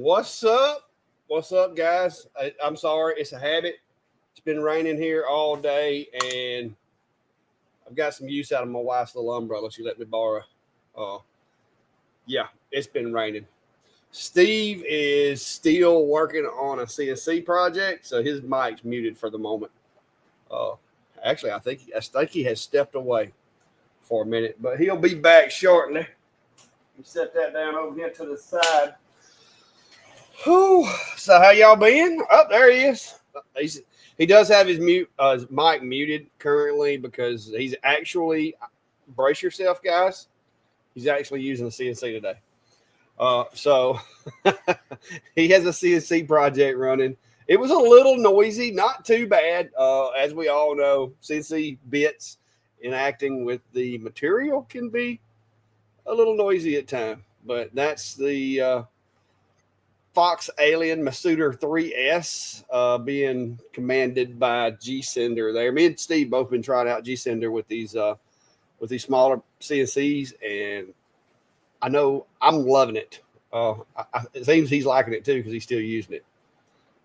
What's up? What's up, guys? I'm sorry, it's a habit. It's been raining here all day, and I've got some use out of my wife's little umbrella. She let me borrow. Uh, yeah, it's been raining. Steve is still working on a CNC project, so his mic's muted for the moment. Uh, actually, I think he has stepped away for a minute, but he'll be back shortly. You set that down over here to the side. Whew. So how y'all been? Oh, there he is. He does have his mic muted currently because he's actually, brace yourself, guys. He's actually using the CNC today. So he has a CNC project running. It was a little noisy, not too bad. As we all know, CNC bits interacting with the material can be a little noisy at times, but that's the Fox Alien Masuder 3S being commanded by G Sender there. Me and Steve both been trying out G Sender with these smaller CNCs, and I know I'm loving it. It seems he's liking it too because he's still using it.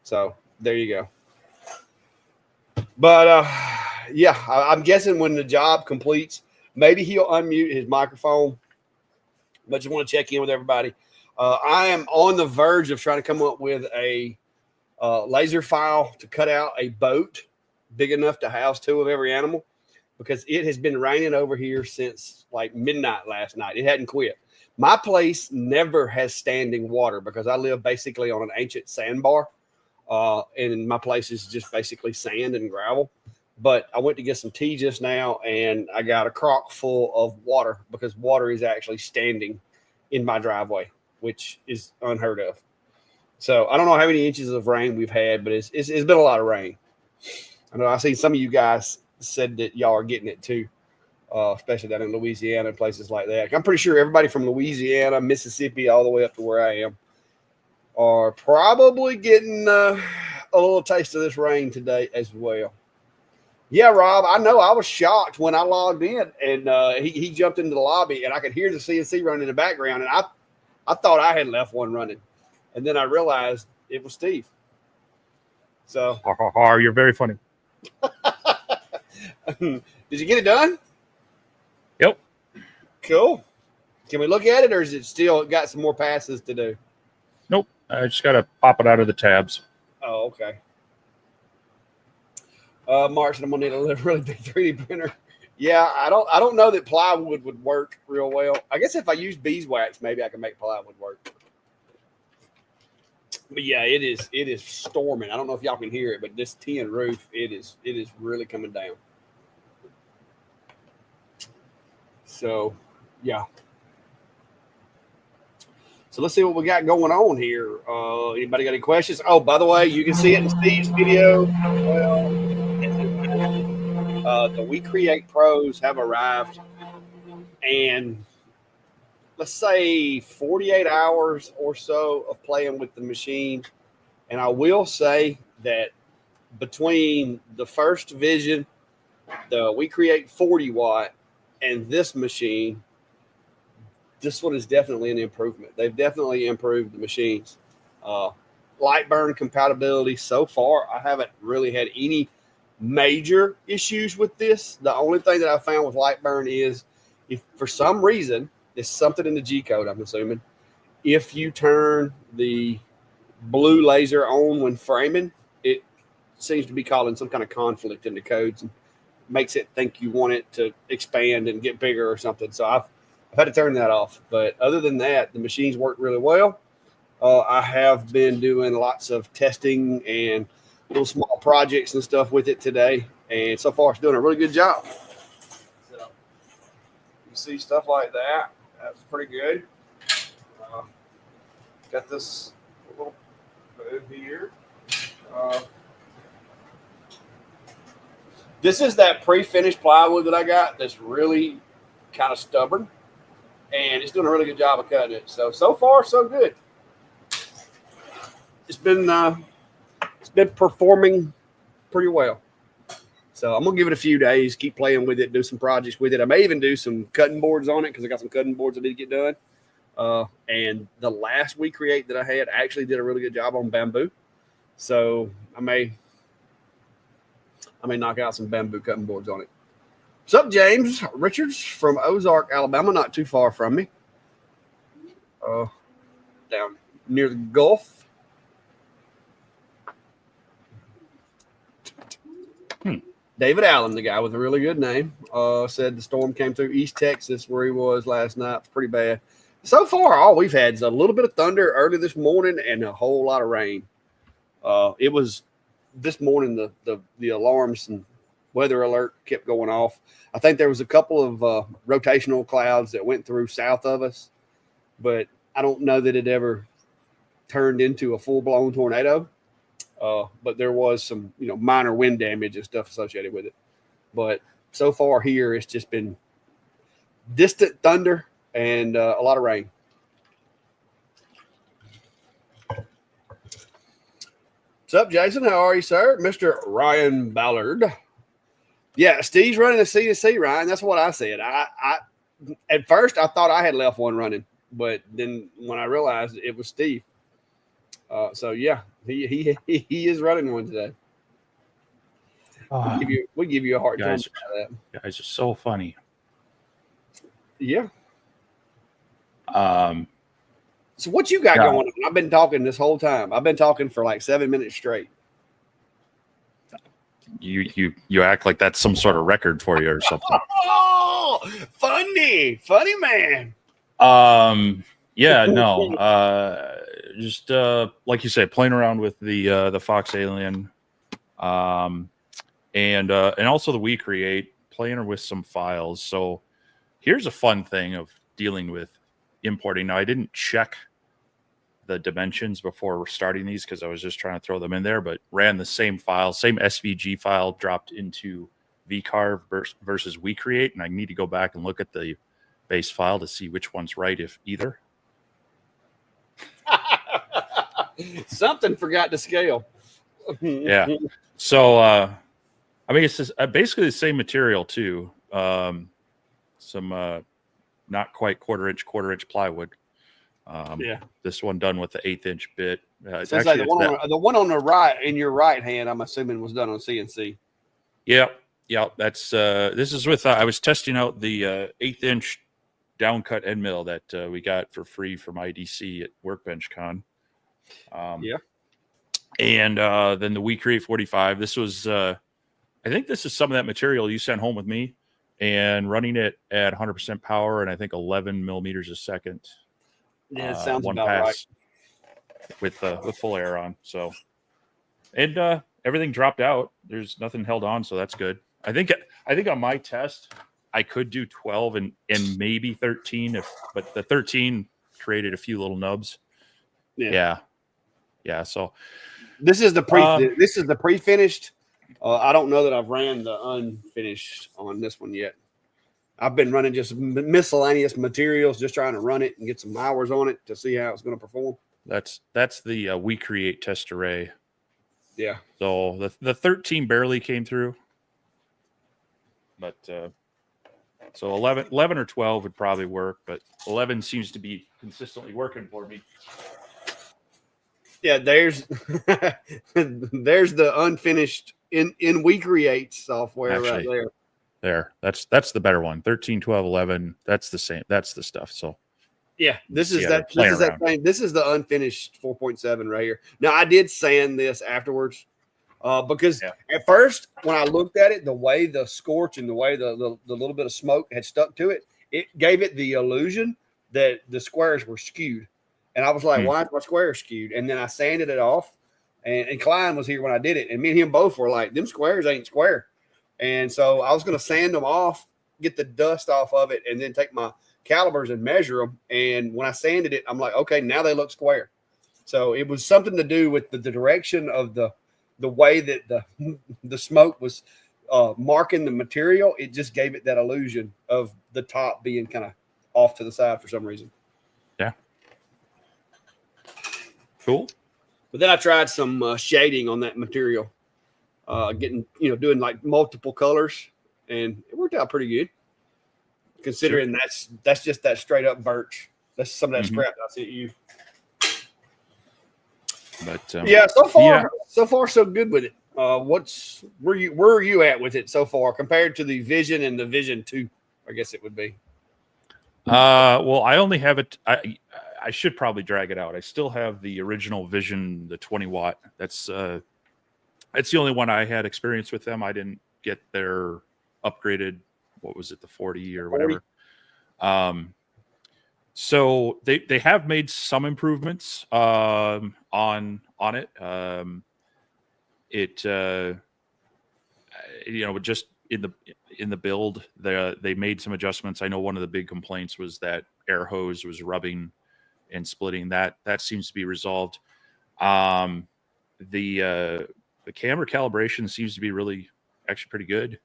So there you go. But yeah, I'm guessing when the job completes, maybe he'll unmute his microphone. But just want to check in with everybody. I am on the verge of trying to come up with a laser file to cut out a boat big enough to house two of every animal, because it has been raining over here since like midnight last night. It hadn't quit. My place never has standing water because I live basically on an ancient sandbar, and my place is just basically sand and gravel. But I went to get some tea just now, and I got a crock full of water because water is actually standing in my driveway, which is unheard of. So I don't know how many inches of rain we've had, but it's been a lot of rain. I know I see some of you guys said that y'all are getting it too, especially down in Louisiana and places like that. I'm pretty sure everybody from Louisiana, Mississippi, all the way up to where I am are probably getting a little taste of this rain today as well. Yeah, Rob, I know. I was shocked when I logged in, and he jumped into the lobby, and I could hear the CNC running in the background, and I thought I had left one running, and then I realized it was Steve. So you're very funny. Did you get it done? Yep. Cool. Can we look at it, or is it still got some more passes to do? Nope. I just got to pop it out of the tabs. Oh, okay. Mark said I'm gonna need a really big 3D printer. Yeah, I don't know that plywood would work real well. I guess if I use beeswax, maybe I can make plywood work. But yeah, it is storming. I don't know if y'all can hear it, but this tin roof, it is really coming down. So yeah. So let's see what we got going on here. Anybody got any questions? Oh, by the way, you can see it in Steve's video. The We Create Pros have arrived, and let's say 48 hours or so of playing with the machine. And I will say that between the first Vision, the We Create 40 watt, and this machine, this one is definitely an improvement. They've definitely improved the machines. Light burn compatibility so far, I haven't really had any major issues with this. The only thing that I found with light burn is if for some reason, it's something in the G code, I'm assuming, if you turn the blue laser on when framing, it seems to be causing some kind of conflict in the codes and makes it think you want it to expand and get bigger or something. So I've had to turn that off. But other than that, the machines work really well. I have been doing lots of testing and little small projects and stuff with it today, and so far it's doing a really good job. So you see stuff like that. That's pretty good. Got this little boob here. This is that pre-finished plywood that I got that's really kind of stubborn, and it's doing a really good job of cutting it. So far, so good. It's been performing pretty well. So I'm gonna give it a few days, keep playing with it, do some projects with it. I may even do some cutting boards on it because I got some cutting boards I need to get done. And the last We Create that I had actually did a really good job on bamboo. So I may knock out some bamboo cutting boards on it. What's up, James Richards from Ozark, Alabama, not too far from me. Down near the Gulf. David Allen, the guy with a really good name, said the storm came through East Texas where he was last night. It's pretty bad. So far, all we've had is a little bit of thunder early this morning and a whole lot of rain. It was this morning the alarms and weather alert kept going off. I think there was a couple of rotational clouds that went through south of us, but I don't know that it ever turned into a full-blown tornado. But there was some, minor wind damage and stuff associated with it. But so far here, it's just been distant thunder and a lot of rain. What's up, Jason? How are you, sir? Mr. Ryan Ballard. Yeah, Steve's running a C2C, Ryan. That's what I said. I at first I thought I had left one running, but then when I realized it was Steve. So yeah, he is running one today. We give you a hard time about that. Guys are so funny. Yeah. So what you got going on? I've been talking this whole time. I've been talking for like 7 minutes straight. You act like that's some sort of record for you or something. Oh, funny man. Yeah, no. Just like you say, playing around with the Fox Alien, and also the We Create, playing with some files. So here's a fun thing of dealing with importing. Now I didn't check the dimensions before starting these because I was just trying to throw them in there, but ran the same file, same SVG file dropped into vcarve versus We Create, and I need to go back and look at the base file to see which one's right, if either. Something forgot to scale. Yeah. So, I mean, it's just, basically the same material too. Some not quite quarter inch plywood. Yeah. This one done with the 1/8 inch bit. So actually, the one on the right in your right hand, I'm assuming was done on CNC. Yeah. That's this is with I was testing out the 1/8 inch downcut end mill that we got for free from IDC at Workbench Con. Yeah. And then the We Create 45. This was I think this is some of that material you sent home with me, and running it at 100% power and I think 11 millimeters a second. Yeah, it sounds one about pass right. with full air on. So, and everything dropped out. There's nothing held on, so that's good. I think on my test I could do 12 and maybe 13 but the 13 created a few little nubs. Yeah. So this is the pre-finished. I don't know that I've ran the unfinished on this one yet. I've been running just miscellaneous materials, just trying to run it and get some hours on it to see how it's going to perform. That's the We Create test array. Yeah. So the 13 barely came through, but so 11 or 12 would probably work, but 11 seems to be consistently working for me. Yeah, there's the unfinished in We Create software. Actually, right there. That's the better one. 13, 12, 11. That's the same. That's the stuff. So yeah, this is that thing. This is the unfinished 4.7 right here. Now I did sand this afterwards because at first when I looked at it, the way the scorch and the way the little bit of smoke had stuck to it, it gave it the illusion that the squares were skewed. And I was like, why is my square skewed? And then I sanded it off. And Klein was here when I did it. And me and him both were like, them squares ain't square. And so I was going to sand them off, get the dust off of it, and then take my calipers and measure them. And when I sanded it, I'm like, okay, now they look square. So it was something to do with the direction of the way that the smoke was marking the material. It just gave it that illusion of the top being kind of off to the side for some reason. Yeah. Cool. But then I tried some shading on that material, doing like multiple colors, and it worked out pretty good. Considering that's just that straight up birch. That's some of that Mhm. scrap I sent you. But Yeah, yeah, so far so good with it. Where are you at with it so far compared to the Vision and the Vision 2? I guess it would be. well, I only have it. I should probably drag it out. I still have the original Vision, the 20 watt. That's the only one I had experience with them. I didn't get their upgraded. What was it, the 40 or 40. whatever? So they have made some improvements on it. It just in the build, they made some adjustments. I know one of the big complaints was that air hose was rubbing and splitting. That seems to be resolved. The camera calibration seems to be actually pretty good.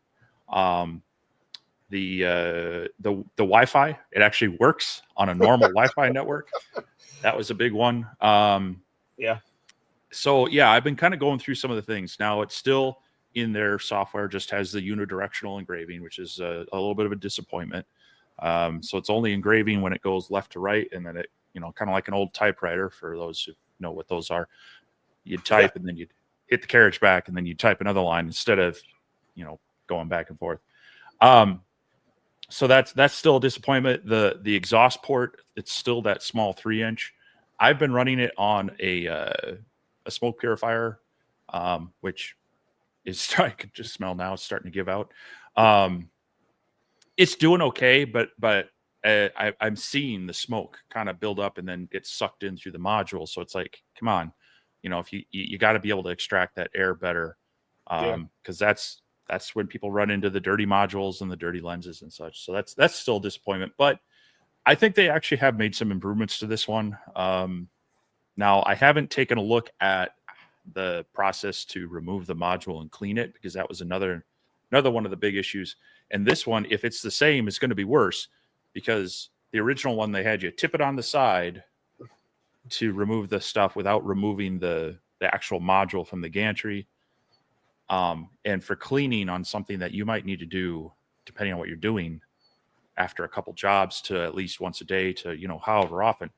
The Wi-Fi, it actually works on a normal Wi-Fi network. That was a big one. Yeah. So yeah, I've been kind of going through some of the things. Now it's still in their software, just has the unidirectional engraving, which is a little bit of a disappointment. So it's only engraving when it goes left to right, and then it, kind of like an old typewriter for those who know what those are. You'd type and then you'd hit the carriage back and then you'd type another line instead of, going back and forth. So that's still a disappointment. The exhaust port, it's still that small 3-inch. I've been running it on a smoke purifier, which is I can just smell now. It's starting to give out. It's doing okay, but I'm seeing the smoke kind of build up and then get sucked in through the module. So it's like, come on, if you got to be able to extract that air better, because that's when people run into the dirty modules and the dirty lenses and such. So that's still a disappointment, but I think they actually have made some improvements to this one. Now I haven't taken a look at the process to remove the module and clean it, because that was another one of the big issues. And this one, if it's the same, is going to be worse, because the original one, they had you tip it on the side to remove the stuff without removing the actual module from the gantry. And for cleaning on something that you might need to do, depending on what you're doing, after a couple jobs, to at least once a day to, however often.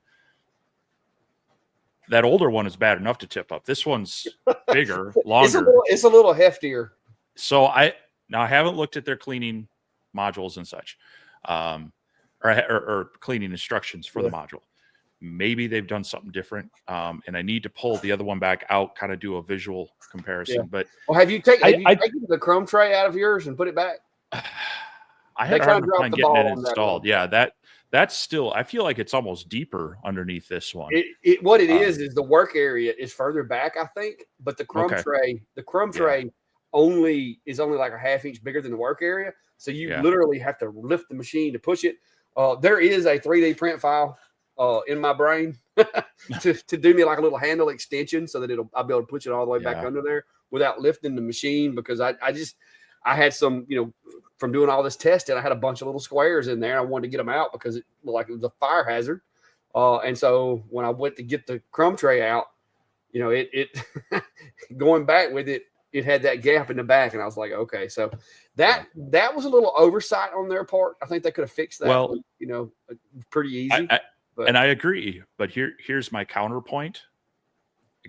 That older one is bad enough to tip up. This one's bigger, longer. It's a little heftier. So I haven't looked at their cleaning modules and such, or cleaning instructions for the module. Maybe they've done something different, and I need to pull the other one back out, kind of do a visual comparison. But have you taken the chrome tray out of yours and put it back? I had a hard time getting it installed. Yeah, that's still, I feel like it's almost deeper underneath this one. What it is the work area is further back, I think, but the chrome tray, is only like a half inch bigger than the work area. So you literally have to lift the machine to push it. There is a 3D print file in my brain to do me like a little handle extension so that I'll be able to push it all the way back under there without lifting the machine, because I had some, from doing all this testing, I had a bunch of little squares in there. I wanted to get them out because it looked like it was a fire hazard. And so when I went to get the crumb tray out, it going back with it, it had that gap in the back. And I was like, okay, so that was a little oversight on their part. I think they could have fixed that, well, pretty easy. And I agree, but here's my counterpoint.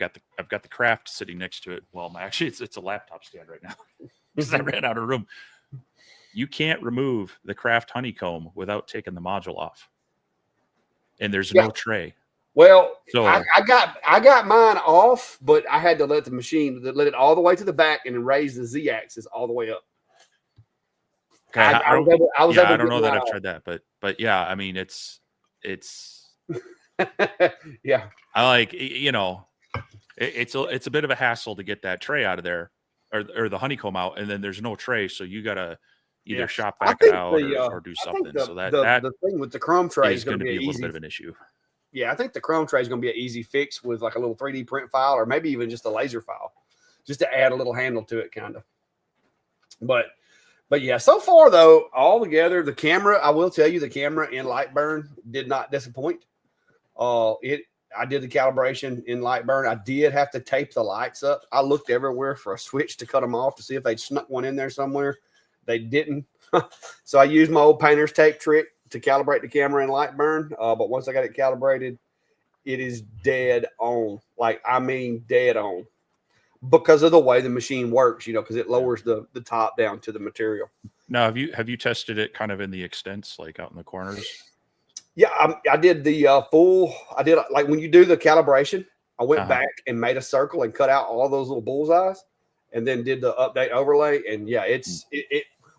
I've got the craft sitting next to it. Well, actually, it's a laptop stand right now because I ran out of room. You can't remove the craft honeycomb without taking the module off, and there's no tray. Well, so I got mine off, but I had to let it all the way to the back and then raise the Z-axis all the way up. Okay, I don't know that I've tried that, but yeah, I mean it's yeah. I like, it's a bit of a hassle to get that tray out of there, or the honeycomb out, and then there's no tray, so you gotta either shop back it out or do something. So the thing with the chrome tray is going to be a little bit of an issue. Yeah, I think the chrome tray is going to be an easy fix with like a little 3D print file, or maybe even just a laser file, just to add a little handle to it, kind of. But yeah, so far though, all together, the camera, I will tell you, the camera in Lightburn did not disappoint. I did the calibration in Lightburn. I did have to tape the lights up. I looked everywhere for a switch to cut them off to see if they'd snuck one in there somewhere. They didn't. So I used my old painter's tape trick to calibrate the camera in Lightburn, but once I got it calibrated, it is dead on. Like, I mean, dead on, because of the way the machine works, because it lowers the top down to the material. Now, have you tested it kind of in the extents, like out in the corners? Yeah, I did the full. I did, like, when you do the calibration, I went back and made a circle and cut out all those little bullseyes, and then did the update overlay. And yeah, it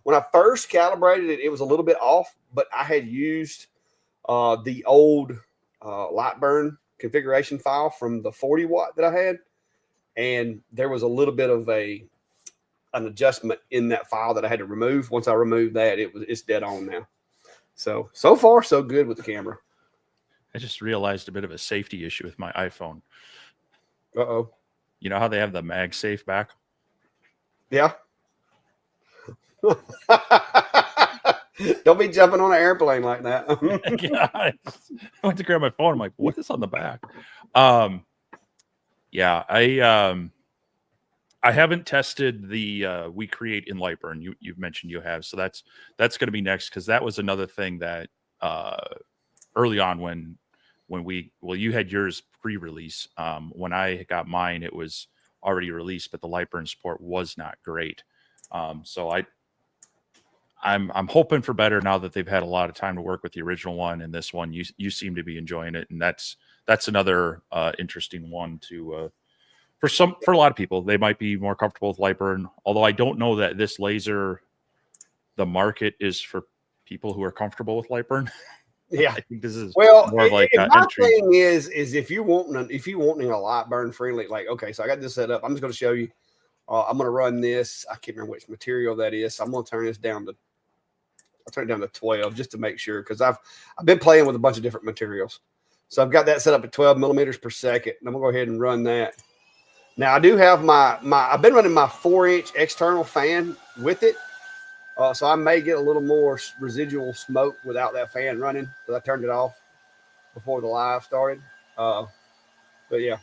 when I first calibrated it, it was a little bit off, but I had used the old Lightburn configuration file from the 40 watt that I had, and there was a little bit of an adjustment in that file that I had to remove. Once I removed that, it's dead on now. So far so good with the camera. I just realized a bit of a safety issue with my iPhone. Uh-oh. You know how they have the MagSafe back? Yeah. Don't be jumping on an airplane like that. Yeah, I went to grab my phone. I'm like, what is on the back? Yeah, I haven't tested the We Create in Lightburn. You've mentioned you have, so that's going to be next, because that was another thing that early on when you had yours pre-release. When I got mine, it was already released, but the Lightburn support was not great. So I'm hoping for better now that they've had a lot of time to work with the original one, and this one you seem to be enjoying it, and that's another interesting one to for a lot of people. They might be more comfortable with Lightburn, although I don't know that this laser, the market is for people who are comfortable with Lightburn. Yeah, I think this is more of like my entry. thing is if you wanting a Lightburn friendly, like, okay, so I got this set up. I'm just going to show you. I'm going to run this. I can't remember which material that is. So I'm going to turn this down to. I'll turn it down to 12 just to make sure, because I've been playing with a bunch of different materials. So I've got that set up at 12 millimeters per second. And I'm going to go ahead and run that. Now I do have I've been running my 4-inch external fan with it. So I may get a little more residual smoke without that fan running, because I turned it off before the live started. But yeah,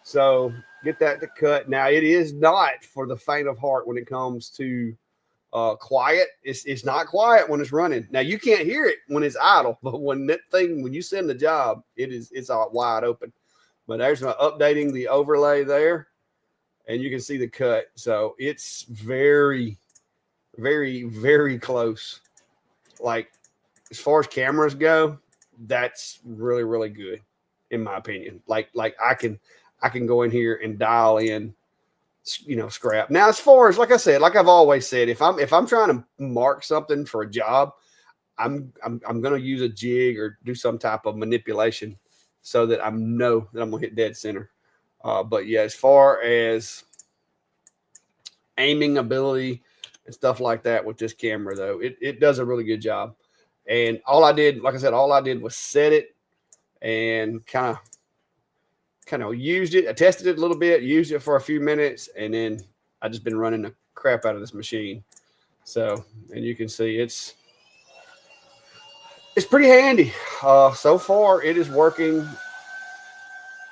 so get that to cut. Now, it is not for the faint of heart when it comes to quiet. It's not quiet when it's running. Now, you can't hear it when it's idle, but when you send the job, it's all wide open. But there's my updating the overlay there, and you can see the cut. So it's very, very, very close. Like, as far as cameras go, that's really, really good, in my opinion. Like I can go in here and dial in, scrap. Now, as far as, like I said, like I've always said, if I'm trying to mark something for a job, I'm going to use a jig or do some type of manipulation so that I know that I'm going to hit dead center. But yeah, as far as aiming ability and stuff like that with this camera, though, it does a really good job. And all I did, like I said, was set it and kind of used it. I tested it a little bit, used it for a few minutes, and then I just been running the crap out of this machine. So, and you can see it's pretty handy. So far, it is working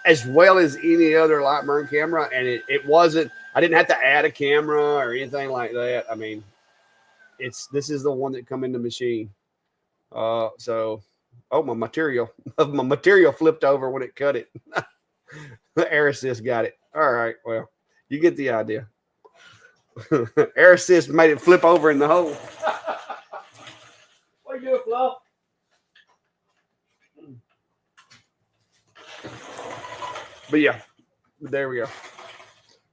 as well as any other Lightburn camera, and it wasn't. I didn't have to add a camera or anything like that. I mean, this is the one that come in the machine. So, my material flipped over when it cut it. The Air Assist got it. All right, well, you get the idea. Air Assist made it flip over in the hole. What you doing, Fluff? But yeah, there we go.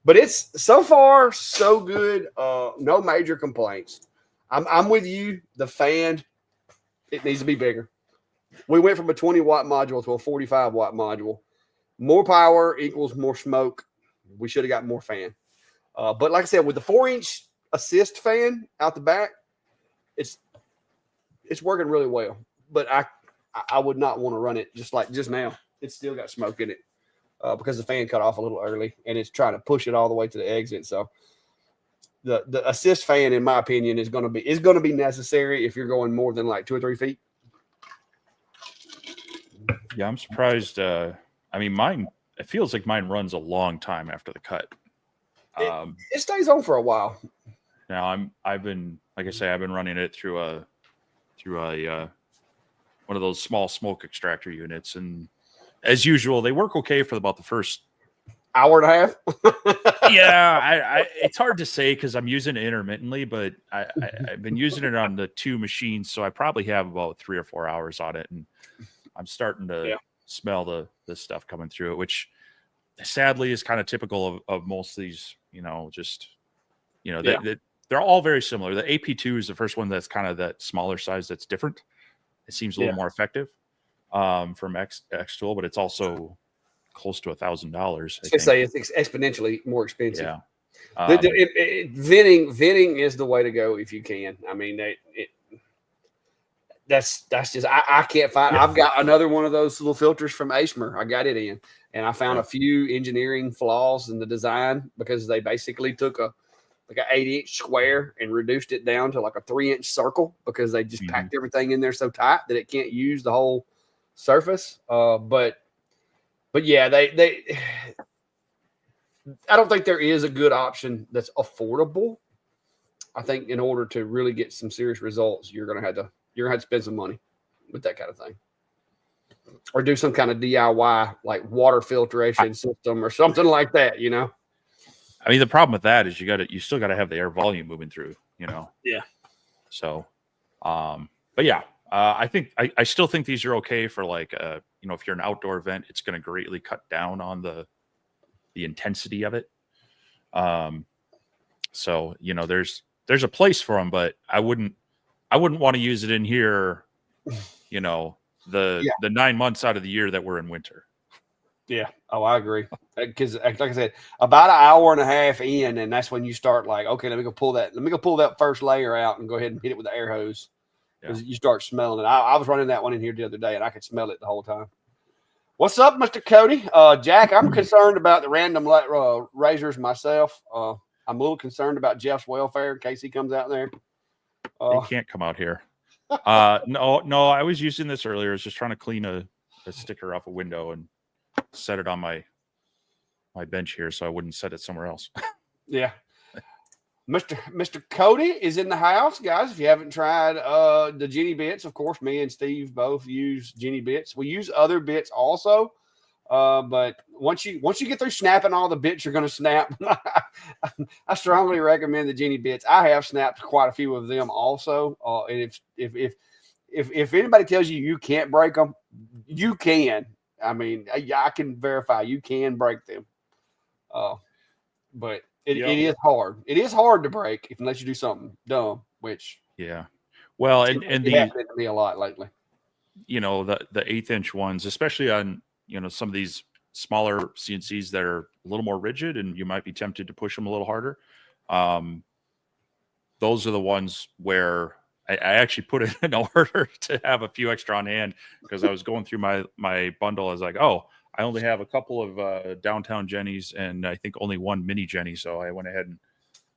But it's so far so good. No major complaints. I'm with you. The fan, it needs to be bigger. We went from a 20 watt module to a 45 watt module. More power equals more smoke. We should have got more fan. But like I said, with the 4-inch assist fan out the back, it's working really well. But I would not want to run it just now. It's still got smoke in it because the fan cut off a little early, and it's trying to push it all the way to the exit. So the assist fan, in my opinion, is going to be necessary if you're going more than like 2 or 3 feet. Yeah, I'm surprised. I mean, mine, it feels like mine runs a long time after the cut. It stays on for a while. Now I've been, like I say, I've been running it through a one of those small smoke extractor units, and as usual, they work okay for about the first hour and a half. Yeah, it's hard to say because I'm using it intermittently, but I've been using it on the 2 machines, so I probably have about 3 or 4 hours on it, and I'm starting to smell the stuff coming through it, which sadly is kind of typical of most of these. They're all very similar. The AP2 is the first one that's kind of that smaller size that's different. It seems a little more effective from X Tool, but it's also close to $1,000. I think say it's exponentially more expensive. Yeah. Venting is the way to go if you can. I mean, that's just I can't find. I've got another one of those little filters from Ashmer. I got it in, and I found a few engineering flaws in the design because they basically took an 8-inch square and reduced it down to like a 3-inch circle because they just packed everything in there so tight that it can't use the whole surface. But yeah, they I don't think there is a good option that's affordable. I think in order to really get some serious results, you're gonna have to spend some money with that kind of thing, or do some kind of DIY like water filtration system or something like that. I mean, the problem with that is you still got to have the air volume moving through. Yeah. So, but yeah, I still think these are okay for like if you're an outdoor event, it's going to greatly cut down on the intensity of it. So there's a place for them, but I wouldn't want to use it in here. The 9 months out of the year that we're in winter. Yeah. Oh, I agree. Because like I said, about an hour and a half in, and that's when you start like, okay, let me go pull that first layer out and go ahead and hit it with the air hose. Because you start smelling it. I was running that one in here the other day, and I could smell it the whole time. What's up, Mr. Cody? Jack, I'm concerned about the random razors myself. I'm a little concerned about Jeff's welfare in case he comes out there. He can't come out here. No, I was using this earlier. I was just trying to clean a sticker off a window and set it on my bench here so I wouldn't set it somewhere else. Yeah. Mr. Cody is in the house, guys. If you haven't tried the Jenny bits, of course, me and Steve both use Jenny bits. We use other bits also, but once you get through snapping all the bits, you're going to snap. I strongly recommend the Jenny bits. I have snapped quite a few of them also. And if anybody tells you can't break them, you can. I mean, I can verify you can break them. But it is hard. It is hard to break unless you do something dumb, which well, and the happened to me a lot lately. The 1/8-inch ones, especially on some of these smaller CNCs that are a little more rigid, and you might be tempted to push them a little harder. Those are the ones where I actually put it in order to have a few extra on hand because I was going through my bundle. I was like, oh, I only have a couple of downtown Jennies and I think only one mini Jenny. So I went ahead and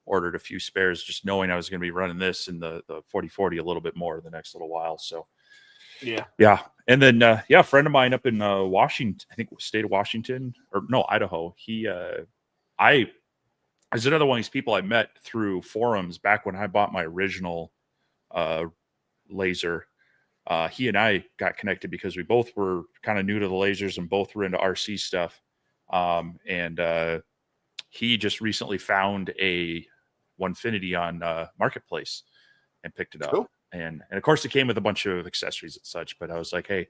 ordered a few spares, just knowing I was going to be running this in the 40/40 a little bit more the next little while. So yeah. And then a friend of mine up in Washington, I think state of Washington, or no, Idaho. I was another one of these people I met through forums back when I bought my original laser. He and I got connected because we both were kind of new to the lasers and both were into RC stuff. And he just recently found a Onefinity on Marketplace and picked it up. Cool. And of course it came with a bunch of accessories and such, but I was like, hey,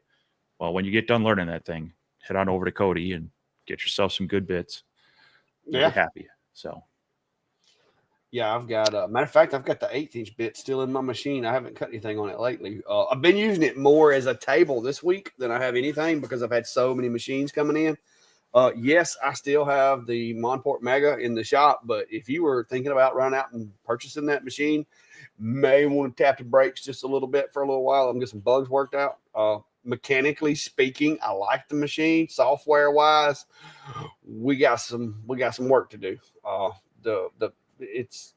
well, when you get done learning that thing, head on over to Cody and get yourself some good bits. You'll be happy. So yeah, I've got matter of fact, I've got the 1/8-inch bit still in my machine. I haven't cut anything on it lately. I've been using it more as a table this week than I have anything because I've had so many machines coming in. Yes, I still have the Monport Mega in the shop, but if you were thinking about running out and purchasing that machine, may want to tap the brakes just a little bit for a little while and get some bugs worked out. Mechanically speaking, I like the machine. Software wise, we got some work to do. It's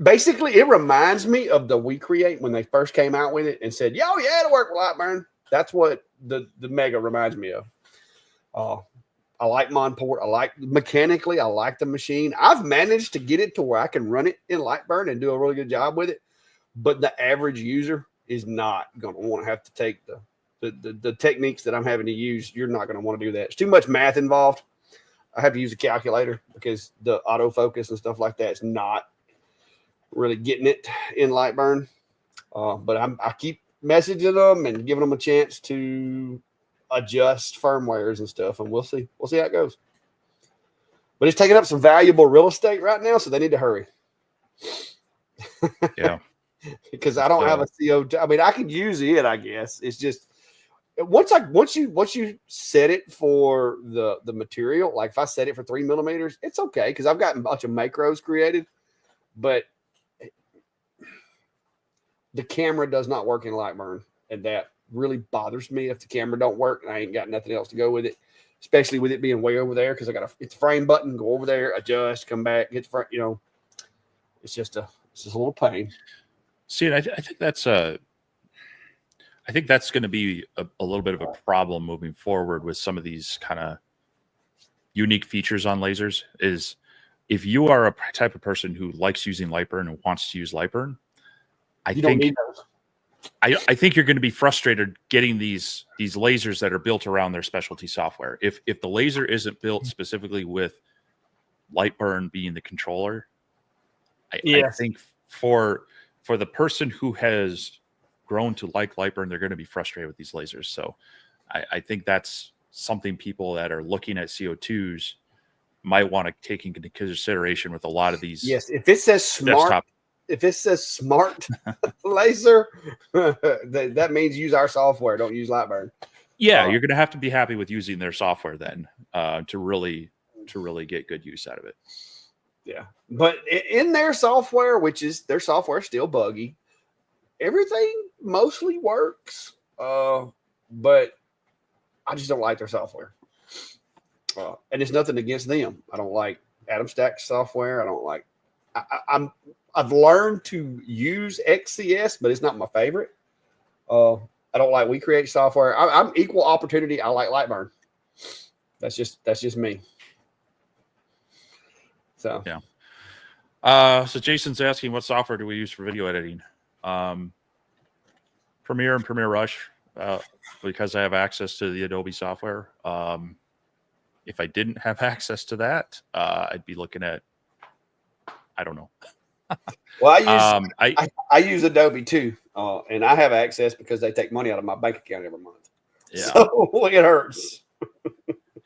basically, it reminds me of the We Create when they first came out with it and said, "Yo, yeah, it'll work with Lightburn." That's what the Mega reminds me of. I like Monport. Mechanically, I like the machine. I've managed to get it to where I can run it in Lightburn and do a really good job with it. But the average user is not going to want to have to take the techniques that I'm having to use. You're not going to want to do that. It's too much math involved. I have to use a calculator because the autofocus and stuff like that is not really getting it in Lightburn. But I keep messaging them and giving them a chance to adjust firmwares and stuff, and we'll see how it goes. But it's taking up some valuable real estate right now, so they need to hurry. Yeah. Because I don't have a CO2. I mean, I could use it, I guess. It's just once you set it for the material, like if I set it for 3 millimeters, it's okay because I've got a bunch of macros created, but the camera does not work in Lightburn, and that really bothers me if the camera don't work and I ain't got nothing else to go with it, especially with it being way over there because I got it's a frame button, go over there, adjust, come back, hit the front, it's just a little pain. See, and I think that's going to be a little bit of a problem moving forward with some of these kind of unique features on lasers. Is if you are a type of person who likes using Lightburn and wants to use Lightburn, I think you're going to be frustrated getting these lasers that are built around their specialty software. If the laser isn't built specifically with Lightburn being the controller, I think for the person who has grown to like Lightburn, they're going to be frustrated with these lasers. So I think that's something people that are looking at CO2s might want to take into consideration with a lot of these. Yes, if it says smart, laser, that means use our software. Don't use Lightburn. Yeah, you're going to have to be happy with using their software then to really get good use out of it. Yeah, but in their software, which is their software, still buggy. Everything mostly works, but I just don't like their software. And it's nothing against them. I don't like Atom Stack software. I don't like. I've learned to use XCS, but it's not my favorite. I don't like We Create software. I'm equal opportunity. I like Lightburn. That's just me. So yeah. So Jason's asking, what software do we use for video editing? Premiere and Premiere Rush, because I have access to the Adobe software. If I didn't have access to that, I'd be looking at, I don't know. Well, I use Adobe too, and I have access because they take money out of my bank account every month. Yeah, so it hurts.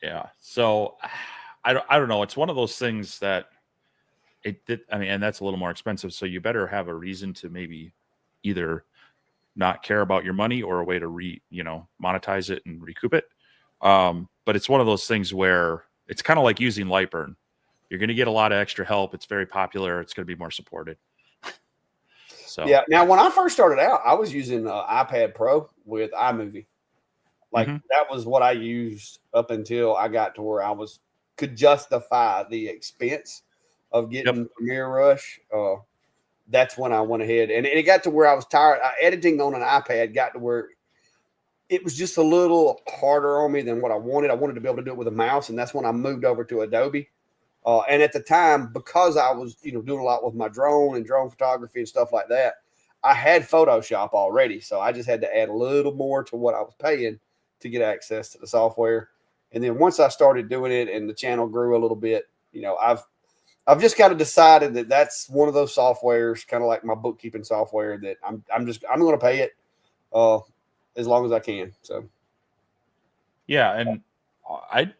Yeah, so I don't know. It's one of those things that and that's a little more expensive. So you better have a reason to maybe either not care about your money or a way to monetize it and recoup it. But it's one of those things where it's kind of like using Lightburn. You're going to get a lot of extra help. It's very popular. It's going to be more supported. So yeah. Now, when I first started out, I was using iPad Pro with iMovie. Like that was what I used up until I got to where I could justify the expense of getting Premiere Rush. That's when I went ahead, and it got to where I was tired. Editing on an iPad got to where it was just a little harder on me than what I wanted. I wanted to be able to do it with a mouse, and that's when I moved over to Adobe. And at the time, because I was doing a lot with my drone and drone photography and stuff like that, I had Photoshop already, so I just had to add a little more to what I was paying to get access to the software. And then once I started doing it and the channel grew a little bit, I've just kind of decided that that's one of those softwares, kind of like my bookkeeping software, that I'm going to pay it as long as I can. So, yeah, and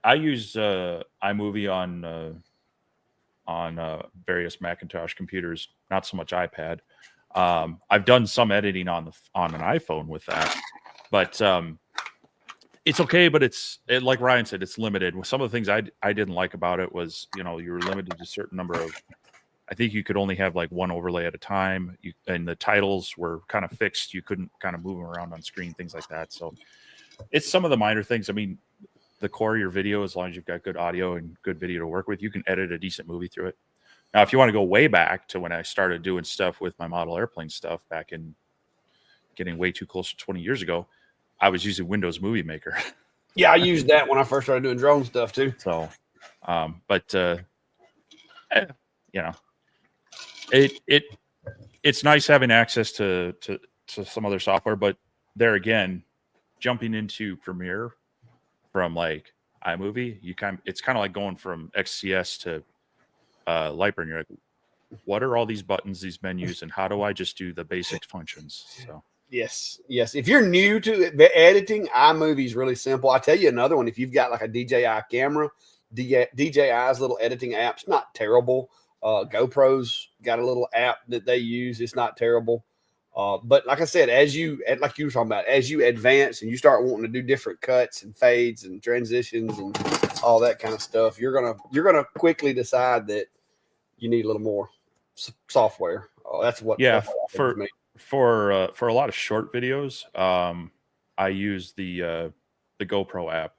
I use iMovie on various Macintosh computers, not so much iPad. I've done some editing on an iPhone with that, but it's okay. But like Ryan said, it's limited. Some of the things I didn't like about it was, you were limited to a certain number of. I think you could only have like one overlay at a time, and the titles were kind of fixed. You couldn't kind of move them around on screen, things like that. So it's some of the minor things. I mean, the core of your video, as long as you've got good audio and good video to work with, you can edit a decent movie through it. Now, if you want to go way back to when I started doing stuff with my model airplane stuff back in getting way too close to 20 years ago, I was using Windows Movie Maker. Yeah, I used that when I first started doing drone stuff too. So, it's nice having access to to some other software, but there again, jumping into Premiere from like iMovie, it's kind of like going from XCS to Lightroom. You're like, what are all these buttons, these menus, and how do I just do the basic functions? So yes. If you're new to editing, iMovie is really simple. I'll tell you another one. If you've got like a DJI camera, DJI's little editing app's not terrible. GoPro's got a little app that they use. It's not terrible. But like I said, like you were talking about, as you advance and you start wanting to do different cuts and fades and transitions and all that kind of stuff, you're gonna quickly decide that you need a little more software. That's what. Yeah, that's what for a lot of short videos, I use the GoPro app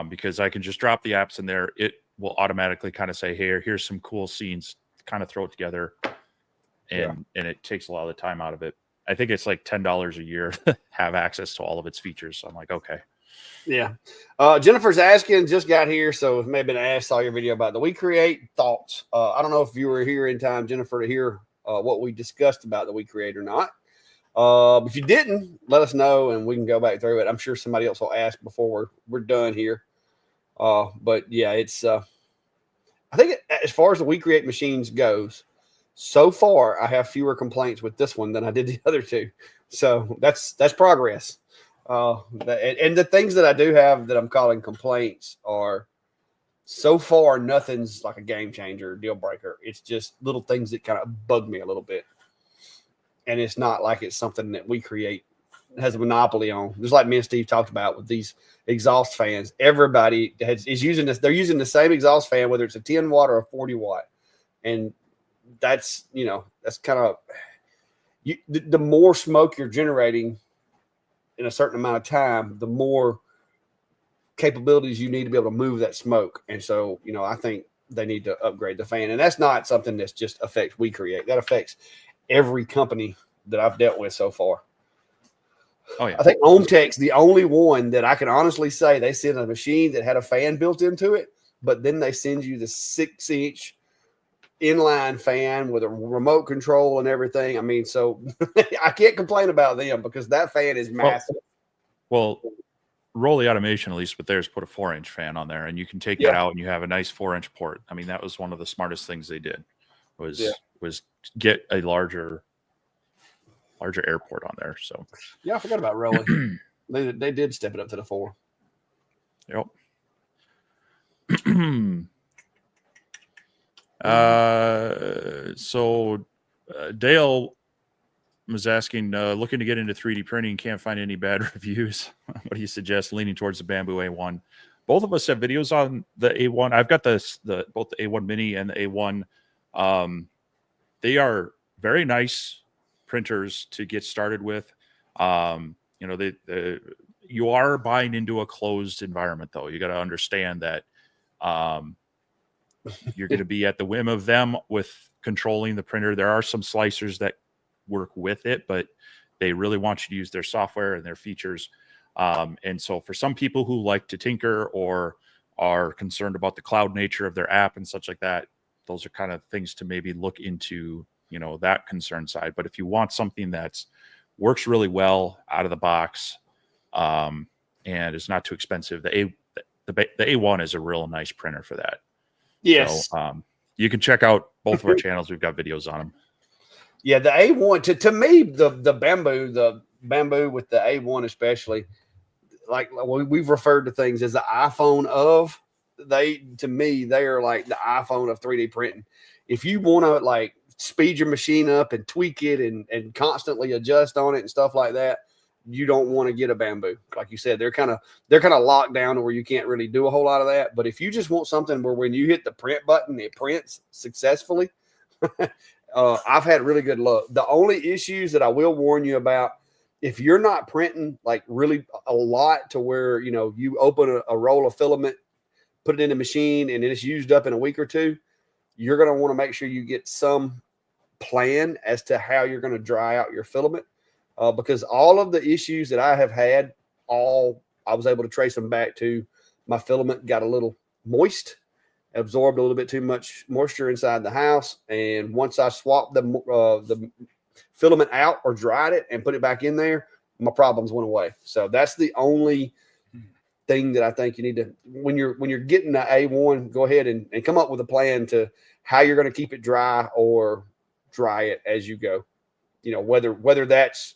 because I can just drop the apps in there. It will automatically kind of say, "Hey, here's some cool scenes." Kind of throw it together, and it takes a lot of the time out of it. I think it's like $10 a year to have access to all of its features. So I'm like, okay. Yeah. Jennifer's asking, just got here, so it may have been asked, saw your video about the We Create thoughts. I don't know if you were here in time, Jennifer, to hear what we discussed about the We Create or not. If you didn't, let us know and we can go back through it. I'm sure somebody else will ask before we're done here. But yeah, it's I think as far as the We Create machines goes, so far I have fewer complaints with this one than I did the other two. So that's progress. And the things that I do have that I'm calling complaints are so far nothing's like a game changer, deal breaker. It's just little things that kind of bug me a little bit. And it's not like it's something that We Create has a monopoly on. Just like me and Steve talked about with these exhaust fans, everybody is using this. They're using the same exhaust fan, whether it's a 10 watt or a 40 watt. And that's kind of the more smoke you're generating in a certain amount of time, the more capabilities you need to be able to move that smoke. And so, I think they need to upgrade the fan. And that's not something that's just affects We Create. That affects every company that I've dealt with so far. Oh yeah. I think OhmTech's the only one that I can honestly say they sent a machine that had a fan built into it, but then they send you the 6-inch inline fan with a remote control and everything. I mean, so I can't complain about them because that fan is massive. Well, Rolly Automation, at least with theirs, put a 4-inch fan on there, and you can take that out and you have a nice 4-inch port. I mean, that was one of the smartest things they did was get a larger airport on there. So yeah, I forgot about Rolly. they did step it up to the 4. Yep. Dale was asking, looking to get into 3D printing, can't find any bad reviews. What do you suggest? Leaning towards the Bamboo A1. Both of us have videos on the A1. I've got both the A1 Mini and the A1. They are very nice printers to get started with. You are buying into a closed environment, though. You got to understand that you're going to be at the whim of them with controlling the printer. There are some slicers that work with it, but they really want you to use their software and their features. And so for some people who like to tinker or are concerned about the cloud nature of their app and such like that, those are kind of things to maybe look into, that concern side. But if you want something that's works really well out of the box and is not too expensive, the A1 is a real nice printer for that. Yes. So you can check out both of our channels. We've got videos on them. Yeah, the A1 to me, the bamboo with the A1 especially, like we've referred to things as the iPhone of. To me, they are like the iPhone of 3D printing. If you want to like speed your machine up and tweak it and constantly adjust on it and stuff like that, you don't want to get a Bamboo. Like you said, they're kind of locked down to where you can't really do a whole lot of that. But if you just want something where when you hit the print button, it prints successfully, I've had really good luck. The only issues that I will warn you about, if you're not printing like really a lot to where, you open a roll of filament, put it in the machine, and it's used up in a week or two, you're going to want to make sure you get some plan as to how you're going to dry out your filament. Because all of the issues that I have had, I was able to trace them back to my filament got a little moist, absorbed a little bit too much moisture inside the house. And once I swapped the filament out or dried it and put it back in there, my problems went away. So that's the only thing that I think you need to, when you're getting the A1, go ahead and come up with a plan to how you're going to keep it dry or dry it as you go. Whether that's,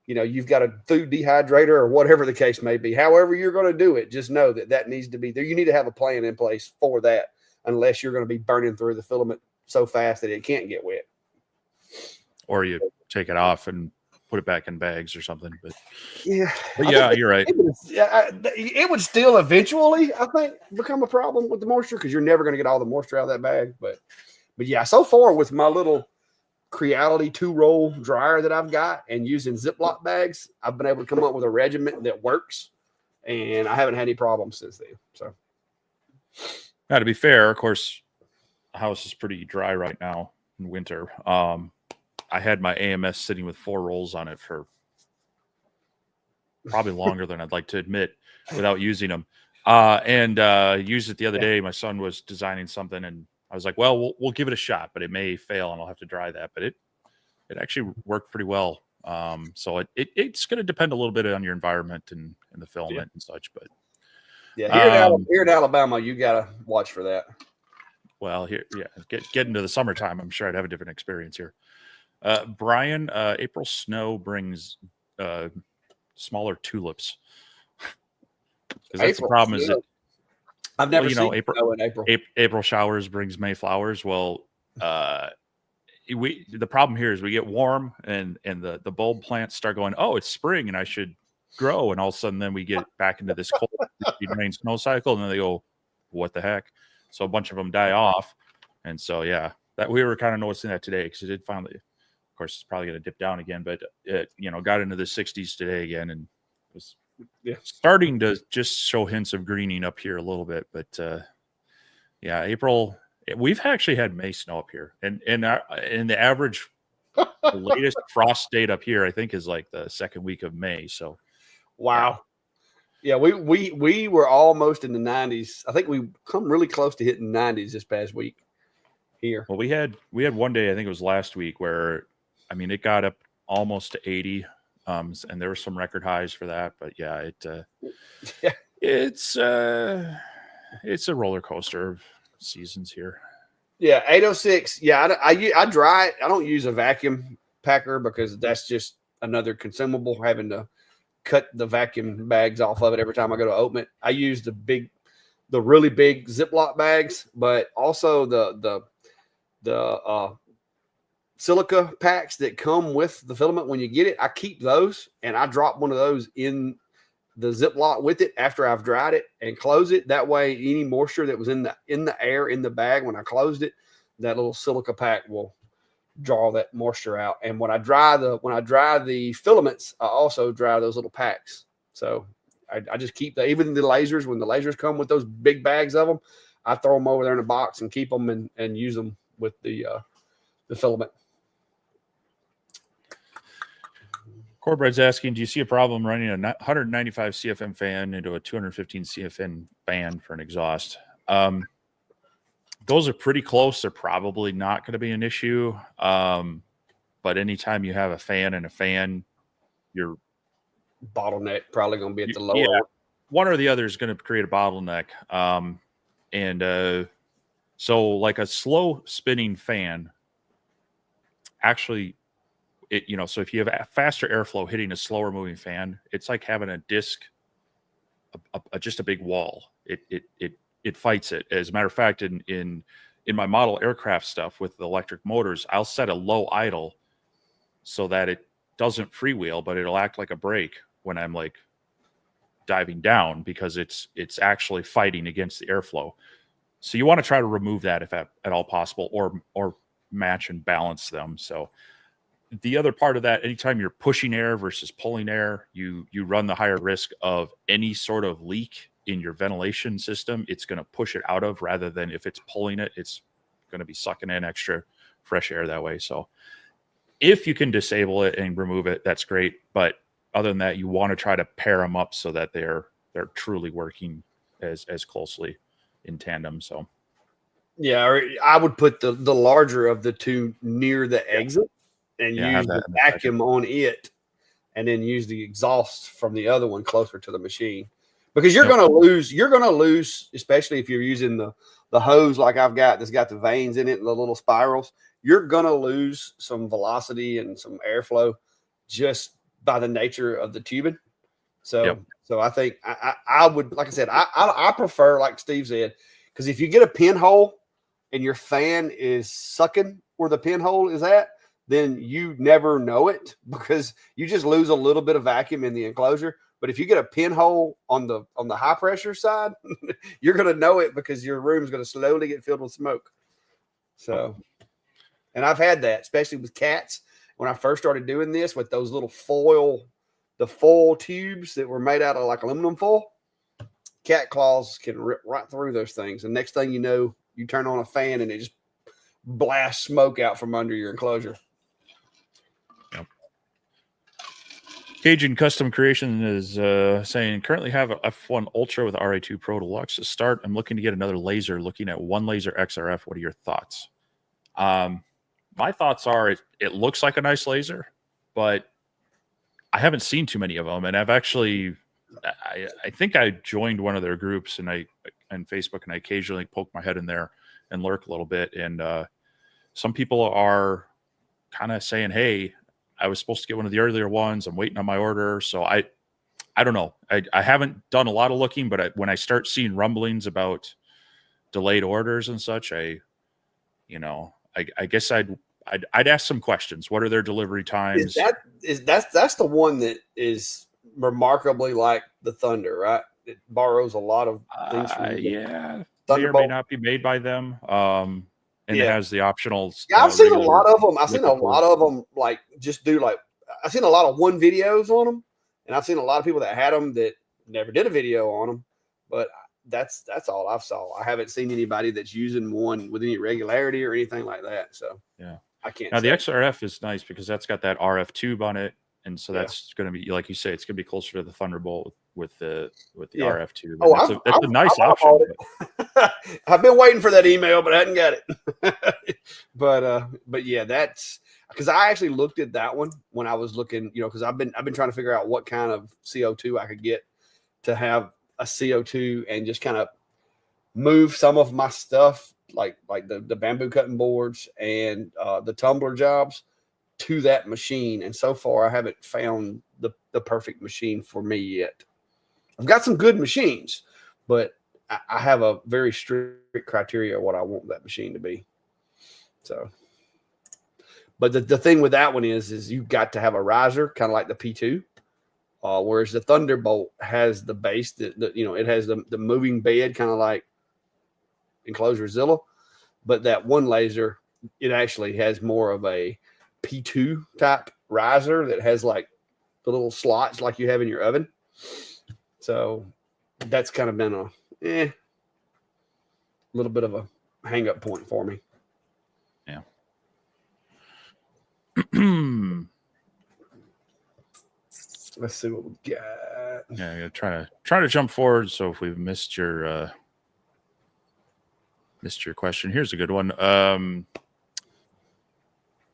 you've got a food dehydrator or whatever the case may be, however you're going to do it, just know that needs to be there. You need to have a plan in place for that, unless you're going to be burning through the filament so fast that it can't get wet. Or you take it off and put it back in bags or something. But yeah, you're right. It would still eventually, I think, become a problem with the moisture, because you're never going to get all the moisture out of that bag. But yeah, so far with my little Creality 2-roll dryer that I've got and using Ziploc bags, I've been able to come up with a regimen that works, and I haven't had any problems since then. So, now, to be fair, of course, the house is pretty dry right now in winter. I had my AMS sitting with 4 rolls on it for probably longer than I'd like to admit without using them. And used it the other day. My son was designing something, and I was like, well, we'll give it a shot, but it may fail and I'll have to dry that. But it actually worked pretty well. So it's going to depend a little bit on your environment and the filament and such. But yeah, here in Alabama, you got to watch for that. Well, get into the summertime, I'm sure I'd have a different experience here. Brian, April snow brings smaller tulips. That's the problem. Is that I've never seen April. April showers brings May flowers. Well, the problem here is we get warm and the bulb plants start going, oh, it's spring and I should grow, and all of a sudden then we get back into this cold rain snow cycle, and then they go, what the heck? So a bunch of them die off, and so that we were kind of noticing that today, because it did finally. Of course, it's probably going to dip down again, but it got into the 60s today again, and was starting to just show hints of greening up here a little bit. But April, we've actually had May snow up here, and the average, the latest frost date up here, I think, is like the second week of May. So, wow. Yeah, we were almost in the 90s. I think we come really close to hitting 90s this past week here. Well, we had one day, I think it was last week, where it got up almost to 80, and there were some record highs for that. But it's a roller coaster of seasons here. Yeah, 806. Yeah, I dry it. I don't use a vacuum packer, because that's just another consumable, having to cut the vacuum bags off of it every time I go to open it. I use the really big Ziploc bags, but also the silica packs that come with the filament when you get it. I keep those, and I drop one of those in the Ziploc with it after I've dried it and close it. That way, any moisture that was in the air in the bag when I closed it, that little silica pack will draw that moisture out. And when I dry the filaments, I also dry those little packs. So I just keep even the lasers, when the lasers come with those big bags of them, I throw them over there in a box and keep them and use them with the filament. Corbread's asking, do you see a problem running a 195 CFM fan into a 215 CFM fan for an exhaust? Those are pretty close. They're probably not going to be an issue. But anytime you have a fan and a fan, your bottleneck probably going to be at the lower. One or the other is going to create a bottleneck. So like a slow spinning fan, actually, so if you have a faster airflow hitting a slower moving fan, it's like having a disc, just a big wall. It fights it. As a matter of fact, in my model aircraft stuff with the electric motors, I'll set a low idle so that it doesn't freewheel, but it'll act like a brake when I'm like diving down, because it's actually fighting against the airflow. So you want to try to remove that if at all possible, or match and balance them. So the other part of that, anytime you're pushing air versus pulling air, you run the higher risk of any sort of leak in your ventilation system. It's going to push it out of, rather than if it's pulling it, it's going to be sucking in extra fresh air that way. So if you can disable it and remove it, that's great. But other than that, you want to try to pair them up so that they're truly working as closely in tandem. So yeah, I would put the larger of the two near the exit, and Yeah, I have use the that in the second. vacuum on it, and then use the exhaust from the other one closer to the machine. Because you're Yep. going to lose. You're going to lose, especially if you're using the hose like I've got that's got the veins in it and the little spirals. You're going to lose some velocity and some airflow just by the nature of the tubing. So, Yep. so I think I would, like I said, I prefer, like Steve said, because if you get a pinhole and your fan is sucking where the pinhole is at, then you never know it because you just lose a little bit of vacuum in the enclosure. But if you get a pinhole on the high pressure side, you're going to know it because your room's going to slowly get filled with smoke. So, and I've had that, especially with cats. When I first started doing this with those little the foil tubes that were made out of like aluminum foil, cat claws can rip right through those things. And next thing you know, you turn on a fan and it just blasts smoke out from under your enclosure. Yep. Cajun Custom Creation is saying, currently have a F1 Ultra with RA2 Pro Deluxe. To start, I'm looking to get another laser, looking at one laser XRF. What are your thoughts? My thoughts are it looks like a nice laser, but I haven't seen too many of them. And I've actually, I think I joined one of their groups and Facebook, and I occasionally poke my head in there and lurk a little bit. And some people are kind of saying, hey, I was supposed to get one of the earlier ones. I'm waiting on my order. So I don't know. I haven't done a lot of looking, but when I start seeing rumblings about delayed orders and such, I guess I'd ask some questions. What are their delivery times? That's the one that is remarkably like the Thunder, right? It borrows a lot of things from the Yeah, may or may Thunderbolt. not be made by them. And it Yeah, has the optional. yeah. I've seen a Regular lot of them. I've seen a liquid lot cooled. of them like just do like I've seen a lot of one videos on them, and I've seen a lot of people that had them that never did a video on them. But that's all I've saw. I haven't seen anybody that's using one with any regularity or anything like that. So Yeah. I can't Now the say. XRF is nice because that's got that RF tube on it, and so Yeah, that's going to be, like you say, it's going to be closer to the Thunderbolt with the yeah. RF tube, and Oh, that's a nice I've bought option. it. I've been waiting for that email, but I hadn't got it. But yeah, that's because I actually looked at that one when I was looking, because I've been trying to figure out what kind of CO2 I could get to have a CO2 and just kind of move some of my stuff like the bamboo cutting boards and the tumbler jobs to that machine. And so far, I haven't found the perfect machine for me yet. I've got some good machines, but I have a very strict criteria of what I want that machine to be. So, but the thing with that one is you've got to have a riser, kind of like the P2, whereas the Thunderbolt has the base that it has the moving bed, kind of like Enclosure Zilla, but that one laser, it actually has more of a P2 type riser that has like the little slots like you have in your oven. So that's kind of been a little bit of a hang up point for me. Yeah. Let's see what we got. Yeah, I'm gonna try to jump forward. So if we've missed your question, here's a good one.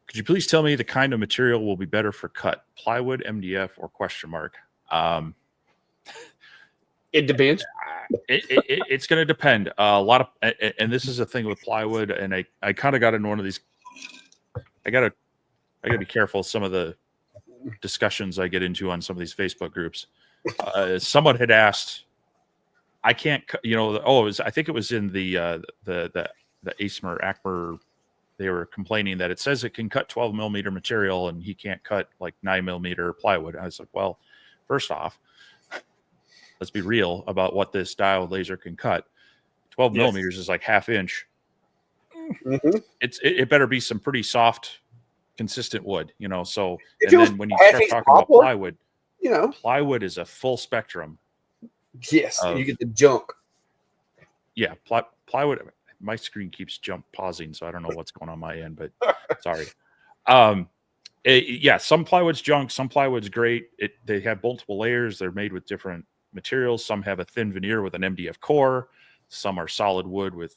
Could you please tell me the kind of material will be better for cut? Plywood, MDF, or question mark? It depends. It's going to depend. A lot of, and this is a thing with plywood, and I kind of got in one of these. I gotta be careful some of the discussions I get into on some of these Facebook groups. Someone had asked, I can't, I think it was in the ACMR. They were complaining that it says it can cut 12 millimeter material and he can't cut like 9 millimeter plywood. I was like, well, first off, let's be real about what this diode laser can cut. 12 millimeters is like half inch. Mm-hmm. It better be some pretty soft, consistent wood, so, If and then when you start talking about plywood, plywood is a full spectrum. Yes. And you get the junk. Yeah. Plywood. My screen keeps pausing, so I don't know what's going on my end, but sorry. Some plywood's junk, some plywood's great. They have multiple layers. They're made with different materials. Some have a thin veneer with an MDF core. Some are solid wood with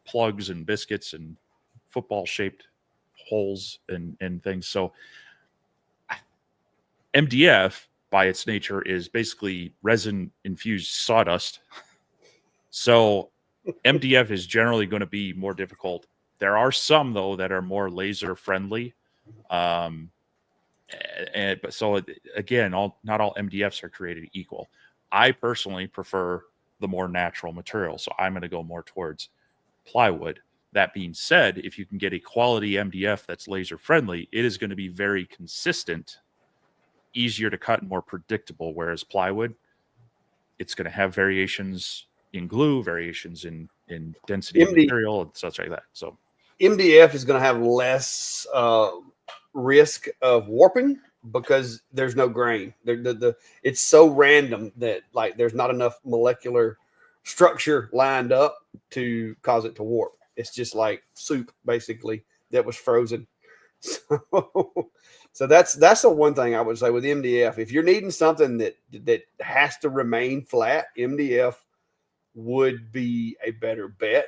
plugs and biscuits and football-shaped holes and things. So MDF by its nature is basically resin infused sawdust. So MDF is generally going to be more difficult. There are some though that are more laser friendly. But so again, not all MDFs are created equal. I personally prefer the more natural material, so I'm going to go more towards plywood. That being said, if you can get a quality MDF that's laser friendly, it is going to be very consistent, easier to cut, and more predictable. Whereas plywood, it's going to have variations in glue, variations in density of material, and such like that. So MDF is going to have less risk of warping because there's no grain. It's so random that like there's not enough molecular structure lined up to cause it to warp. It's just like soup basically that was frozen. So that's the one thing I would say with MDF. If you're needing something that has to remain flat, MDF would be a better bet.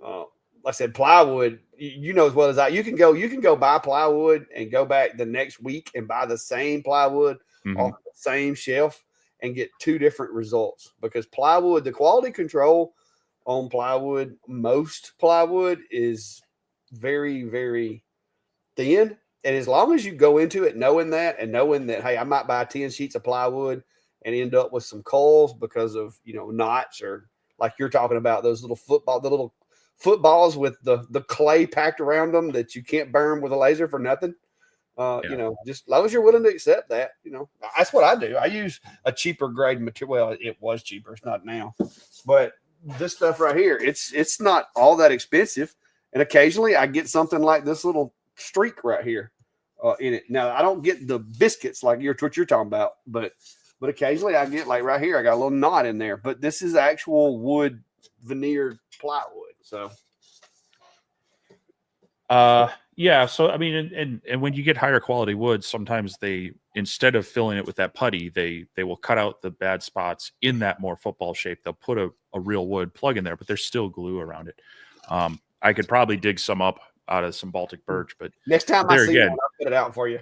Like I said, plywood, you know as well as I, you can go buy plywood and go back the next week and buy the same plywood off the same shelf and get two different results, because plywood, the quality control on plywood, most plywood is very, very thin. And as long as you go into it knowing that, hey, I might buy 10 sheets of plywood and end up with some coils because of, knots, or like you're talking about those little footballs with the clay packed around them that you can't burn with a laser for nothing. Just as long as you're willing to accept that, that's what I do. I use a cheaper grade material. Well, it was cheaper. It's not now, but this stuff right here, it's not all that expensive. And occasionally I get something like this little streak right here in it. Now I don't get the biscuits like what you're talking about, but occasionally I get like right here, I got a little knot in there, but this is actual wood veneered plywood. So, yeah. So, I mean, and when you get higher quality wood, sometimes they, instead of filling it with that putty, they will cut out the bad spots in that more football shape. They'll put a real wood plug in there, but there's still glue around it. I could probably dig some up out of some Baltic birch, but next time I see one, I'll put it out for you.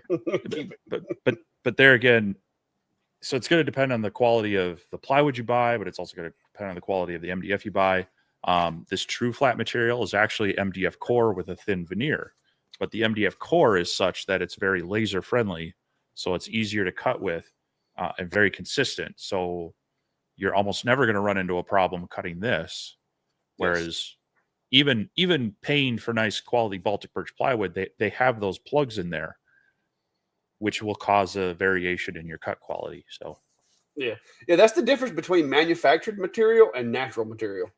but there again, so it's going to depend on the quality of the plywood you buy, but it's also going to depend on the quality of the MDF you buy. This true flat material is actually MDF core with a thin veneer, but the MDF core is such that it's very laser friendly, so it's easier to cut with and very consistent. So you're almost never going to run into a problem cutting this. Whereas even paying for nice quality Baltic birch plywood, they have those plugs in there, which will cause a variation in your cut quality. So yeah, that's the difference between manufactured material and natural material.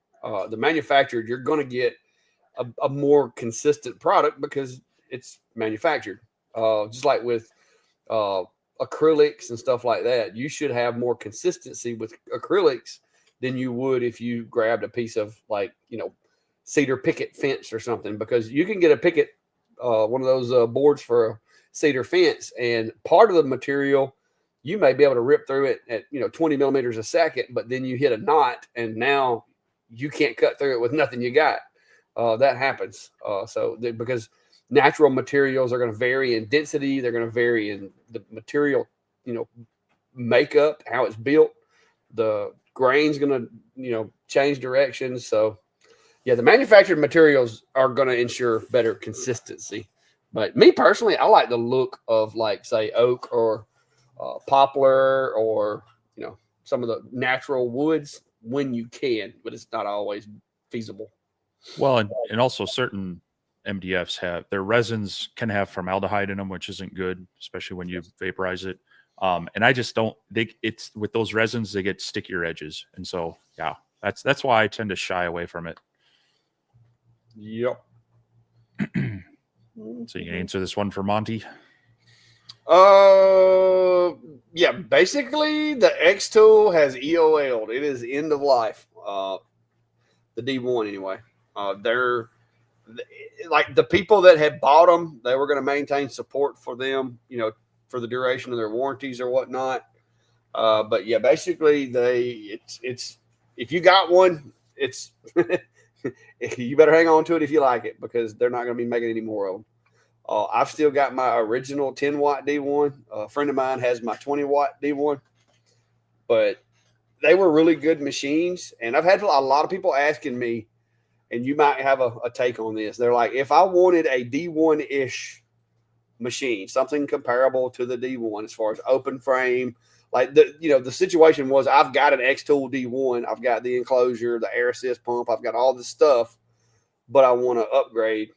The manufactured, you're going to get a more consistent product because it's manufactured. Just like with acrylics and stuff like that, you should have more consistency with acrylics than you would if you grabbed a piece of cedar picket fence or something, because you can get a picket, one of those boards for a cedar fence, and part of the material you may be able to rip through it at 20 millimeters a second, but then you hit a knot and now you can't cut through it with nothing you got. That happens. Because natural materials are going to vary in density, they're going to vary in the material, makeup, how it's built. The grain's going to, change directions. So, yeah, the manufactured materials are going to ensure better consistency. But me personally, I like the look of, like, say, oak or poplar, or some of the natural woods when you can, but it's not always feasible. Well, and also certain MDFs have their resins can have formaldehyde in them, which isn't good, especially when you vaporize it. And I just don't. It's with those resins, they get stickier edges, and so yeah, that's why I tend to shy away from it. Yep. So you can answer this one for Monty. Yeah, basically the X tool has EOL'd. It is end of life. The D1 anyway. They're like the people that had bought them, they were going to maintain support for them, for the duration of their warranties or whatnot. But yeah, basically it's if you got one, it's you better hang on to it if you like it, because they're not going to be making any more of them. I've still got my original 10-watt D1. A friend of mine has my 20-watt D1, but they were really good machines. And I've had a lot of people asking me, and you might have a take on this. They're like, if I wanted a D1-ish machine, something comparable to the D1 as far as open frame, like the situation was, I've got an X-Tool D1, I've got the enclosure, the air assist pump, I've got all this stuff, but I want to upgrade.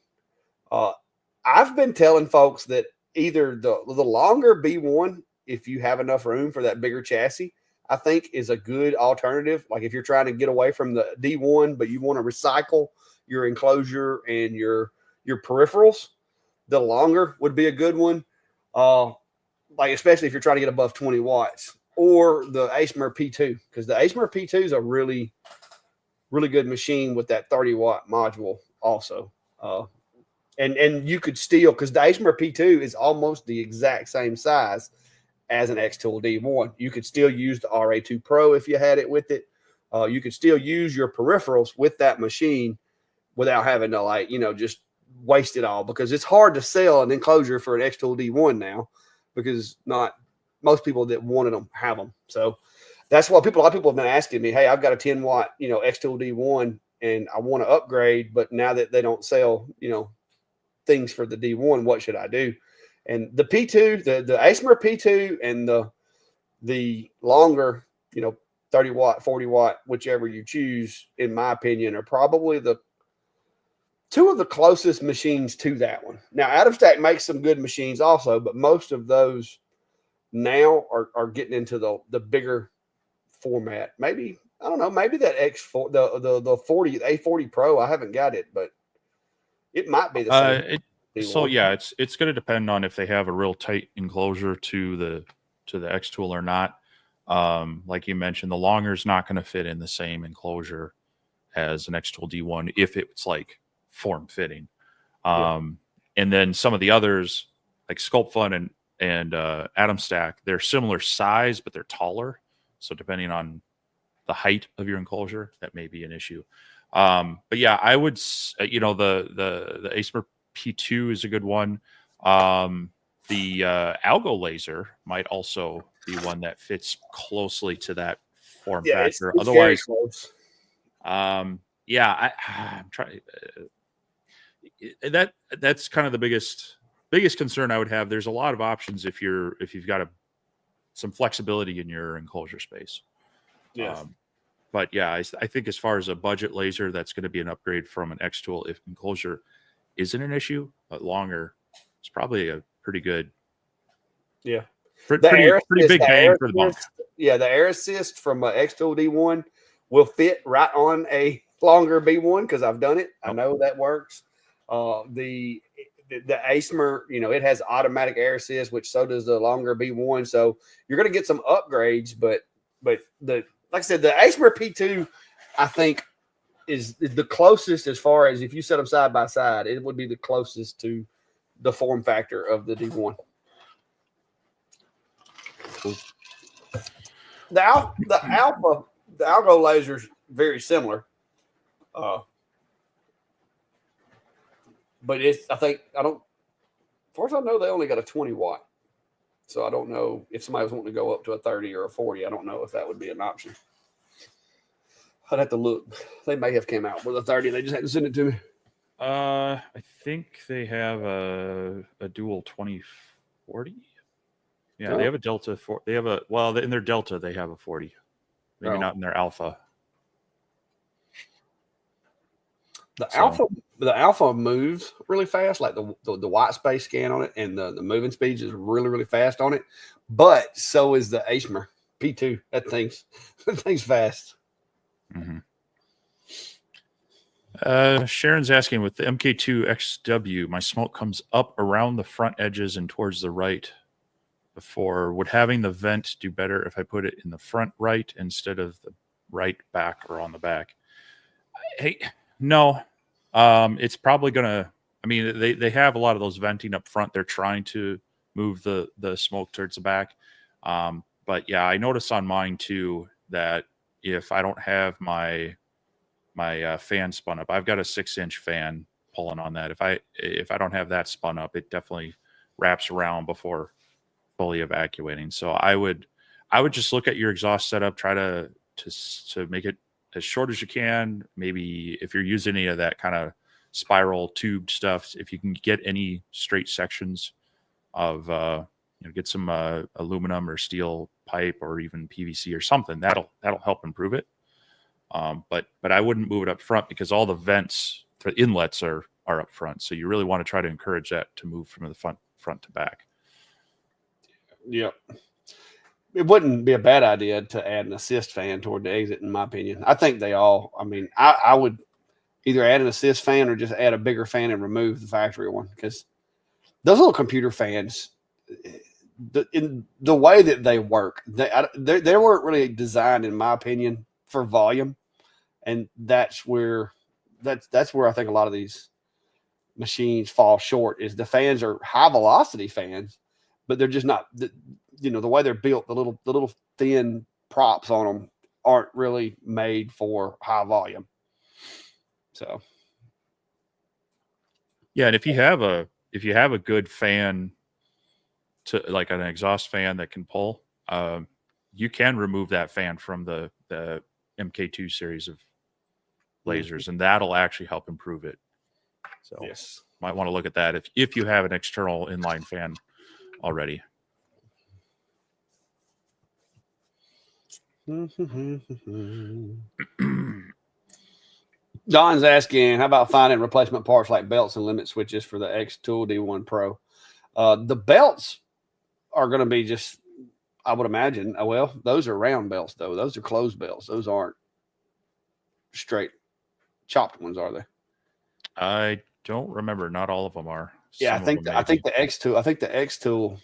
I've been telling folks that either the longer B1, if you have enough room for that bigger chassis, I think is a good alternative. Like if you're trying to get away from the D1, but you want to recycle your enclosure and your peripherals, the longer would be a good one. Like especially if you're trying to get above 20 watts, or the ASMR P2, because the ASMR P2 is a really, really good machine with that 30-watt module also. And you could still, because the ASMR P2 is almost the exact same size as an X-Tool D1. You could still use the RA2 Pro if you had it with it. You could still use your peripherals with that machine without having to just waste it all, because it's hard to sell an enclosure for an X-Tool D1 now, because not most people that wanted them have them. So that's why a lot of people have been asking me, hey, I've got a 10-watt, X-Tool D1 and I want to upgrade, but now that they don't sell, things for the D1, what should I do? And the P2, the ASMR P2 and the longer, 30-watt, 40-watt, whichever you choose, in my opinion, are probably the two of the closest machines to that one. Now, AtomStack makes some good machines also, but most of those now are getting into the bigger format. Maybe, I don't know, maybe that X4, the 40, A40 Pro, I haven't got it, but it might be the same. So yeah, it's going to depend on if they have a real tight enclosure to the X tool or not. Like you mentioned, the longer is not going to fit in the same enclosure as an X tool D1 if it's like form fitting. And then some of the others like SculptFun and AtomStack, they're similar size, but they're taller. So depending on the height of your enclosure, that may be an issue. But yeah, I would, the ASMR P2 is a good one. The Algo laser might also be one that fits closely to that form factor. It's Otherwise, very close. I'm trying. That's kind of the biggest concern I would have. There's a lot of options if you've got some flexibility in your enclosure space. Yes. But yeah, I think as far as a budget laser, that's going to be an upgrade from an X tool if enclosure isn't an issue, but longer, it's probably a pretty good, pretty big bang for the buck. Yeah, the air assist from X-Tool D1 will fit right on a longer B1 because I've done it. I know that works. The ASMR, it has automatic air assist, which so does the longer B1. So you're going to get some upgrades, but like I said, the ASMR P2, I think, is the closest as far as if you set them side by side, it would be the closest to the form factor of the D1. Cool. The Algo laser is very similar, but as far as I know, they only got a 20-watt. So I don't know if somebody was wanting to go up to a 30 or a 40. I don't know if that would be an option. I'd have to look. They may have came out with a 30. They just had to send it to me. I think they have a dual 2040. Yeah, They have a Delta. In their Delta they have a 40. Maybe not in their Alpha. The Alpha moves really fast, like the white space scan on it, and the moving speeds is really, really fast on it. But so is the ASMR P2. That thing's fast. Mm-hmm. Sharon's asking, with the MK2 XW, my smoke comes up around the front edges and towards the right. Would having the vent do better if I put it in the front right instead of the right back or on the back? Hey, no. It's probably gonna. I mean, they have a lot of those venting up front. They're trying to move the smoke towards the back. But yeah, I notice on mine too that if I don't have my my fan spun up. I've got a 6-inch fan pulling on that. If I don't have that spun up, it definitely wraps around before fully evacuating. So I would just look at your exhaust setup, try to make it as short as you can. Maybe if you're using any of that kind of spiral tubed stuff, if you can get any straight sections of get some aluminum or steel pipe or even PVC or something, that'll help improve it. But I wouldn't move it up front because all the vents, the inlets are up front. So you really want to try to encourage that to move from the front to back. Yep. It wouldn't be a bad idea to add an assist fan toward the exit, in my opinion. I think I would either add an assist fan or just add a bigger fan and remove the factory one, because those little computer fans, in the way that they work, they weren't really designed, in my opinion, for volume. And that's where I think a lot of these machines fall short, is the fans are high velocity fans, but they're just not, the way they're built, the little thin props on them aren't really made for high volume. So, yeah. And if you have a good fan, to like an exhaust fan that can pull, you can remove that fan from the MK2 series of lasers, and that'll actually help improve it. So yes, might want to look at that if you have an external inline fan already. Don's asking, how about finding replacement parts like belts and limit switches for the X Tool D1 Pro? The belts are going to be just, I would imagine, well, those are round belts, though. Those are closed belts. Those aren't straight chopped ones, are they? I don't remember. Not all of them are. Yeah, I think the X Tool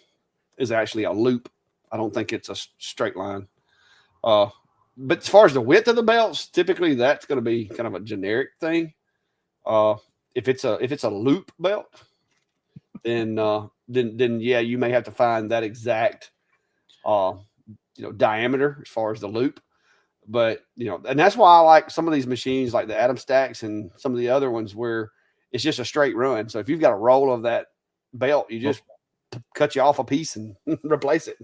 is actually a loop. I don't think it's a straight line. But as far as the width of the belts, typically that's going to be kind of a generic thing. If it's a loop belt, then yeah, you may have to find that exact diameter as far as the loop. But and that's why I like some of these machines like the Atom Stacks and some of the other ones where it's just a straight run. So if you've got a roll of that belt, you just cut you off a piece and replace it.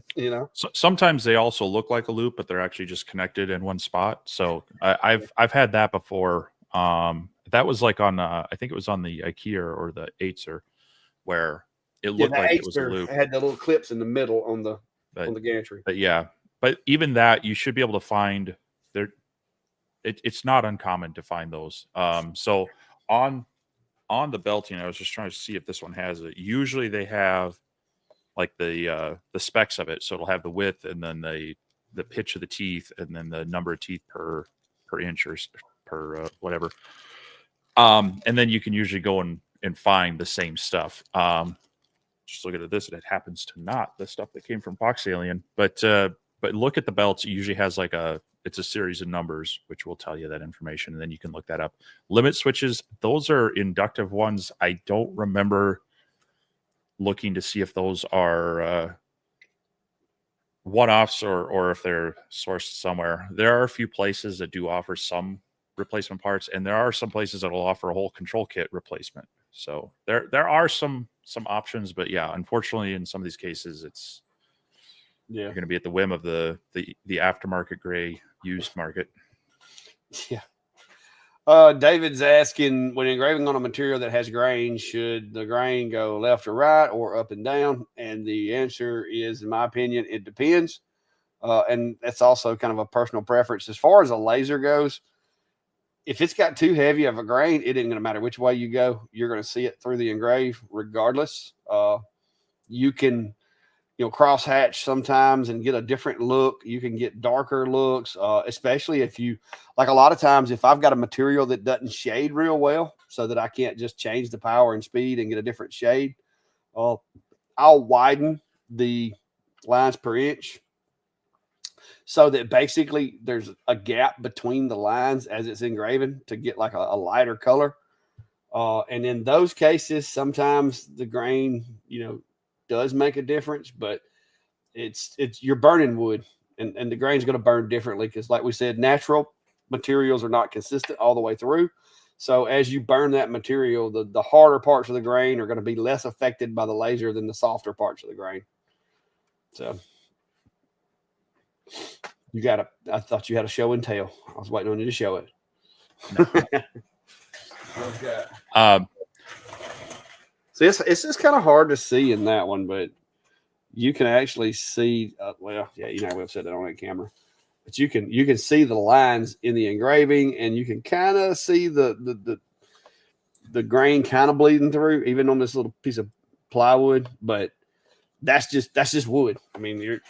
So sometimes they also look like a loop, but they're actually just connected in one spot. So I've had that before. That was like on I think it was on the IKEA or the Aether, where it looked like it was a loop. It had the little clips in the middle on the gantry. But even that, you should be able to find there. It's not uncommon to find those. So on the belting, I was just trying to see if this one has it. Usually they have like the specs of it, so it'll have the width and then the pitch of the teeth and then the number of teeth per inch or per whatever. And then you can usually go and find the same stuff. Just looking at this, and it happens to not the stuff that came from Fox Alien, but look at the belts. It usually has like it's a series of numbers, which will tell you that information, and then you can look that up. Limit switches, those are inductive ones. I don't remember looking to see if those are one-offs or if they're sourced somewhere. There are a few places that do offer some replacement parts, and there are some places that will offer a whole control kit replacement. So there are some options, but yeah, unfortunately, in some of these cases, you're going to be at the whim of the aftermarket gray used market. Yeah. David's asking, when engraving on a material that has grain, should the grain go left or right or up and down? And the answer is, in my opinion, it depends. And that's also kind of a personal preference. As far as a laser goes, if it's got too heavy of a grain, it isn't going to matter which way you go. You're going to see it through the engrave regardless. You can cross hatch sometimes and get a different look. You can get darker looks, especially if you, like a lot of times, if I've got a material that doesn't shade real well so that I can't just change the power and speed and get a different shade, I'll widen the lines per inch so that basically there's a gap between the lines as it's engraving to get like a lighter color. And in those cases, sometimes the grain, does make a difference, but you're burning wood and the grain's going to burn differently because, like we said, natural materials are not consistent all the way through. So as you burn that material, the harder parts of the grain are going to be less affected by the laser than the softer parts of the grain. So I thought you had a show and tell. I was waiting on you to show it. No. Okay. See, it's just kind of hard to see in that one, but you can actually see. Well, yeah, you know, we've said that on that camera, but you can see the lines in the engraving, and you can kind of see the grain kind of bleeding through, even on this little piece of plywood. But that's just wood. I mean, you're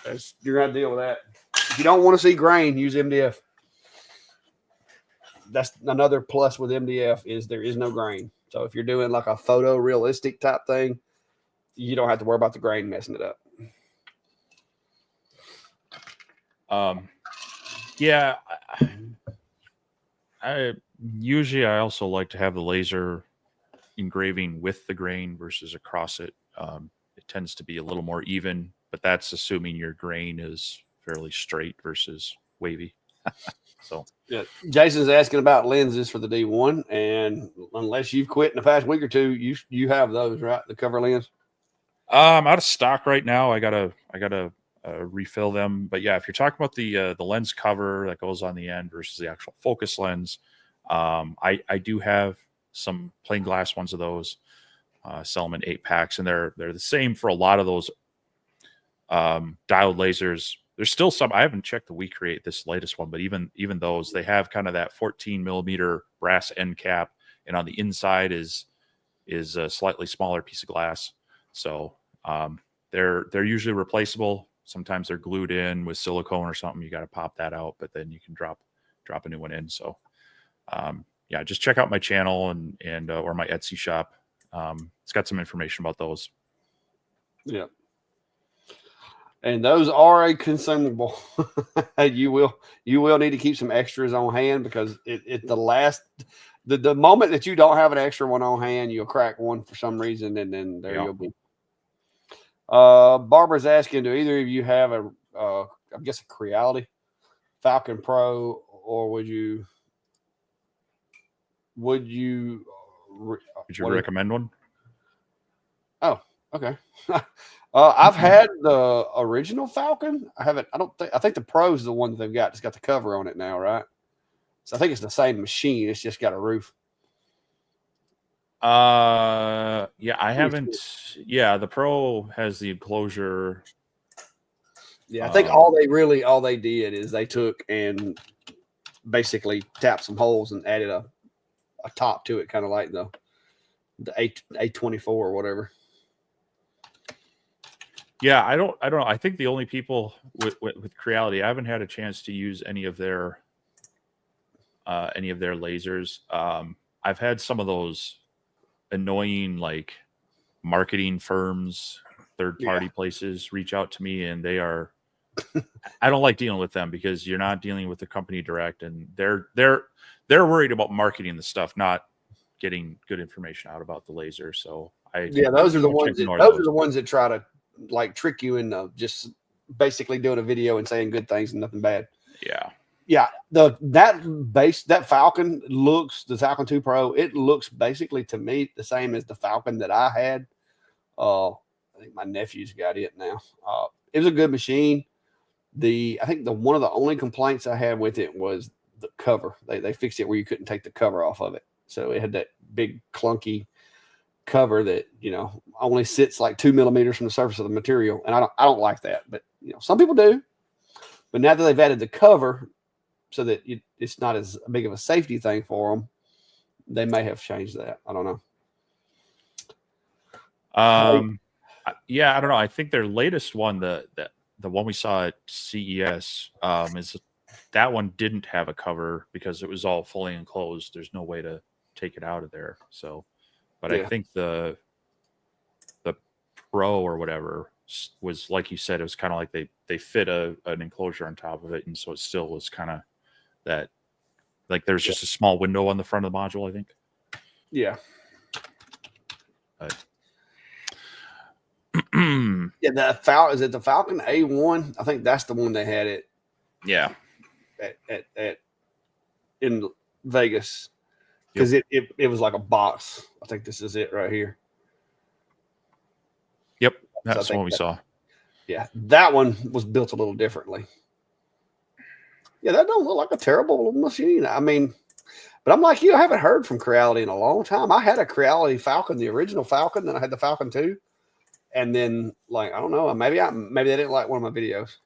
gonna deal with that. If you don't want to see grain, use MDF. That's another plus with MDF is there is no grain. So if you're doing like a photorealistic type thing, you don't have to worry about the grain messing it up. Yeah, I usually also like to have the laser engraving with the grain versus across it. It tends to be a little more even, but that's assuming your grain is fairly straight versus wavy. So yeah, Jason's asking about lenses for the D1, and unless you've quit in the past week or two, you have those, right? The cover lens. I'm out of stock right now. I gotta refill them. But yeah, if you're talking about the lens cover that goes on the end versus the actual focus lens, I do have some plain glass ones of those. Sell them in 8-packs, and they're the same for a lot of those diode lasers. There's still some. I haven't checked the We Create, this latest one, but even those, they have kind of that 14 millimeter brass end cap, and on the inside is a slightly smaller piece of glass. So they're usually replaceable. Sometimes they're glued in with silicone or something. You got to pop that out, but then you can drop a new one in. So yeah, just check out my channel and or my Etsy shop. It's got some information about those. Yeah. And those are a consumable. You will need to keep some extras on hand, because the moment that you don't have an extra one on hand, you'll crack one for some reason, and then you'll be. Barbara's asking, do either of you have I guess a Creality Falcon Pro, or would you recommend one? Oh, okay. I've had the original Falcon. I think the Pro is the one that they've got. It's got the cover on it now, right? So I think it's the same machine. It's just got a roof. Yeah, I haven't. Yeah, the Pro has the enclosure. Yeah, I think all they did is they took and basically tapped some holes and added a top to it, kind of like the A24 or whatever. Yeah, I don't know. I think the only people with Creality, I haven't had a chance to use any of their lasers. I've had some of those annoying like marketing firms, third-party places reach out to me, and they are I don't like dealing with them, because you're not dealing with the company direct, and they're worried about marketing the stuff, not getting good information out about the laser. So those are the ones that try to like trick you into just basically doing a video and saying good things and nothing bad. Yeah. That Falcon looks, the Falcon 2 Pro, it looks basically to me the same as the Falcon that I had. I think my nephew's got it now. It was a good machine. I think one of the only complaints I had with it was the cover. They fixed it where you couldn't take the cover off of it. So it had that big clunky cover that, only sits like 2 millimeters from the surface of the material. And I don't like that, but some people do. But now that they've added the cover so that it's not as big of a safety thing for them, they may have changed that. I don't know. Yeah, I don't know. I think their latest one, the one we saw at CES, is that one didn't have a cover because it was all fully enclosed. There's no way to take it out of there. So, but I think the Pro or whatever was, like you said, it was kind of like they fit an enclosure on top of it, and so it still was kind of that, like there's just a small window on the front of the module, I think. Yeah. But, is it the Falcon A1? I think that's the one they had it. Yeah. At in Vegas because it was like a box. I think this is it right here. Yep, that's what we saw. Yeah, that one was built a little differently. Yeah, that don't look like a terrible machine. I mean, but I'm like you, I haven't heard from Creality in a long time. I had a Creality Falcon, the original Falcon, then I had the Falcon 2. And then, like, I don't know, maybe they didn't like one of my videos.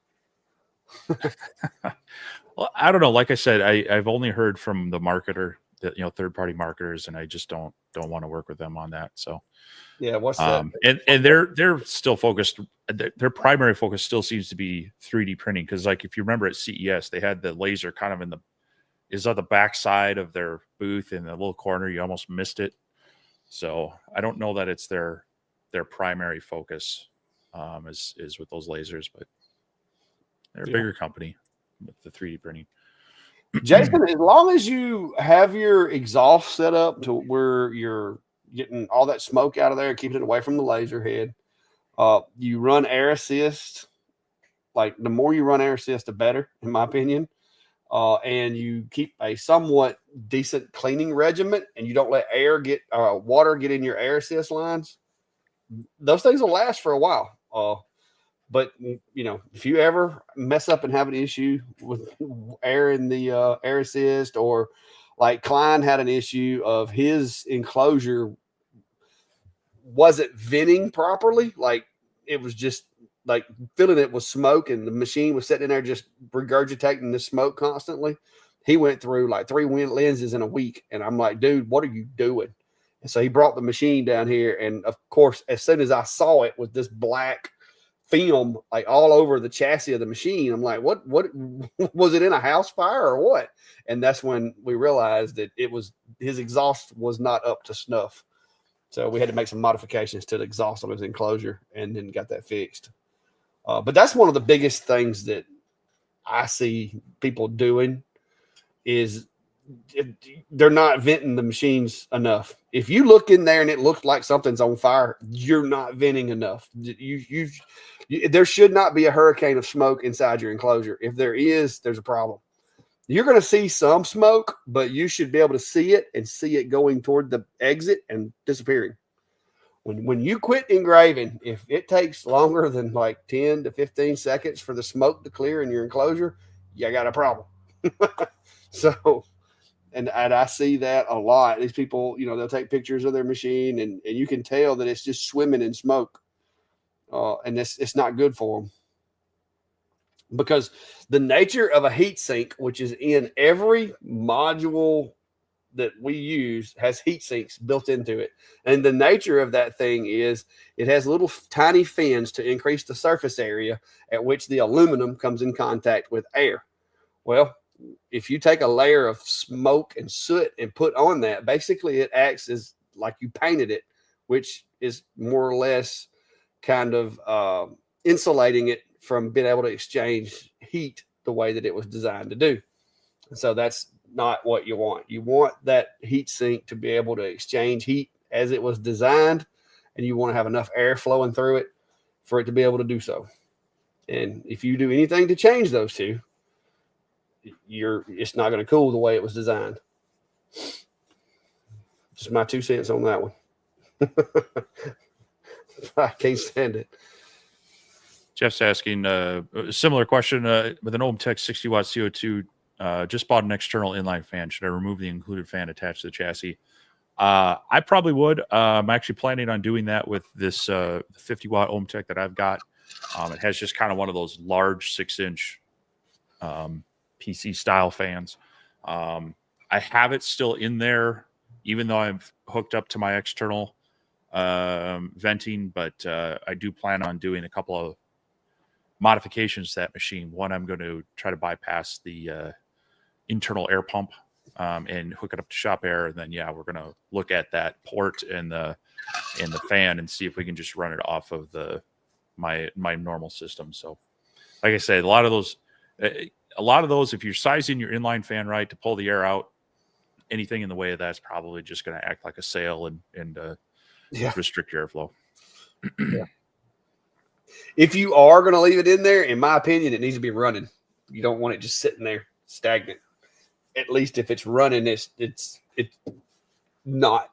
Well, I don't know. Like I said, I've only heard from the marketer, that third-party marketers, and I just don't want to work with them on that. So yeah, what's that? And they're still focused. Their primary focus still seems to be 3D printing because, like, if you remember at CES, they had the laser kind of on the back side of their booth in the little corner. You almost missed it. So I don't know that it's their primary focus is with those lasers, but they're a bigger company with the 3D printing. Jason, as long as you have your exhaust set up to where you're getting all that smoke out of there, keeping it away from the laser head, you run air assist. Like the more you run air assist, the better, in my opinion. And you keep a somewhat decent cleaning regimen, and you don't let water get in your air assist lines. Those things will last for a while. But if you ever mess up and have an issue with air in the air assist, or like Klein had an issue of his enclosure wasn't venting properly, like it was just like filling it with smoke, and the machine was sitting in there just regurgitating the smoke constantly. He went through like 3 lenses in a week, and I'm like, dude, what are you doing? And so he brought the machine down here, and of course, as soon as I saw it with this black film like all over the chassis of the machine, I'm like, what was it in a house fire or what? And that's when we realized that his exhaust was not up to snuff. So we had to make some modifications to the exhaust on his enclosure, and then got that fixed. But that's one of the biggest things that I see people doing is they're not venting the machines enough. If you look in there and it looks like something's on fire, you're not venting enough. There should not be a hurricane of smoke inside your enclosure. If there is, there's a problem. You're going to see some smoke, but you should be able to see it and see it going toward the exit and disappearing. When you quit engraving, if it takes longer than like 10 to 15 seconds for the smoke to clear in your enclosure, you got a problem. So, and I see that a lot. These people, they'll take pictures of their machine, and you can tell that it's just swimming in smoke. And it's not good for them. Because the nature of a heat sink, which is in every module that we use, has heat sinks built into it. And the nature of that thing is it has little tiny fins to increase the surface area at which the aluminum comes in contact with air. Well, if you take a layer of smoke and soot and put on that, basically it acts as like you painted it, which is more or less kind of insulating it from being able to exchange heat the way that it was designed to do. So that's not what you want. You want that heat sink to be able to exchange heat as it was designed, and you want to have enough air flowing through it for it to be able to do so. And if you do anything to change those two, it's not going to cool the way it was designed. Just my 2 cents on that one. I can't stand it. Jeff's asking a similar question with an OhmTech 60 watt CO2. Just bought an external inline fan. Should I remove the included fan attached to the chassis? I probably would. I'm actually planning on doing that with this 50 watt OhmTech that I've got. It has just kind of one of those large 6-inch PC style fans. I have it still in there, even though I've hooked up to my external venting, but I do plan on doing a couple of modifications to that machine. One, I'm going to try to bypass the internal air pump and hook it up to shop air, and then we're going to look at that port and the fan and see if we can just run it off of my normal system. So like I said, a lot of those, if you're sizing your inline fan right to pull the air out, anything in the way of that's probably just going to act like a sail and restrict your airflow. Yeah. If you are going to leave it in there, in my opinion, it needs to be running. You don't want it just sitting there stagnant. at least if it's running, it's not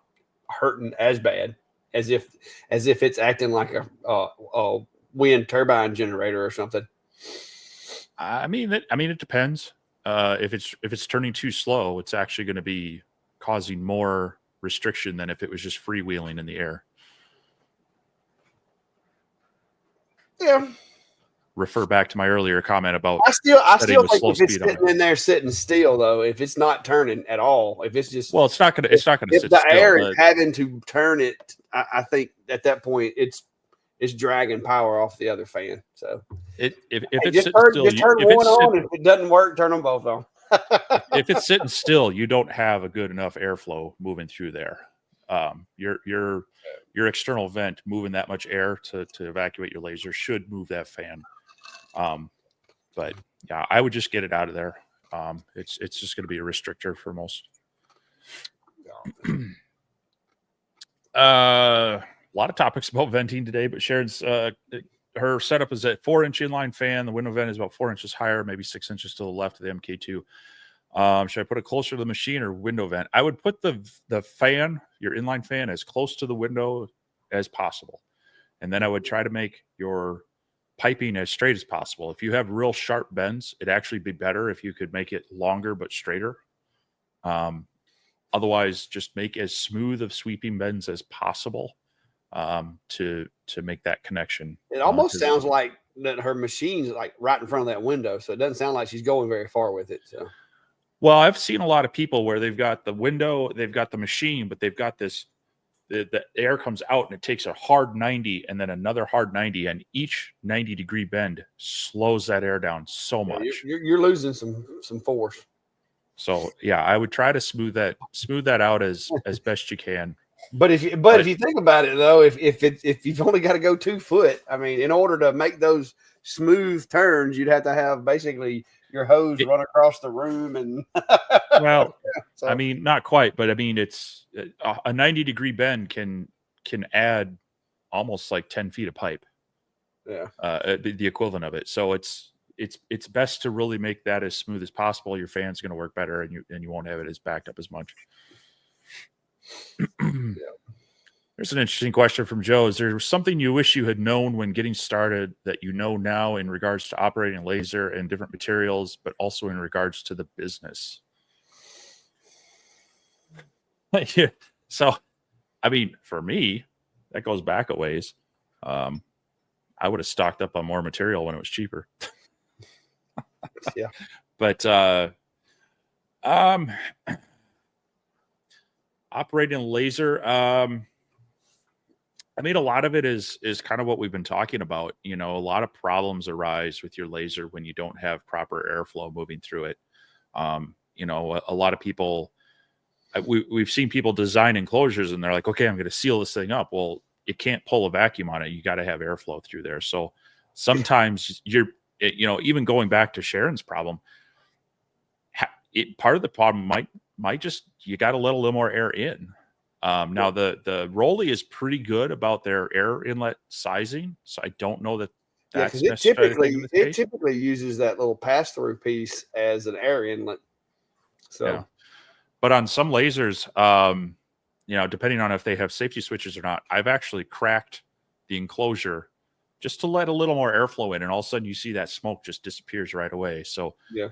hurting as bad as if it's acting like a wind turbine generator or something. I mean, it depends. If it's turning too slow, it's actually going to be causing more restriction than if it was just freewheeling in the air. Yeah. Refer back to my earlier comment about I still think slow if it's speed on sitting in there sitting still, though, if it's not turning at all, if it's just well, it's not gonna sit if the still. air is having to turn it, I think at that point it's dragging power off the other fan. So if it's just sitting still, turn if one it's on. If it doesn't work, turn them both on. if it's sitting still, you don't have a good enough airflow moving through there. Your external vent moving that much air to evacuate your laser should move that fan. But yeah, I would just get it out of there. It's just going to be a restrictor for most. A lot of topics about venting today, but Sharon's her setup is at 4-inch inline fan. The window vent is about 4 inches higher, maybe 6 inches to the left of the MK2. Should I put it closer to the machine or window vent? I would put the fan, your inline fan, as close to the window as possible, and then I would try to make your piping as straight as possible. If you have real sharp bends, it'd actually be better if you could make it longer but straighter. Otherwise, just make as smooth of sweeping bends as possible to make that connection. It almost sounds like that her machine's like right in front of that window, so it doesn't sound like she's going very far with it. So, well, I've seen a lot of people where they've got the window, they've got the machine, but they've got this. The air comes out and it takes a hard 90 and then another hard 90, and each 90-degree bend slows that air down so much. You're losing some force. So yeah, I would try to smooth that out as best you can. But if you think about it though, if you've only got to go 2 foot, I mean, in order to make those smooth turns, you'd have to have basically your hose run across the room and well, so, I mean, not quite, but I mean, it's a 90-degree bend can add almost like 10 feet of pipe. Yeah, the equivalent of it. So it's best to really make that as smooth as possible. Your fan's going to work better, and you won't have it as backed up as much. Yeah. There's an interesting question from Joe. Is there something you wish you had known when getting started that you know now in regards to operating a laser and different materials, but also in regards to the business? Yeah. So, I mean, for me, that goes back a ways. I would have stocked up on more material when it was cheaper. Yeah. But operating a laser, I mean, a lot of it is kind of what we've been talking about. You know, a lot of problems arise with your laser when you don't have proper airflow moving through it. You know, a lot of people, we've seen people design enclosures and they're like, okay, I'm going to seal this thing up. Well, you can't pull a vacuum on it. You got to have airflow through there. So sometimes even going back to Sharon's problem, part of the problem might just, you got to let a little more air in. Now the Rolly is pretty good about their air inlet sizing, so I don't know that's it necessarily typically uses that little pass through piece as an air inlet. So, yeah. But on some lasers, depending on if they have safety switches or not, I've actually cracked the enclosure just to let a little more airflow in, and all of a sudden you see that smoke just disappears right away. So yeah.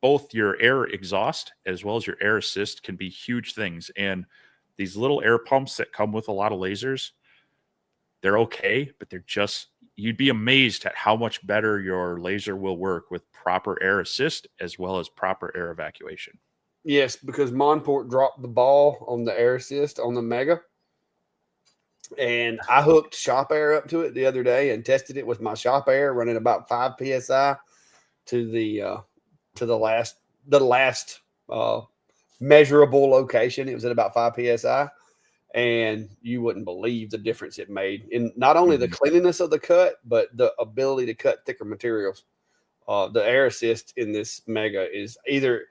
Both your air exhaust as well as your air assist can be huge things. And these little air pumps that come with a lot of lasers, they're okay, but you'd be amazed at how much better your laser will work with proper air assist as well as proper air evacuation. Yes, because Monport dropped the ball on the air assist on the Mega. And I hooked shop air up to it the other day and tested it with my shop air running about 5 PSI to the last measurable location. It was at about 5 PSI, and you wouldn't believe the difference it made in not only the cleanliness of the cut, but the ability to cut thicker materials. The air assist in this Mega is either,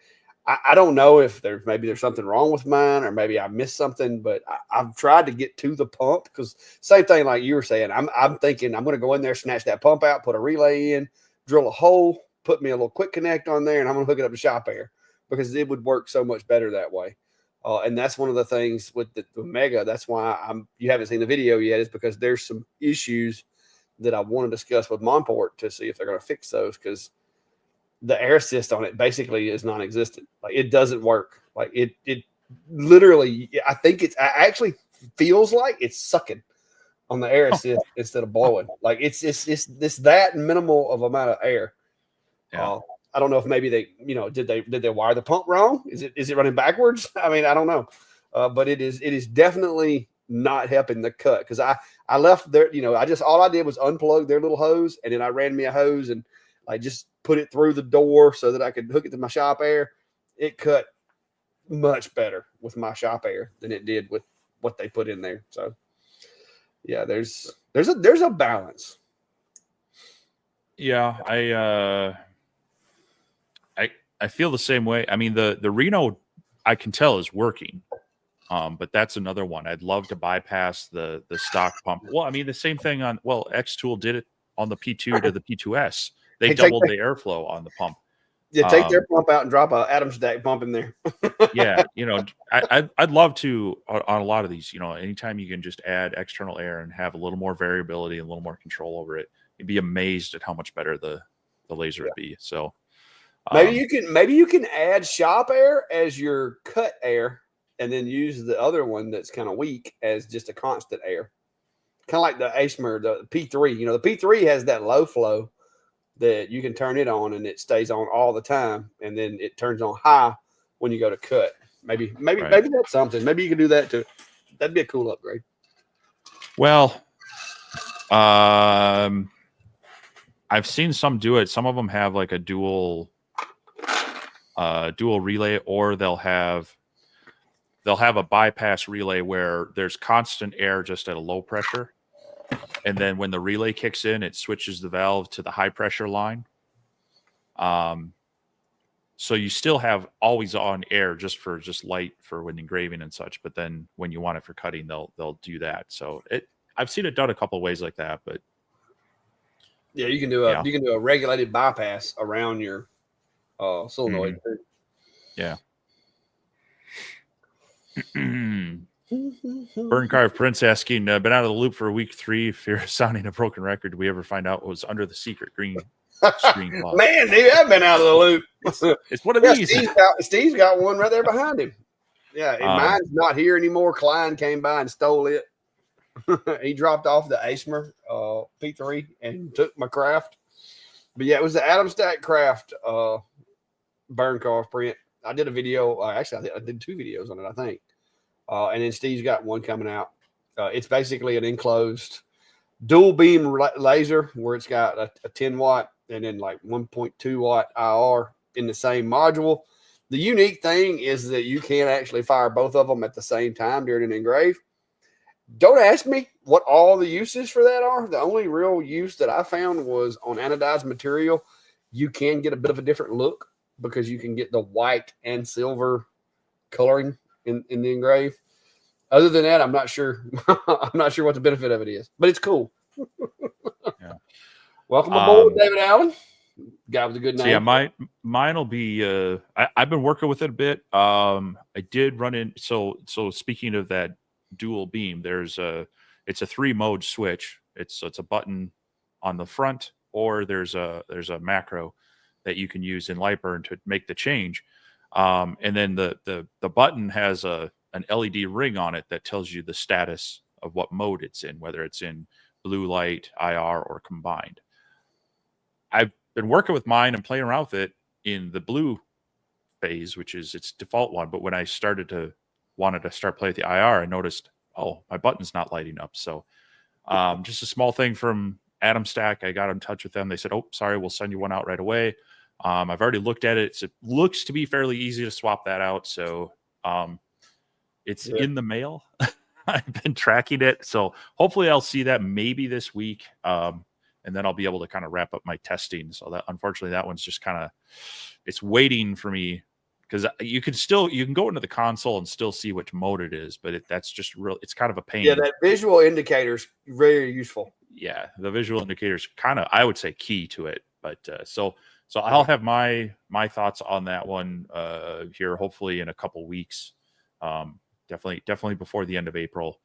I don't know if there's something wrong with mine, or maybe I missed something, but I've tried to get to the pump, because same thing like you were saying, I'm thinking I'm going to go in there, snatch that pump out, put a relay in, drill a hole, put me a little quick connect on there, and I'm going to hook it up to Shop Air because it would work so much better that way. And that's one of the things with the Mega. That's why you haven't seen the video yet, is because there's some issues that I want to discuss with Monport to see if they're going to fix those, because the air assist on it basically is non-existent. Like, it doesn't work. Like, it literally, I actually feels like it's sucking on the air assist instead of blowing. Like, it's that minimal of amount of air. Yeah. I don't know if maybe they, did they wire the pump wrong? Is it running backwards? I mean, I don't know. But it is definitely not helping the cut, because I left there, all I did was unplug their little hose, and then I ran me a hose and I just put it through the door so that I could hook it to my Shop Air. It cut much better with my Shop Air than it did with what they put in there. So yeah, there's a balance. Yeah, I feel the same way. I mean, the Reno, I can tell, is working. But that's another one. I'd love to bypass the stock pump. Well, I mean, the same thing X-Tool did it on the P2 to the P2S. They doubled the airflow on the pump. Yeah, take their pump out and drop a Adam stack pump in there. Yeah, I'd love to on a lot of these. Anytime you can just add external air and have a little more variability and a little more control over it, you'd be amazed at how much better the laser would be. So maybe you can add Shop Air as your cut air, and then use the other one that's kind of weak as just a constant air. Kind of like the ASMR, the P3. The P3 has that low flow that you can turn it on and it stays on all the time, and then it turns on high when you go to cut. Maybe that's something. Maybe you can do that too. That'd be a cool upgrade. Well, I've seen some do it. Some of them have like a dual relay, or they'll have a bypass relay where there's constant air just at a low pressure. And then when the relay kicks in, it switches the valve to the high pressure line. So you still have always on air just light for when engraving and such. But then when you want it for cutting, they'll do that. So I've seen it done a couple of ways like that. But yeah, you can do a regulated bypass around your solenoid. Mm-hmm. Yeah. Burn Carve Prince asking, been out of the loop for week 3. Fear of sounding a broken record. Did we ever find out what was under the secret green screen cloth? Man, dude, I've been out of the loop. It's one of these. Steve's got one right there behind him. Yeah, mine's not here anymore. Klein came by and stole it. He dropped off the ASMR P3 and took my craft. But yeah, it was the Adam Stack Craft Burn Carve print. I did a video. Actually, I did 2 videos on it, I think. And then Steve's got one coming out. It's basically an enclosed dual beam laser where it's got a 10 watt and then like 1.2 watt IR in the same module. The unique thing is that you can actually fire both of them at the same time during an engrave. Don't ask me what all the uses for that are. The only real use that I found was on anodized material. You can get a bit of a different look because you can get the white and silver coloring in the engrave. Other than that, I'm not sure. I'm not sure what the benefit of it is, but it's cool. Yeah. Welcome aboard, David Allen. Guy with a good name. So yeah, mine will be. I've been working with it a bit. I did run in. So speaking of that dual beam, it's a 3-mode switch. It's a button on the front, or there's a macro that you can use in Lightburn to make the change. And then the button has an LED ring on it that tells you the status of what mode it's in, whether it's in blue light, IR, or combined. I've been working with mine and playing around with it in the blue phase, which is its default one. But when I wanted to start playing with the IR, I noticed, my button's not lighting up. So just a small thing from Adam Stack. I got in touch with them. They said, sorry, we'll send you one out right away. I've already looked at it. It looks to be fairly easy to swap that out. So it's in the mail. I've been tracking it. So hopefully I'll see that maybe this week. And then I'll be able to kind of wrap up my testing. So that, unfortunately, that one's just kind of, it's waiting for me, because you can go into the console and still see which mode it is, but that's just real. It's kind of a pain. Yeah, that visual indicator's very useful. Yeah, the visual indicator's kind of, I would say, key to it. But so So I'll have my thoughts on that one here, hopefully in a couple weeks. Definitely before the end of April.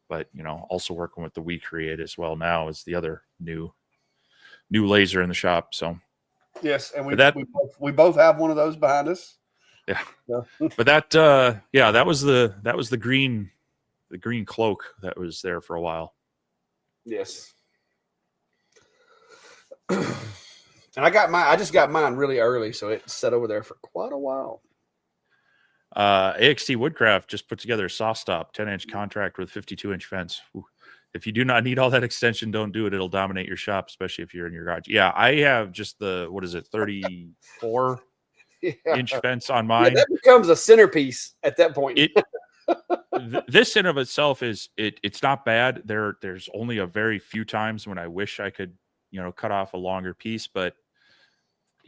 But also working with the We Create as well now is the other new laser in the shop. So yes, and we both have one of those behind us. Yeah, but that was the green cloak that was there for a while. Yes. And I just got mine really early, so it sat over there for quite a while. AXT Woodcraft just put together a soft stop 10-inch contract with 52-inch fence. Ooh. If you do not need all that extension, don't do it. It'll dominate your shop, especially if you're in your garage. Yeah, I have just the 34-inch fence on mine. Yeah, that becomes a centerpiece at that point. This in of itself it's not bad. There's only a very few times when I wish I could cut off a longer piece, but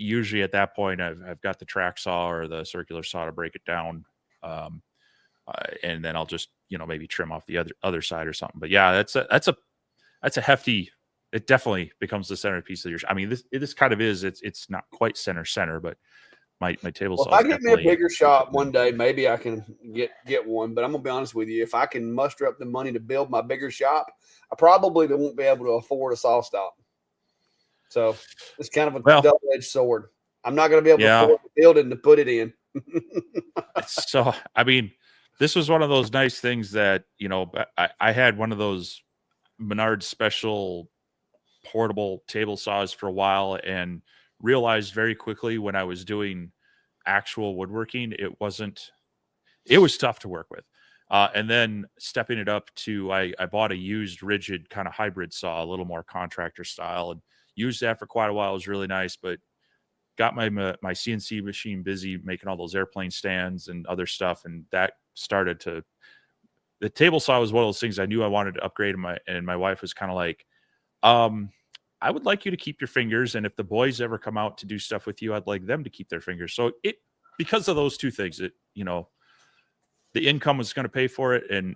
usually at that point I've got the track saw or the circular saw to break it down, and then I'll just maybe trim off the other side or something. But yeah, that's a hefty. It definitely becomes the centerpiece of your. I mean, this kind of is. It's not quite center, but my table saw. If I get me a bigger shop one day, maybe I can get one. But I'm gonna be honest with you, if I can muster up the money to build my bigger shop, I probably won't be able to afford a saw stop. So it's kind of a double-edged sword. I'm not going to be able to afford to build it and to put it in. So, I mean, this was one of those nice things that, I had one of those Menards special portable table saws for a while and realized very quickly when I was doing actual woodworking, it was tough to work with. And then stepping it up to, I bought a used rigid kind of hybrid saw, a little more contractor style, and used that for quite a while. It was really nice, but got my CNC machine busy making all those airplane stands and other stuff. And that started to, the table saw was one of those things I knew I wanted to upgrade. And my wife was kind of like, I would like you to keep your fingers. And if the boys ever come out to do stuff with you, I'd like them to keep their fingers. So because of those two things, the income was going to pay for it. And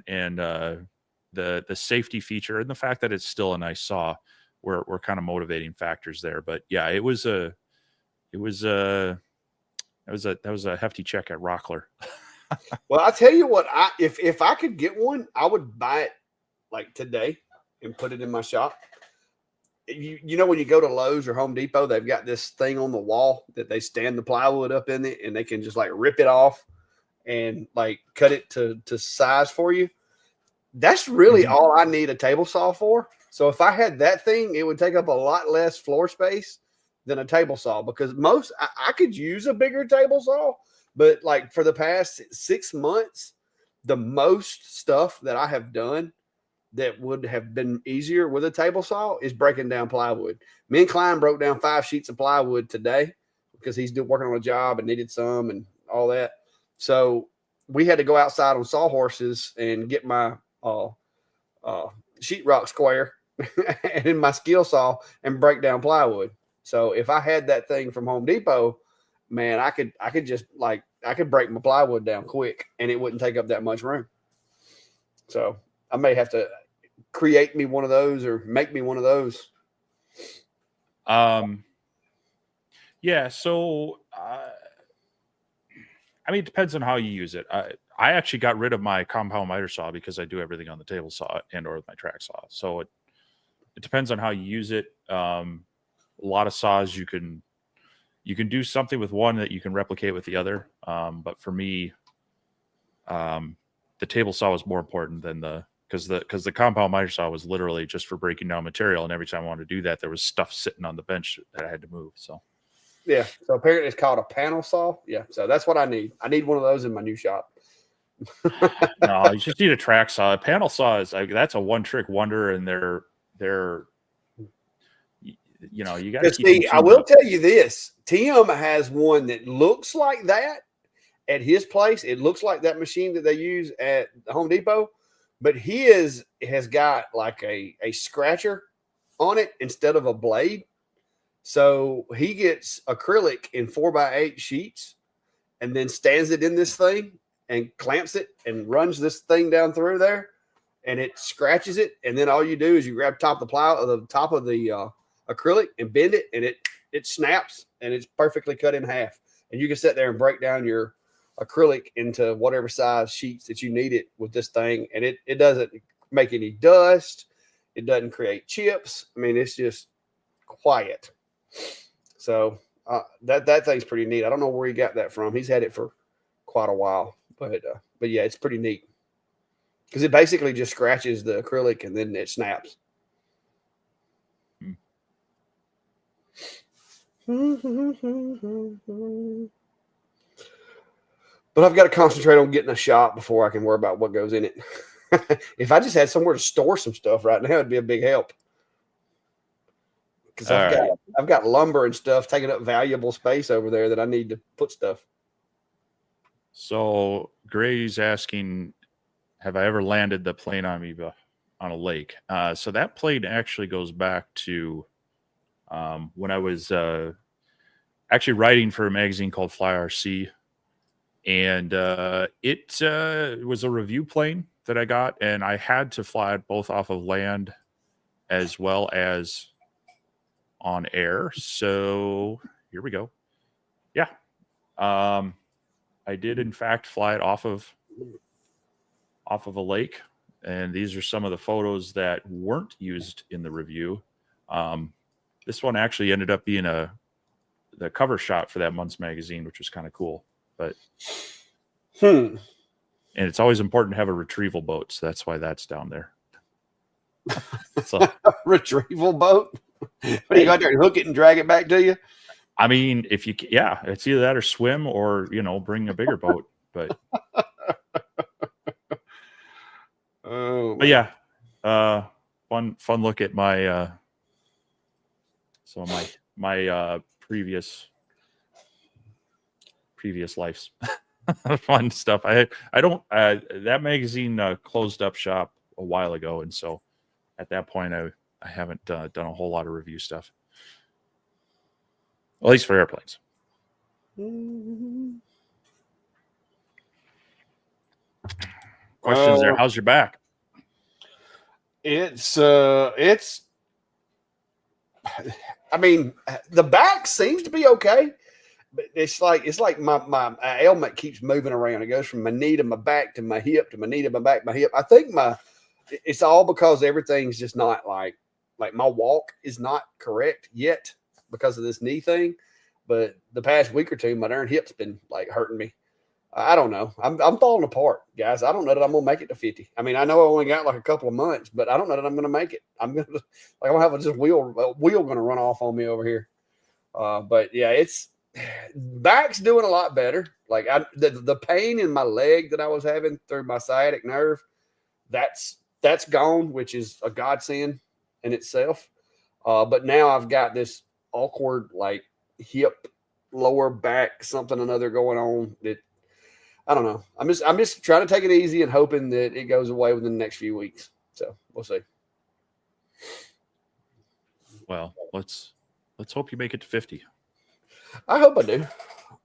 the safety feature and the fact that it's still a nice saw were kind of motivating factors there. But yeah, that was a hefty check at Rockler. Well, I'll tell you what, if I could get one, I would buy it like today and put it in my shop. When you go to Lowe's or Home Depot, they've got this thing on the wall that they stand the plywood up in it, and they can just like rip it off and like cut it to size for you. That's really all I need a table saw for. So if I had that thing, it would take up a lot less floor space than a table saw, because I could use a bigger table saw, but like for the past 6 months, the most stuff that I have done that would have been easier with a table saw is breaking down plywood. Me and Klein broke down 5 sheets of plywood today because he's working on a job and needed some and all that. So we had to go outside on sawhorses and get my sheetrock square and in my skill saw and break down plywood. So if I had that thing from Home Depot, man, I could just I could break my plywood down quick and it wouldn't take up that much room. So I may have to create me one of those or make me one of those. Yeah. So, I mean, it depends on how you use it. I actually got rid of my compound miter saw because I do everything on the table saw and or with my track saw. So it depends on how you use it. A lot of saws you can do something with one that you can replicate with the other. But for me, the table saw was more important than because the compound miter saw was literally just for breaking down material. And every time I wanted to do that, there was stuff sitting on the bench that I had to move. So. Yeah. So apparently it's called a panel saw. Yeah. So that's what I need. I need one of those in my new shop. No, you just need a track saw. A panel saw that's a one-trick wonder, and they're you got to see. I will tell you this: Tim has one that looks like that at his place. It looks like that machine that they use at Home Depot, but his has got like a scratcher on it instead of a blade. So he gets acrylic in 4x8 sheets and then stands it in this thing and clamps it and runs this thing down through there, and it scratches it. And then all you do is you grab the top of the acrylic and bend it, and it it snaps and it's perfectly cut in half. And you can sit there and break down your acrylic into whatever size sheets that you need it with this thing. And it doesn't make any dust. It doesn't create chips. I mean, it's just quiet. So that thing's pretty neat. I don't know where he got that from. He's had it for quite a while, but yeah, it's pretty neat because it basically just scratches the acrylic and then it snaps. But I've got to concentrate on getting a shop before I can worry about what goes in it. If I just had somewhere to store some stuff right now, it'd be a big help. Because I've got lumber and stuff taking up valuable space over there that I need to put stuff. So Gray's asking, have I ever landed the plane amoeba on a lake? So that plane actually goes back to when I was actually writing for a magazine called Fly RC. And it was a review plane that I got, and I had to fly it both off of land as well as on air. So here we go. Yeah. I did in fact fly it off of a lake, and these are some of the photos that weren't used in the review. This one actually ended up being the cover shot for that month's magazine, which was kind of cool. But and it's always important to have a retrieval boat, so that's why that's down there. So retrieval boat? What do you go out there and hook it and drag it back to you? I mean, if you, yeah, it's either that or swim or, bring a bigger boat. But, but yeah, fun look at my, some of my previous lives. Fun stuff. I don't, that magazine closed up shop a while ago. And so at that point, I haven't done a whole lot of review stuff. At least for airplanes. Questions there. How's your back? It's I mean, the back seems to be okay, but it's like my ailment keeps moving around. It goes from my knee to my back to my hip to my knee to my back, my hip. I think it's all because everything's just not like my walk is not correct yet because of this knee thing. But the past week or two, my darn hip's been like hurting me. I don't know. I'm falling apart, guys. I don't know that I'm gonna make it to 50. I mean, I know I only got like a couple of months, but I don't know that I'm gonna make it. I'm gonna have a wheel gonna run off on me over here. But yeah, it's back's doing a lot better. Like the pain in my leg that I was having through my sciatic nerve, that's gone, which is a godsend in itself. But now I've got this awkward like hip, lower back, something another going on that I don't know. I'm just trying to take it easy and hoping that it goes away within the next few weeks. So we'll see. Well, let's hope you make it to 50. I hope I do.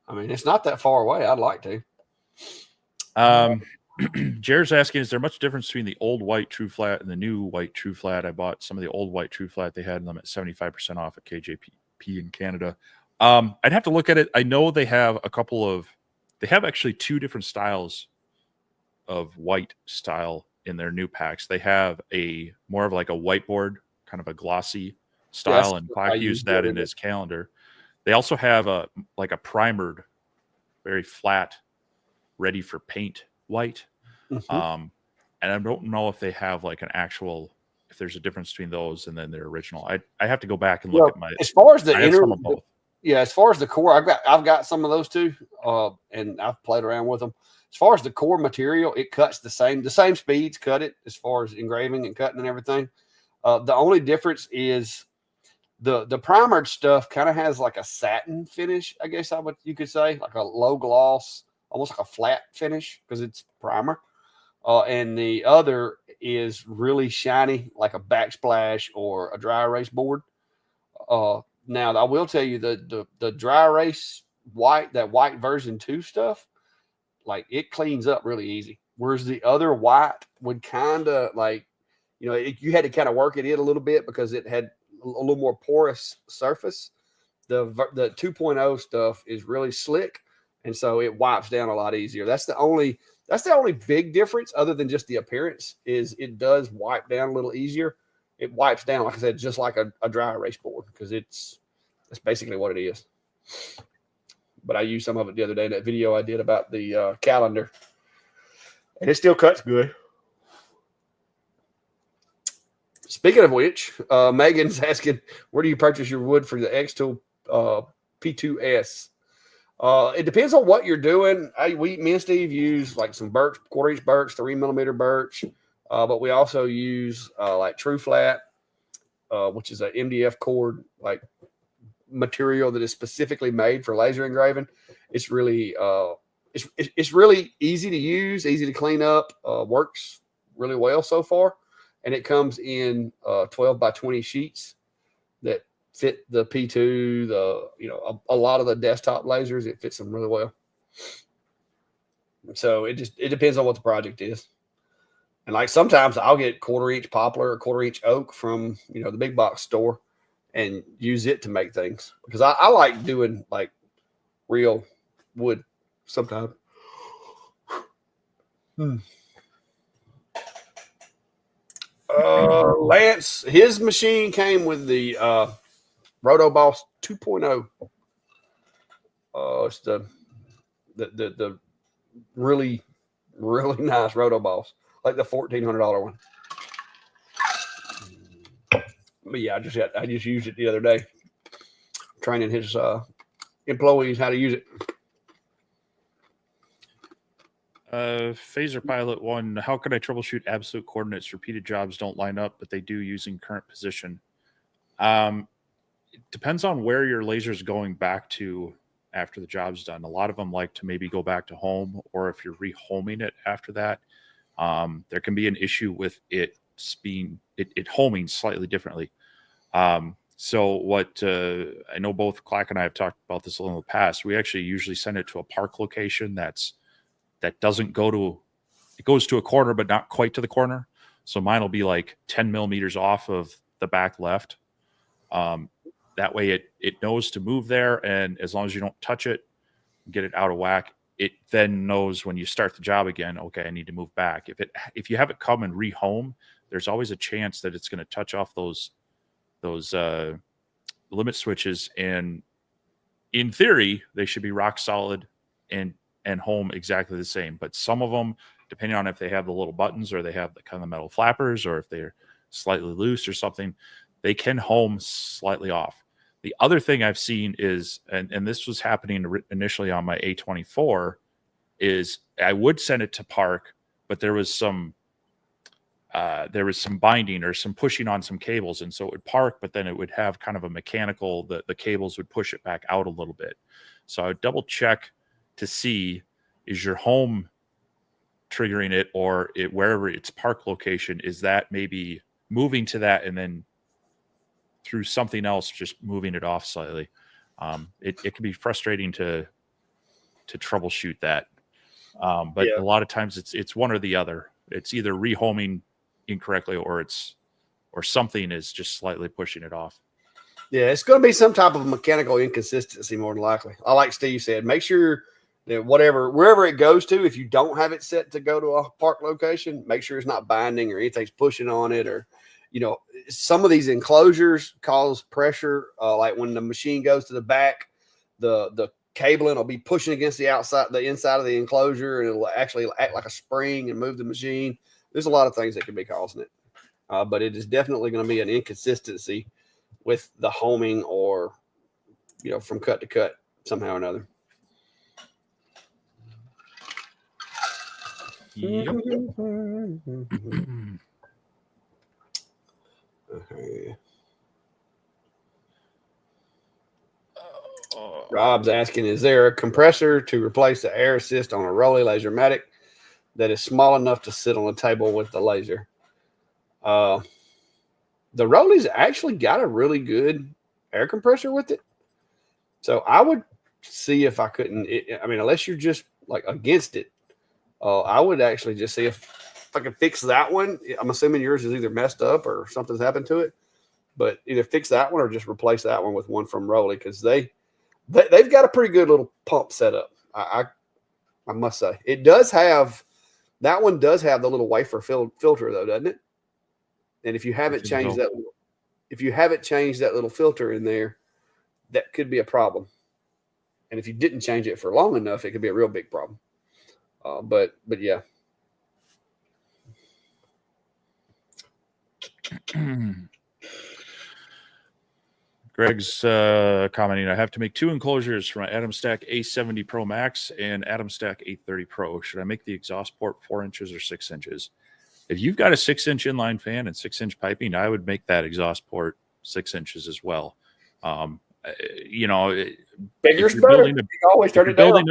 I mean, it's not that far away. I'd like to. Jared's asking, is there much difference between the old white True Flat and the new white True Flat? I bought some of the old white True Flat. They had them at 75% off at KJP in Canada. I'd have to look at it. I know they have they have actually two different styles of white style in their new packs. They have a more of like a whiteboard, kind of a glossy style, and Clark used that in his calendar. They also have a primered, very flat, ready for paint white. Mm-hmm. And I don't know if they have like an actual, if there's a difference between those and then their original. I have to go back and look at my. As far as the both. Yeah, as far as the core, I've got some of those too, and I've played around with them. As far as the core material, it cuts the same speeds cut it as far as engraving and cutting and everything. The only difference is the primered stuff kind of has like a satin finish, I guess you could say, like a low gloss, almost like a flat finish because it's primer. And the other is really shiny, like a backsplash or a dry erase board. Now I will tell you the dry erase white, that white version 2 stuff, like it cleans up really easy. Whereas the other white would kind of like, you had to kind of work it in a little bit because it had a little more porous surface. The 2.0 stuff is really slick, and so it wipes down a lot easier. That's the only big difference, other than just the appearance, is it does wipe down a little easier. It wipes down, like I said, just like a dry erase board, because that's basically what it is. But I used some of it the other day in that video I did about the calendar, and it still cuts good. Speaking of which, Megan's asking, where do you purchase your wood for the X-Tool P2S? It depends on what you're doing. Me and Steve use like some birch, 1/4 inch birch, 3mm birch, but we also use like True Flat, which is an MDF cord like material that is specifically made for laser engraving. It's really it's really easy to use, easy to clean up, works really well so far, and it comes in 12 by 20 sheets that fit the P2, a lot of the desktop lasers. It fits them really well. So it depends on what the project is. And like sometimes I'll get 1/4 inch poplar or 1/4 inch oak from the big box store and use it to make things, because I like doing like real wood sometimes. Lance, his machine came with the Rotoboss 2.0. It's the really, really nice Rotoboss, like the $1,400 one. But yeah, I just used it the other day, training his employees how to use it. Phaser Pilot 1, how can I troubleshoot absolute coordinates? Repeated jobs don't line up, but they do using current position. It depends on where your laser is going back to after the job's done. A lot of them like to maybe go back to home, or if you're rehoming it after that, there can be an issue with it homing slightly differently. So what I know, both Clack and I have talked about this a little in the past. We actually usually send it to a park location that doesn't it goes to a corner, but not quite to the corner. So mine will be like 10 millimeters off of the back left. That way it knows to move there. And as long as you don't touch it, get it out of whack, it then knows when you start the job again, okay, I need to move back. If you have it come and rehome, there's always a chance that it's going to touch off those limit switches. And in theory, they should be rock solid and home exactly the same. But some of them, depending on if they have the little buttons or they have the kind of metal flappers, or if they're slightly loose or something, they can home slightly off. The other thing I've seen is, and this was happening initially on my A24, is I would send it to park, but there was some binding or some pushing on some cables, and so it would park, but then it would have kind of a mechanical, the cables would push it back out a little bit. So I would double check to see, is your home triggering it, or wherever its park location, is that maybe moving to that and then through something else just moving it off slightly. It can be frustrating to troubleshoot that. But a lot of times it's one or the other. It's either rehoming incorrectly or something is just slightly pushing it off. Yeah, it's going to be some type of mechanical inconsistency more than likely. I like Steve said, make sure that wherever it goes to, if you don't have it set to go to a park location, make sure it's not binding or anything's pushing on it, or some of these enclosures cause pressure. Like when the machine goes to the back, the cabling will be pushing against the inside of the enclosure, and it'll actually act like a spring and move the machine. There's a lot of things that could be causing it, but it is definitely going to be an inconsistency with the homing, or from cut to cut somehow or another. Yep. Okay. Rob's asking, is there a compressor to replace the air assist on a Rolly Lasermatic that is small enough to sit on the table with the laser? The Rolly's actually got a really good air compressor with it. So I would see if I couldn't, unless you're just like against it, I would actually just see if I could fix that one. I'm assuming yours is either messed up or something's happened to it. But either fix that one or just replace that one with one from Rolly, because they've got a pretty good little pump setup. I must say it does have that one does have the little wafer filter though, doesn't it? And if you haven't changed that, little filter in there, that could be a problem. And if you didn't change it for long enough, it could be a real big problem. But yeah. Greg's commenting, I have to make 2 enclosures for my Atom Stack A70 Pro Max and Atom Stack 830 Pro. Should I make the exhaust port 4 inches or 6 inches? If you've got a 6-inch inline fan and 6-inch piping, I would make that exhaust port 6 inches as well. Bigger's better. Always turn it down.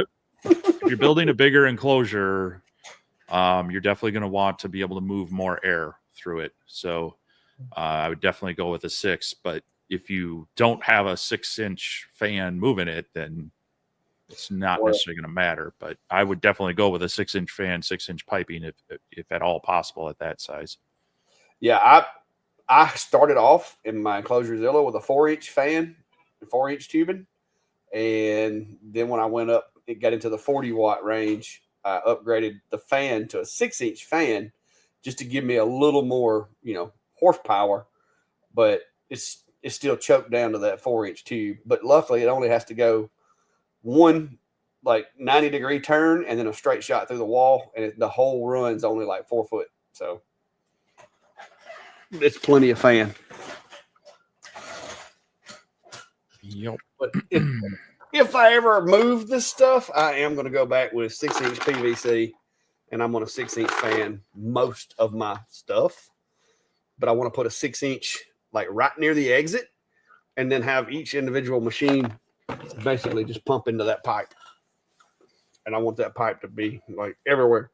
If you're building a bigger enclosure, you're definitely going to want to be able to move more air through it. So I would definitely go with a 6. But if you don't have a 6-inch fan moving it, then it's not necessarily going to matter. But I would definitely go with a 6-inch fan, 6-inch piping, if at all possible at that size. Yeah, I started off in my enclosure Zilla with a 4-inch fan, 4-inch tubing, and then when I went up, it got into the 40-watt range. I upgraded the fan to a 6-inch fan just to give me a little more, horsepower, but it's still choked down to that 4-inch tube. But luckily, it only has to go one 90-degree turn and then a straight shot through the wall, and the whole run's only like 4 foot. So it's plenty of fan. Yep. But if I ever move this stuff, I am going to go back with 6-inch PVC, and I'm going to 6-inch fan most of my stuff. But I want to put a 6-inch right near the exit, and then have each individual machine basically just pump into that pipe. And I want that pipe to be everywhere.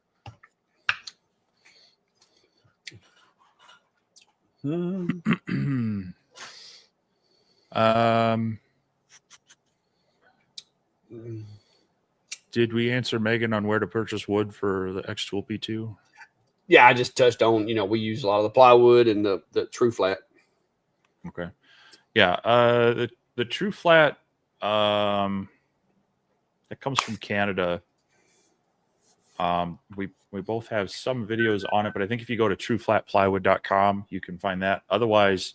Did we answer Megan on where to purchase wood for the X-Tool P2? Yeah, I just touched on, we use a lot of the plywood and the True Flat. Okay. Yeah. The True Flat, that comes from Canada. We both have some videos on it, but I think if you go to trueflatplywood.com, you can find that. Otherwise,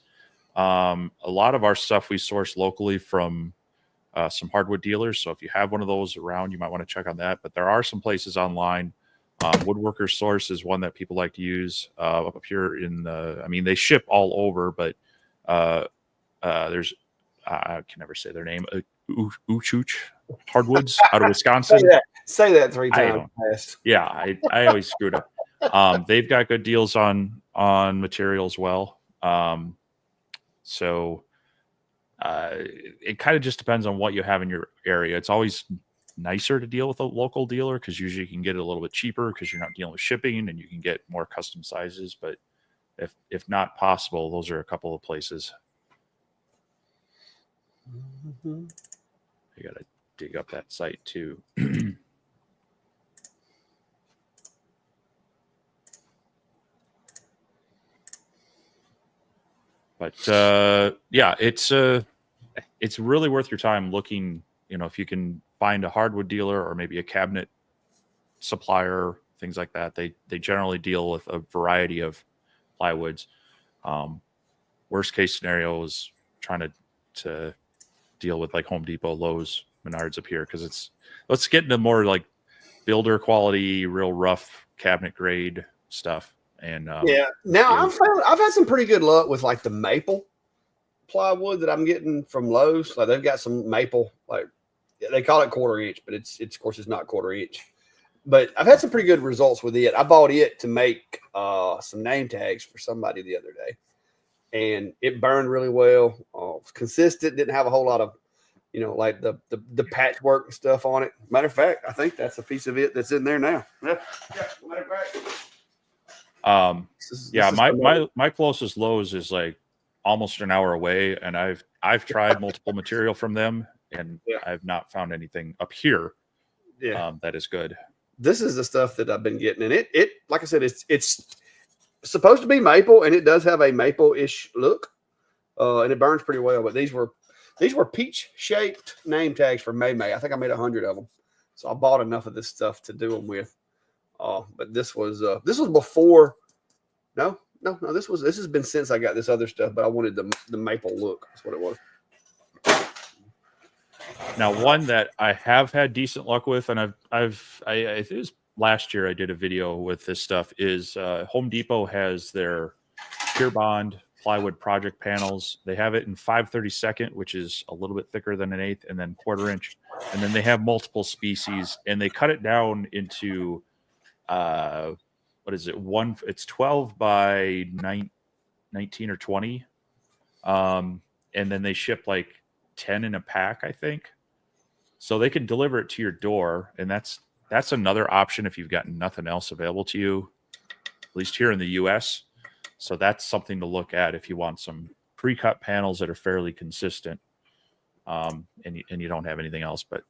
a lot of our stuff we source locally from some hardwood dealers. So if you have one of those around, you might want to check on that. But there are some places online. Woodworker Source is one that people like to use up here they ship all over, but there's, I can never say their name, Uchuch Hardwoods out of Wisconsin. Say that 3 times fast. Yeah, I always screwed up. They've got good deals on material as well. So it kind of just depends on what you have in your area. It's always nicer to deal with a local dealer because usually you can get it a little bit cheaper because you're not dealing with shipping and you can get more custom sizes. But if not possible, those are a couple of places. Mm-hmm. I gotta dig up that site too. But yeah, it's really worth your time looking. If you can find a hardwood dealer or maybe a cabinet supplier, things like that. They generally deal with a variety of plywoods. Worst case scenario is trying to deal with Home Depot, Lowe's, Menards up here because let's get into more builder quality, real rough cabinet grade stuff. And now I've had some pretty good luck with the maple plywood that I'm getting from Lowe's. They've got some maple, they call it 1/4 inch, but it's of course it's not 1/4 inch. But I've had some pretty good results with it. I bought it to make some name tags for somebody the other day, and it burned really well. Consistent, didn't have a whole lot of the patchwork and stuff on it. Matter of fact, I think that's a piece of it that's in there now. Yeah. Matter of fact. My closest Lowe's is almost an hour away, and I've tried multiple material from them, and I've not found anything up here that is good. This is the stuff that I've been getting, and it like I said, it's supposed to be maple, and it does have a maple-ish look. and it burns pretty well. But these were peach shaped name tags for May. I think I made 100 of them, so I bought enough of this stuff to do them with. But this was before. No. This has been since I got this other stuff, but I wanted the maple look. That's what it was. Now, one that I have had decent luck with, and I think it was last year I did a video with this stuff, is Home Depot has their Pure Bond plywood project panels. They have it in 5/32, which is a little bit thicker than an 1/8, and then 1/4 inch. And then they have multiple species, and they cut it down into what is it? It's 12 by 19 or 20. And then they ship like 10 in a pack, I think. So they can deliver it to your door, and that's another option if you've got nothing else available to you, at least here in the US. So that's something to look at if you want some pre-cut panels that are fairly consistent, and you don't have anything else. But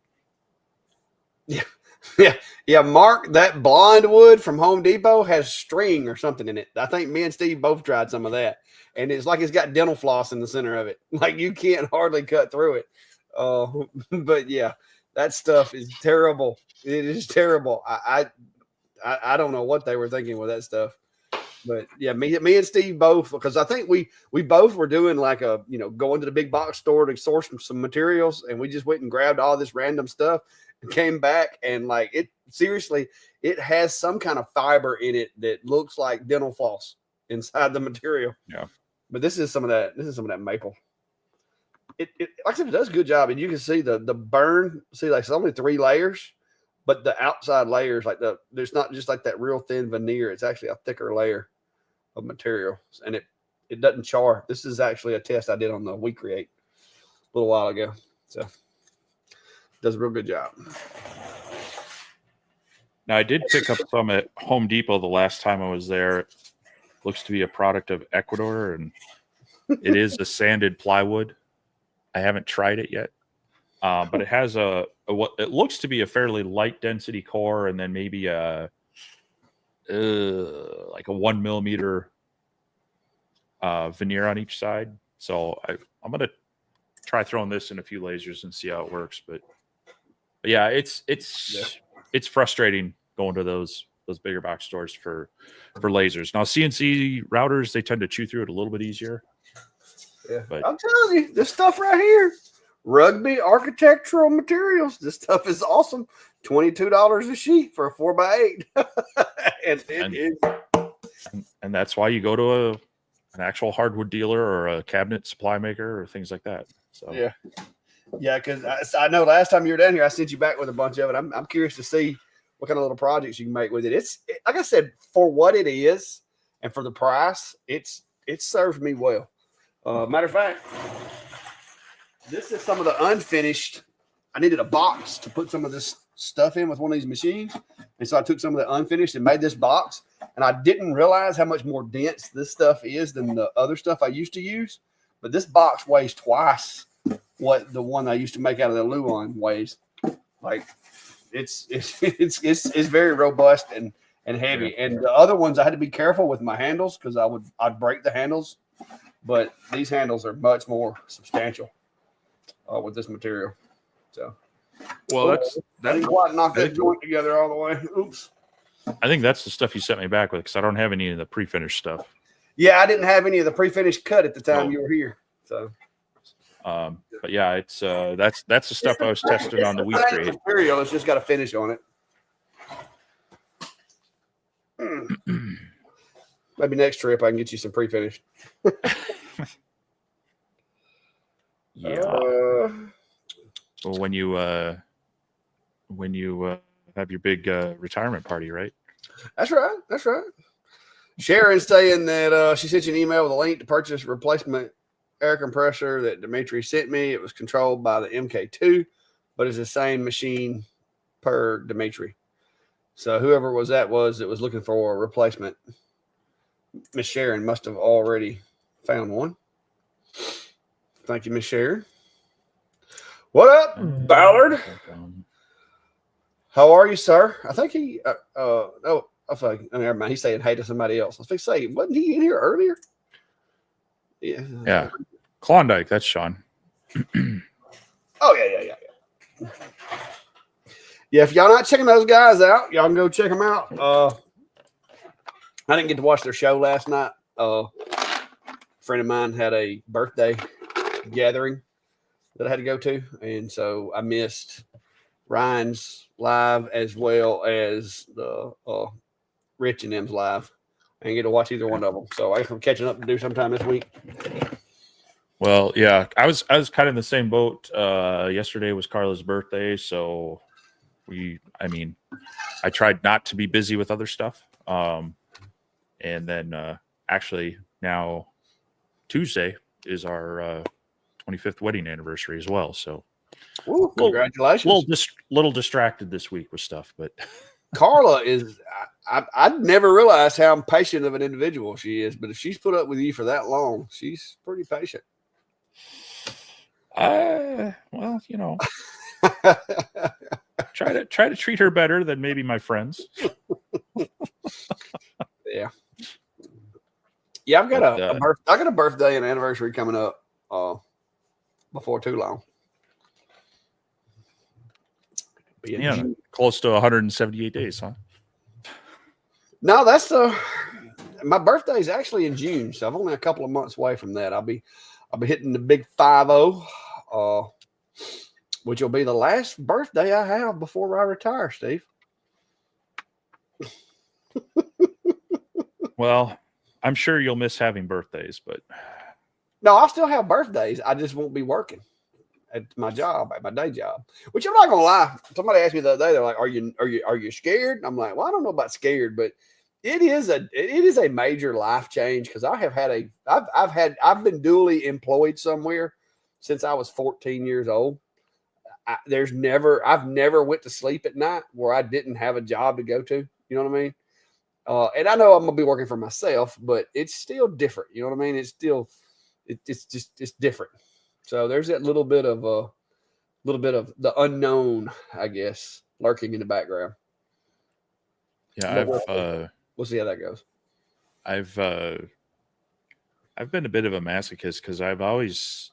yeah. Mark, that blonde wood from Home Depot has string or something in it. I think me and Steve both tried some of that, and it's like it's got dental floss in the center of it. Like you can't hardly cut through it. But yeah, that stuff is terrible. It is terrible. I don't know what they were thinking with that stuff. But yeah, me and Steve both, because I think we both were doing like going to the big box store to source some materials, and we just went and grabbed all this random stuff and came back, and like it has some kind of fiber in it that looks like dental floss inside the material. Yeah. But this is some of that maple. It like I said, it does a good job, and you can see the burn. See, like it's only 3 layers, but the outside layers, like there's not just like that real thin veneer. It's actually a thicker layer of material, and it doesn't char. This is actually a test I did on the We Create a little while ago, so it does a real good job. Now I did pick up some at Home Depot the last time I was there. Looks to be a product of Ecuador, and it is a sanded plywood. I haven't tried it yet, but it has what it looks to be a fairly light density core, and then maybe like a 1 millimeter veneer on each side. So I'm gonna try throwing this in a few lasers and see how it works. But yeah, it's frustrating going to those bigger box stores for lasers. Now CNC routers, they tend to chew through it a little bit easier. Yeah, but I'm telling you, this stuff right here, Rugby Architectural Materials. This stuff is awesome. $22 a sheet for a 4x8, and that's why you go to an actual hardwood dealer or a cabinet supply maker or things like that. So yeah, because I know last time you were down here, I sent you back with a bunch of it. I'm curious to see what kind of little projects you can make with it. It's like I said, for what it is and for the price, it serves me well. Matter of fact, this is some of the unfinished. I needed a box to put some of this stuff in with one of these machines. And so I took some of the unfinished and made this box. And I didn't realize how much more dense this stuff is than the other stuff I used to use. But this box weighs twice what the one I used to make out of the Luan weighs. Like it's very robust and heavy. Yeah. And the other ones I had to be careful with my handles because I'd break the handles. But these handles are much more substantial with this material. So, well, I didn't quite knock that joint together all the way. Oops. I think that's the stuff you sent me back with because I don't have any of the pre-finished stuff. Yeah, I didn't have any of the pre-finished cut at the time you were here. So, but yeah, it's that's the stuff I was testing on the We Create. Material, it's just got a finish on it. Maybe next trip I can get you some pre-finished. Yeah. Well, when you have your big retirement party, right? That's right. Sharon's saying that she sent you an email with a link to purchase a replacement air compressor that Dimitri sent me. It was controlled by the MK2, but it's the same machine per Dimitri. So whoever it was looking for a replacement. Miss Sharon must have already found one. Thank you, Miss Sharon. What up, Ballard? How are you, sir? I think he. Never mind. He's saying hey to somebody else. I was going to say, wasn't he in here earlier? Yeah. Klondike, that's Sean. Oh yeah. Yeah, if y'all not checking those guys out, y'all can go check them out. I didn't get to watch their show last night. A friend of mine had a birthday gathering that I had to go to, and so I missed Ryan's live as well as the Rich and them's live. I didn't get to watch either one of them, so I guess I'm catching up to do sometime this week. Well, yeah, I was kind of in the same boat. Yesterday was Carla's birthday, so I tried not to be busy with other stuff. And then actually now Tuesday is our 25th wedding anniversary as well. So Ooh, congratulations. Little distracted this week with stuff, but Carla is, I'd never realized how patient of an individual she is, but if she's put up with you for that long, she's pretty patient. Well, you know, try to treat her better than maybe my friends. Yeah. Yeah, I've got I got a birthday and anniversary coming up before too long. Yeah, close to 178 days, huh? No, that's my birthday is actually in June, so I'm only a couple of months away from that. I'll be hitting the big 50, which will be the last birthday I have before I retire, Steve. Well, I'm sure you'll miss having birthdays, but no, I'll still have birthdays. I just won't be working at my job, at my day job. Which I'm not gonna lie. Somebody asked me the other day, they're like, "Are you scared?" And I'm like, "Well, I don't know about scared, but it is a major life change because I have had I've been dually employed somewhere since I was 14 years old. I've never went to sleep at night where I didn't have a job to go to. You know what I mean? And I know I'm gonna be working for myself, but it's still different. You know what I mean? It's still it's different. So there's that little bit of the unknown, I guess, lurking in the background. Yeah, we'll see how that goes. I've been a bit of a masochist because I've always,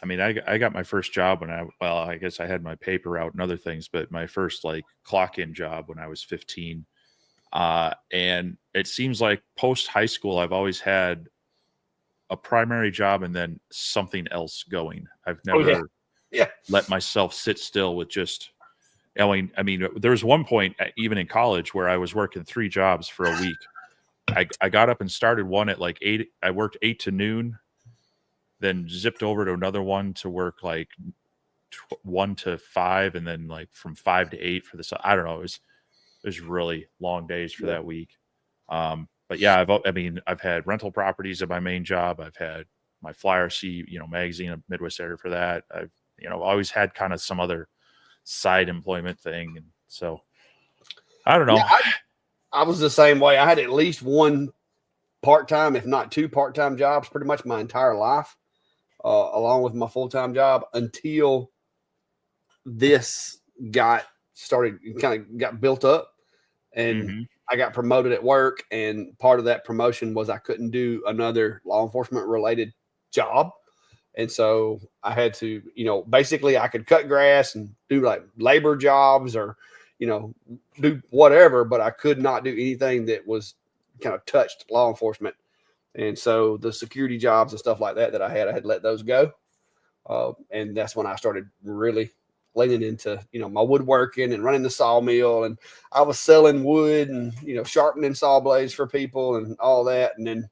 I got my first job when I guess I had my paper out and other things, but my first like clock in job when I was 15. And it seems like post high school, I've always had a primary job and then something else going. I've never let myself sit still with just, there was one point even in college where I was working 3 jobs for a week. I got up and started one at like 8. I worked 8 to noon, then zipped over to another one to work like 1 to 5. And then like from 5 to 8 for this. I don't know. It was really long days for that week. But yeah, I've had rental properties at my main job. I've had my Flyer C, magazine of Midwest area for that. I've, always had kind of some other side employment thing. And so I don't know. Yeah, I was the same way. I had at least one part-time, if not 2 part-time jobs pretty much my entire life, along with my full-time job until this got built up and I got promoted at work. And part of that promotion was I couldn't do another law enforcement related job. And so I had to, basically I could cut grass and do like labor jobs or, do whatever, but I could not do anything that was kind of touched law enforcement. And so the security jobs and stuff like that I had to let those go. And that's when I started really leaning into, my woodworking and running the sawmill. And I was selling wood and, sharpening saw blades for people and all that. And then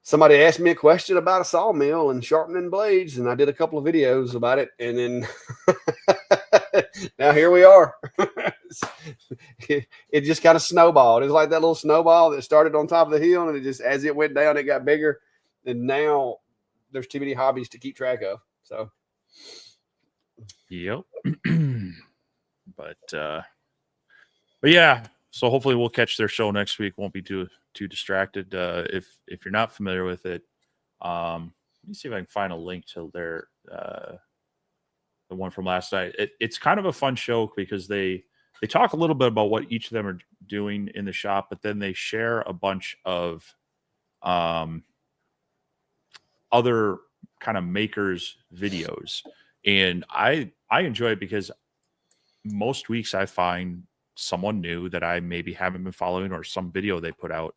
somebody asked me a question about a sawmill and sharpening blades, and I did a couple of videos about it. And then now here we are. It just kind of snowballed. It's like that little snowball that started on top of the hill, and it just, as it went down, it got bigger. And now there's too many hobbies to keep track of. So, yep. But yeah. So hopefully we'll catch their show next week. Won't be too distracted. If you're not familiar with it, let me see if I can find a link to their the one from last night. It's kind of a fun show because they talk a little bit about what each of them are doing in the shop, but then they share a bunch of other kind of makers videos, and I enjoy it because most weeks I find someone new that I maybe haven't been following, or some video they put out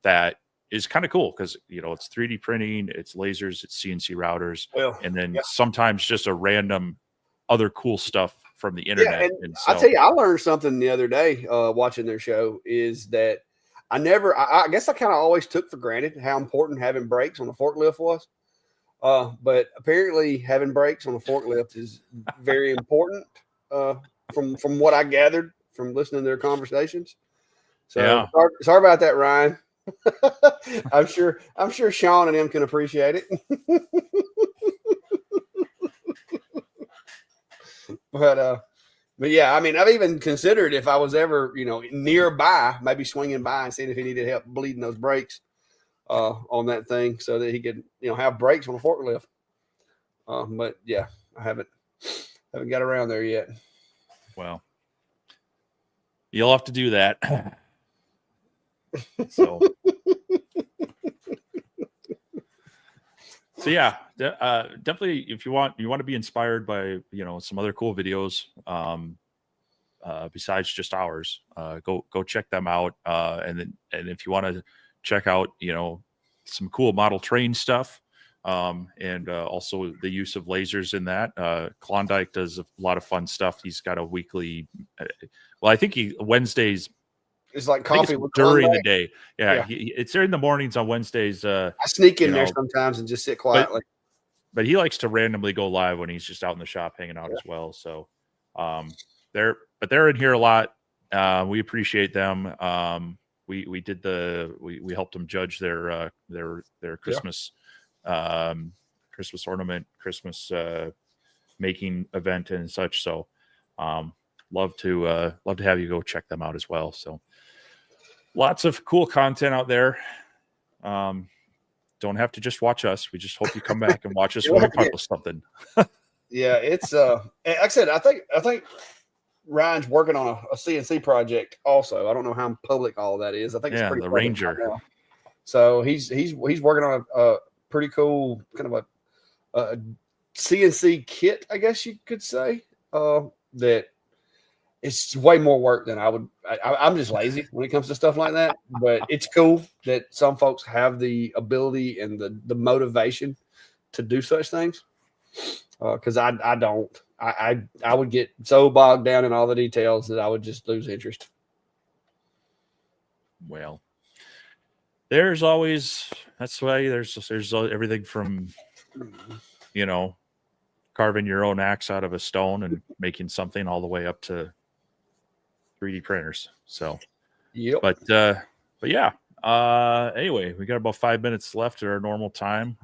that is kind of cool because it's 3D printing, it's lasers, it's CNC routers, Well, and then sometimes just a random other cool stuff from the yeah, internet. and so I tell you, I learned something the other day watching their show. Is that I guess I kind of always took for granted how important having brakes on a forklift was. But apparently, having brakes on a forklift is very important. From what I gathered from listening to their conversations. So sorry about that, Ryan. I'm sure Sean and him can appreciate it. But yeah, I mean, I've even considered if I was ever, nearby, maybe swinging by and seeing if he needed help bleeding those brakes on that thing so that he could, have brakes on a forklift. But yeah, I haven't got around there yet. Well, you'll have to do that. So yeah, definitely if you want to be inspired by some other cool videos besides just ours, go check them out. And if you want to check out some cool model train stuff, and also the use of lasers in that, Klondike does a lot of fun stuff. He's got a weekly, I think Wednesdays. It's like coffee with during the day. Yeah. It's during the mornings on Wednesdays. I sneak in there sometimes and just sit quietly. But he likes to randomly go live when he's just out in the shop hanging out as well. So they're in here a lot. We appreciate them. We did we helped them judge their Christmas Christmas ornament, Christmas making event and such. So love to have you go check them out as well. So lots of cool content out there. Don't have to just watch us. We just hope you come back and watch us when we publish something. Yeah, it's like I said, I think Ryan's working on a CNC project also. I don't know how public all of that is. I think it's pretty the Ranger. Right now. So he's working on a pretty cool kind of a CNC kit, I guess you could say. That it's way more work than I'm just lazy when it comes to stuff like that. But it's cool that some folks have the ability and the motivation to do such things. Because I don't. I would get so bogged down in all the details that I would just lose interest. Well, there's always that's why there's everything from carving your own axe out of a stone and making something all the way up to 3D printers. So but yeah. Anyway, we got about 5 minutes left at our normal time.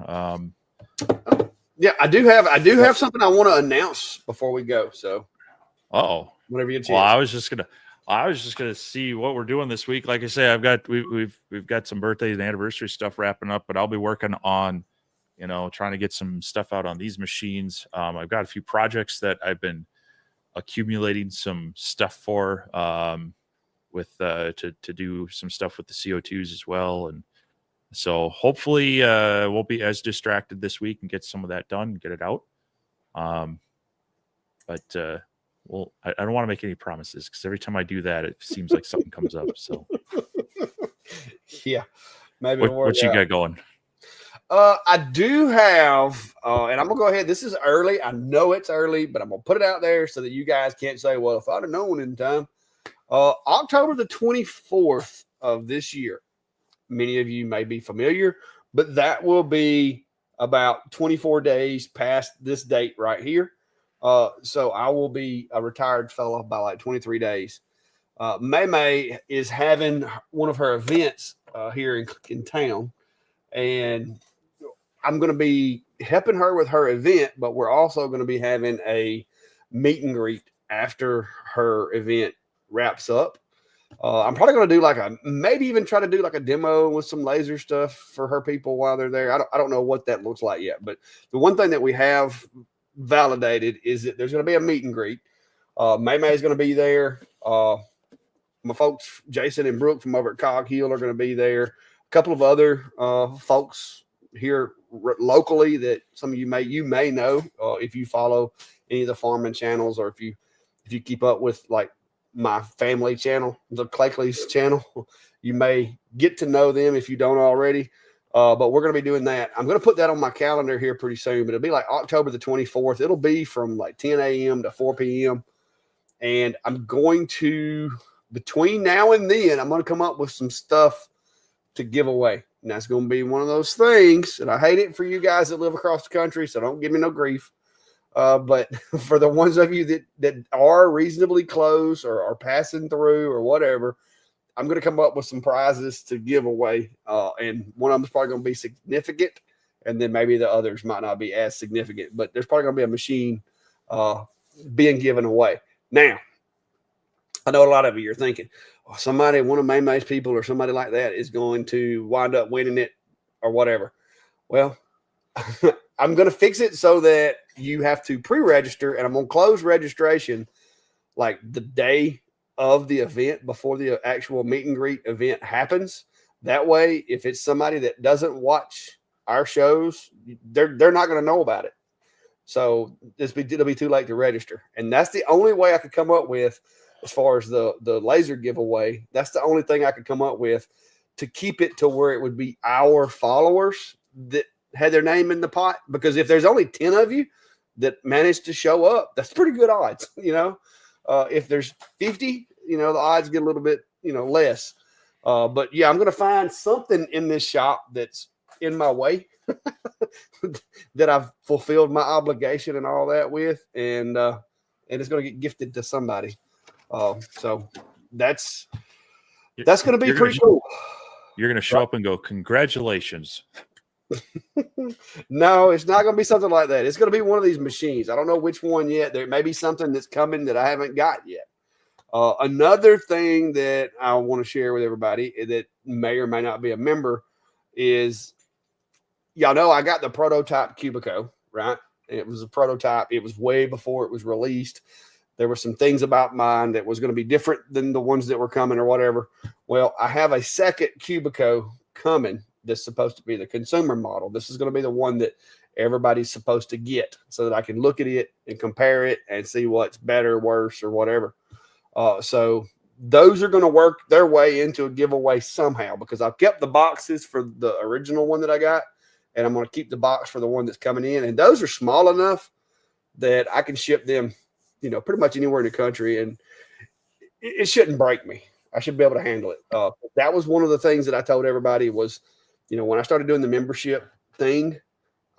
Yeah, I do have something I want to announce before we go. So, whenever you get a chance. Well, I was just gonna see what we're doing this week. Like I say, we've got some birthday and anniversary stuff wrapping up, but I'll be working on, trying to get some stuff out on these machines. I've got a few projects that I've been accumulating some stuff for, with to do some stuff with the CO2s as well, and so hopefully won't be as distracted this week and get some of that done, get it out. But I don't want to make any promises because every time I do that, it seems like something comes up. So yeah, maybe what you got going? I do have, and I'm gonna go ahead. This is early. I know it's early, but I'm gonna put it out there so that you guys can't say, "Well, if I'd have known in time." October the 24th of this year. Many of you may be familiar, but that will be about 24 days past this date right here. So I will be a retired fellow by like 23 days. May is having one of her events here in town, and I'm going to be helping her with her event, but we're also going to be having a meet and greet after her event wraps up. I'm probably going to do maybe even try to do like a demo with some laser stuff for her people while they're there. I don't know what that looks like yet, but the one thing that we have validated is that there's going to be a meet and greet. May is going to be there. My folks, Jason and Brooke from over at Cog Hill, are going to be there. A couple of other folks here locally that some of you may know if you follow any of the farming channels, or if you keep up with like my family channel, the Clakeley's channel, you may get to know them if you don't already. But we're going to be doing that. I'm going to put that on my calendar here pretty soon, but it'll be like October the 24th. It'll be from like 10 a.m. to 4 p.m. And I'm going to, between now and then, I'm going to come up with some stuff to give away. And that's going to be one of those things. And I hate it for you guys that live across the country, so don't give me no grief. But for the ones of you that are reasonably close or are passing through or whatever, I'm going to come up with some prizes to give away. And one of them is probably going to be significant. And then maybe the others might not be as significant. But there's probably going to be a machine being given away. Now, I know a lot of you are thinking, somebody, one of Maymay's people or somebody like that is going to wind up winning it or whatever. Well, I'm going to fix it so that you have to pre-register, and I'm going to close registration like the day of the event before the actual meet and greet event happens. That way, if it's somebody that doesn't watch our shows, they're not going to know about it. So it'll be too late to register. And that's the only way I could come up with as far as the laser giveaway. That's the only thing I could come up with to keep it to where it would be our followers that had their name in the pot. Because if there's only 10 of you that managed to show up, that's pretty good odds, if there's 50, the odds get a little bit, less. But yeah, I'm going to find something in this shop that's in my way that I've fulfilled my obligation and all that with, and it's going to get gifted to somebody. So that's going to be pretty cool. You're going to show up and go, congratulations. No, it's not going to be something like that. It's going to be one of these machines. I don't know which one yet. There may be something that's coming that I haven't got yet. Another thing that I want to share with everybody that may or may not be a member is, y'all know I got the prototype Cubico, right? It was a prototype. It was way before it was released. There were some things about mine that was going to be different than the ones that were coming or whatever. Well, I have a second Cubico coming that's supposed to be the consumer model. This is going to be the one that everybody's supposed to get so that I can look at it and compare it and see what's better, worse, or whatever. So those are going to work their way into a giveaway somehow, because I've kept the boxes for the original one that I got, and I'm going to keep the box for the one that's coming in. And those are small enough that I can ship them, pretty much anywhere in the country, and it shouldn't break me. I should be able to handle it. That was one of the things that I told everybody was, when I started doing the membership thing,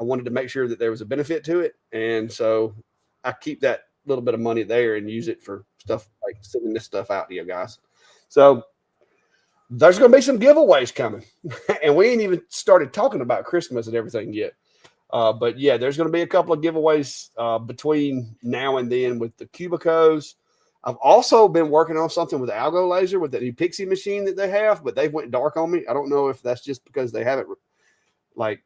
I wanted to make sure that there was a benefit to it. And so I keep that little bit of money there and use it for stuff like sending this stuff out to you guys. So there's going to be some giveaways coming. And we ain't even started talking about Christmas and everything yet. But yeah, there's going to be a couple of giveaways between now and then with the Cubicos. I've also been working on something with Algo Laser with the new Pixie machine that they have, but they went dark on me. I don't know if that's just because they haven't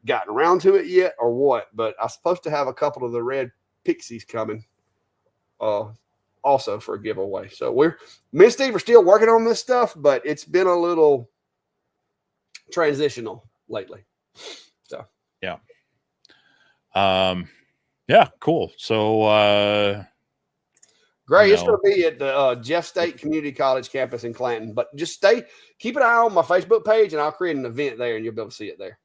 gotten around to it yet or what, but I'm supposed to have a couple of the red Pixies coming also for a giveaway. So me and Steve are still working on this stuff, but it's been a little transitional lately. So yeah. Yeah, cool. So Gray, it's going to be at the Jeff State Community College campus in Clanton. But just keep an eye on my Facebook page, and I'll create an event there, and you'll be able to see it there.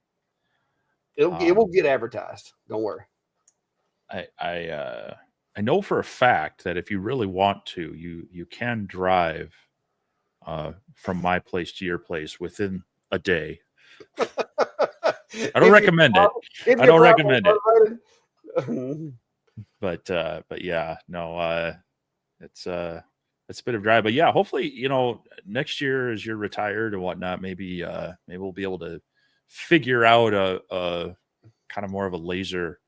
It will get advertised. Don't worry. I know for a fact that if you really want to, you can drive from my place to your place within a day. I don't recommend it. I don't recommend it. But yeah, no. It's a bit of a drive, but yeah, hopefully, next year as you're retired and whatnot, maybe we'll be able to figure out a kind of more of a laser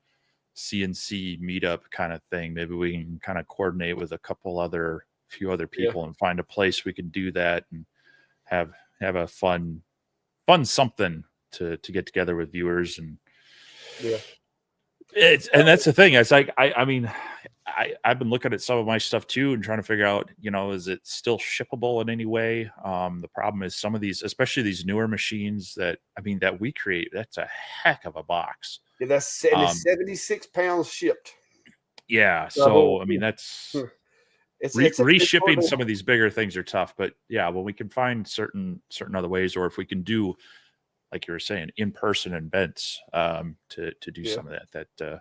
CNC meetup kind of thing. Maybe we can kind of coordinate with a few other people and find a place we can do that and have a fun something to get together with viewers and And that's the thing. It's like I mean, I've been looking at some of my stuff too and trying to figure out, is it still shippable in any way? The problem is some of these, especially these newer machines that we create, that's a heck of a box. And it's 76 pounds shipped. Yeah. So, So I mean, that's it's reshipping some of these bigger things are tough, but yeah, when we can find certain other ways, or if we can do, like you were saying, in-person events, to do some of that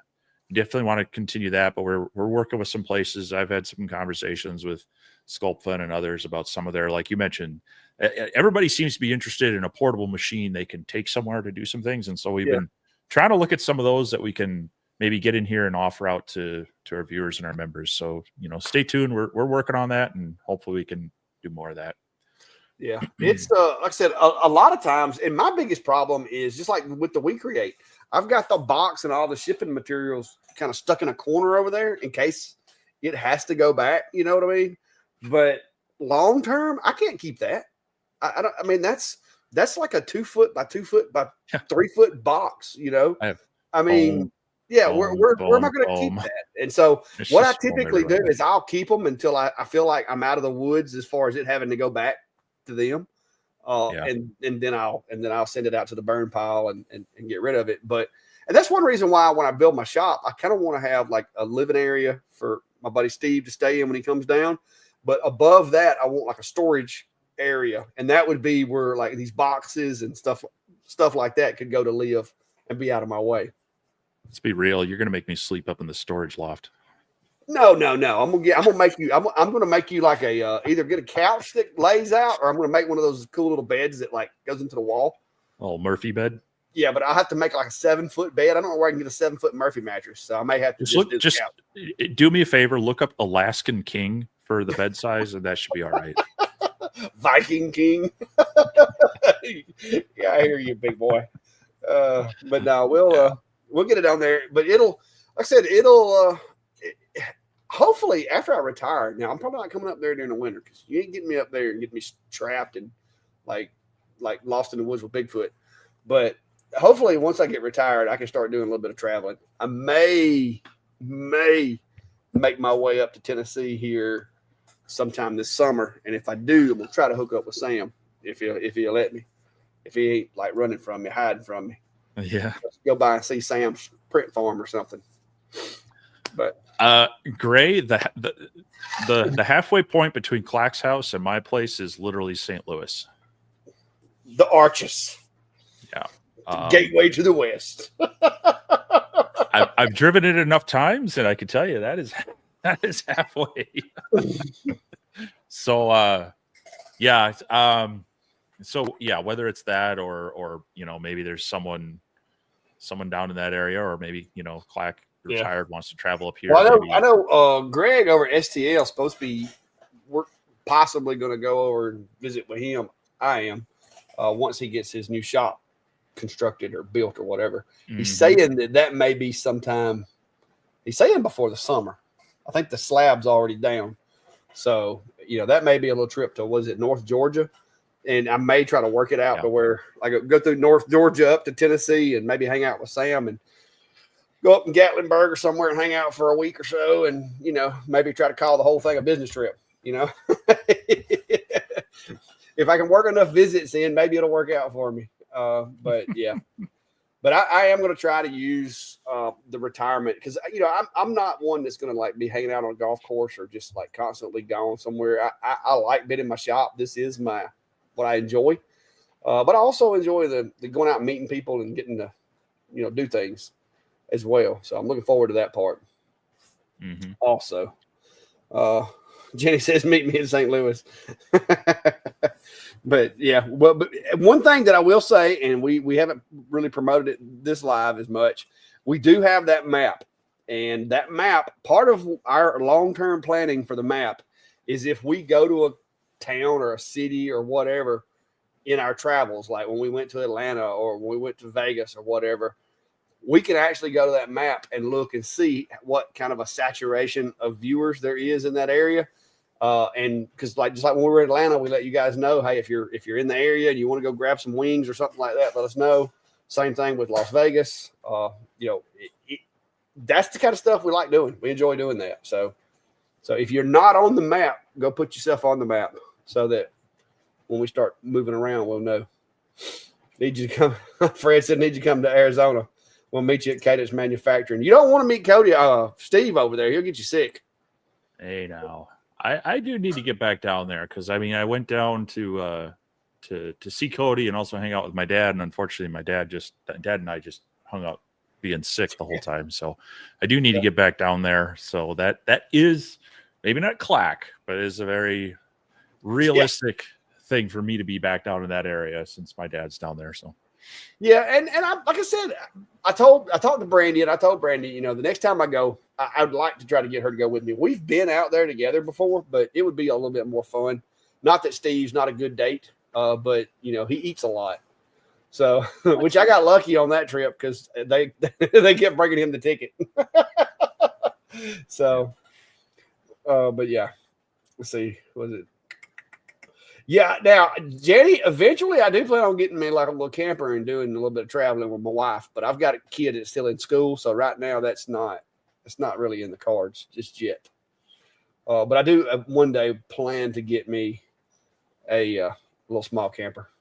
definitely want to continue that, but we're working with some places. I've had some conversations with Sculptfun and others about some of their, like you mentioned, everybody seems to be interested in a portable machine they can take somewhere to do some things. And so we've been trying to look at some of those that we can maybe get in here and offer out to our viewers and our members. So, stay tuned. We're working on that, and hopefully we can do more of that. Yeah, it's like I said, a lot of times, and my biggest problem is just like with the We Create, I've got the box and all the shipping materials kind of stuck in a corner over there in case it has to go back. You know what I mean? But long term, I can't keep that. I don't. I mean, that's like a 2 foot by 2 foot by 3 foot box. I mean, where am I going to keep that? And so what I typically do is I'll keep them until I feel like I'm out of the woods as far as it having to go back to them. And then I'll send it out to the burn pile and get rid of it. And that's one reason why when I build my shop, I kind of want to have like a living area for my buddy Steve to stay in when he comes down. But above that, I want like a storage area, and that would be where like these boxes and stuff like that could go to live and be out of my way. Let's be real. You're gonna make me sleep up in the storage loft. No. I'm gonna make you like a either get a couch that lays out, or I'm gonna make one of those cool little beds that like goes into the wall. Oh, Murphy bed. Yeah, but I have to make like a 7-foot bed. I don't know where I can get a 7-foot Murphy mattress, so I may have to just do me a favor. Look up Alaskan King for the bed size, and that should be all right. Viking King. Yeah, I hear you, big boy. But no, we'll get it down there. But hopefully after I retire. Now I'm probably not coming up there during the winter because you ain't getting me up there and getting me trapped and like lost in the woods with Bigfoot. But hopefully once I get retired, I can start doing a little bit of traveling. I may make my way up to Tennessee here sometime this summer, and if I do, I'm gonna try to hook up with Sam if he'll let me. If he ain't like running from me, hiding from me. Yeah. Let's go by and see Sam's print farm or something. But Gray, the halfway point between Clack's house and my place is literally St. Louis. The Arches. Yeah. The gateway to the West. I've driven it enough times, and I can tell you that is halfway. So whether it's that or maybe there's someone down in that area, or maybe Clack retired wants to travel up here. Well, I know Greg over at STL is supposed to be. We're possibly going to go over and visit with him. I am once he gets his new shop constructed or built or whatever. Mm-hmm. He's saying that may be sometime. He's saying before the summer. I think the slab's already down, so that may be a little trip to North Georgia, and I may try to work it out to where I go through North Georgia up to Tennessee and maybe hang out with Sam and go up in Gatlinburg or somewhere and hang out for a week or so, and maybe try to call the whole thing a business trip. If I can work enough visits in, maybe it'll work out for me. But yeah. But I am going to try to ise the retirement because I'm not one that's going to like be hanging out on a golf course or just like constantly going somewhere. I like being in my shop. This is what I enjoy, but I also enjoy the going out and meeting people and getting to do things as well. So I'm looking forward to that part. Mm-hmm. Also, Jenny says meet me in St. Louis. But yeah, but one thing that I will say, and we haven't really promoted it this live as much, we do have that map. And that map, part of our long-term planning for the map is if we go to a town or a city or whatever in our travels, like when we went to Atlanta or when we went to Vegas or whatever, we can actually go to that map and look and see what kind of a saturation of viewers there is in that area. And because just like when we were in Atlanta, we let you guys know, hey, if you're in the area and you want to go grab some wings or something like that, let us know. Same thing with Las Vegas. that's the kind of stuff we like doing. We enjoy doing that. So if you're not on the map, go put yourself on the map so that when we start moving around, we'll know. Need you to come. Fred said, need you to come to Arizona. We'll meet you at Cadence Manufacturing. You don't want to meet Cody, Steve over there. He'll get you sick. Hey, now I do need to get back down there because I went down to see Cody and also hang out with my dad, and unfortunately, my dad and I just hung out being sick the whole time. So I do need to get back down there. So that is maybe not clack, but it is a very realistic thing for me to be back down in that area since my dad's down there. So and I, like I said, I talked to Brandy, and I told Brandy, the next time I go, I would like to try to get her to go with me. We've been out there together before, but it would be a little bit more fun. Not that Steve's not a good date, but he eats a lot. So, which I got lucky on that trip because they kept bringing him the ticket. So, but yeah, let's see, was it? Yeah, now, Jenny, eventually I do plan on getting me like a little camper and doing a little bit of traveling with my wife, but I've got a kid that's still in school, so right now it's not really in the cards just yet. But I do one day plan to get me a little small camper.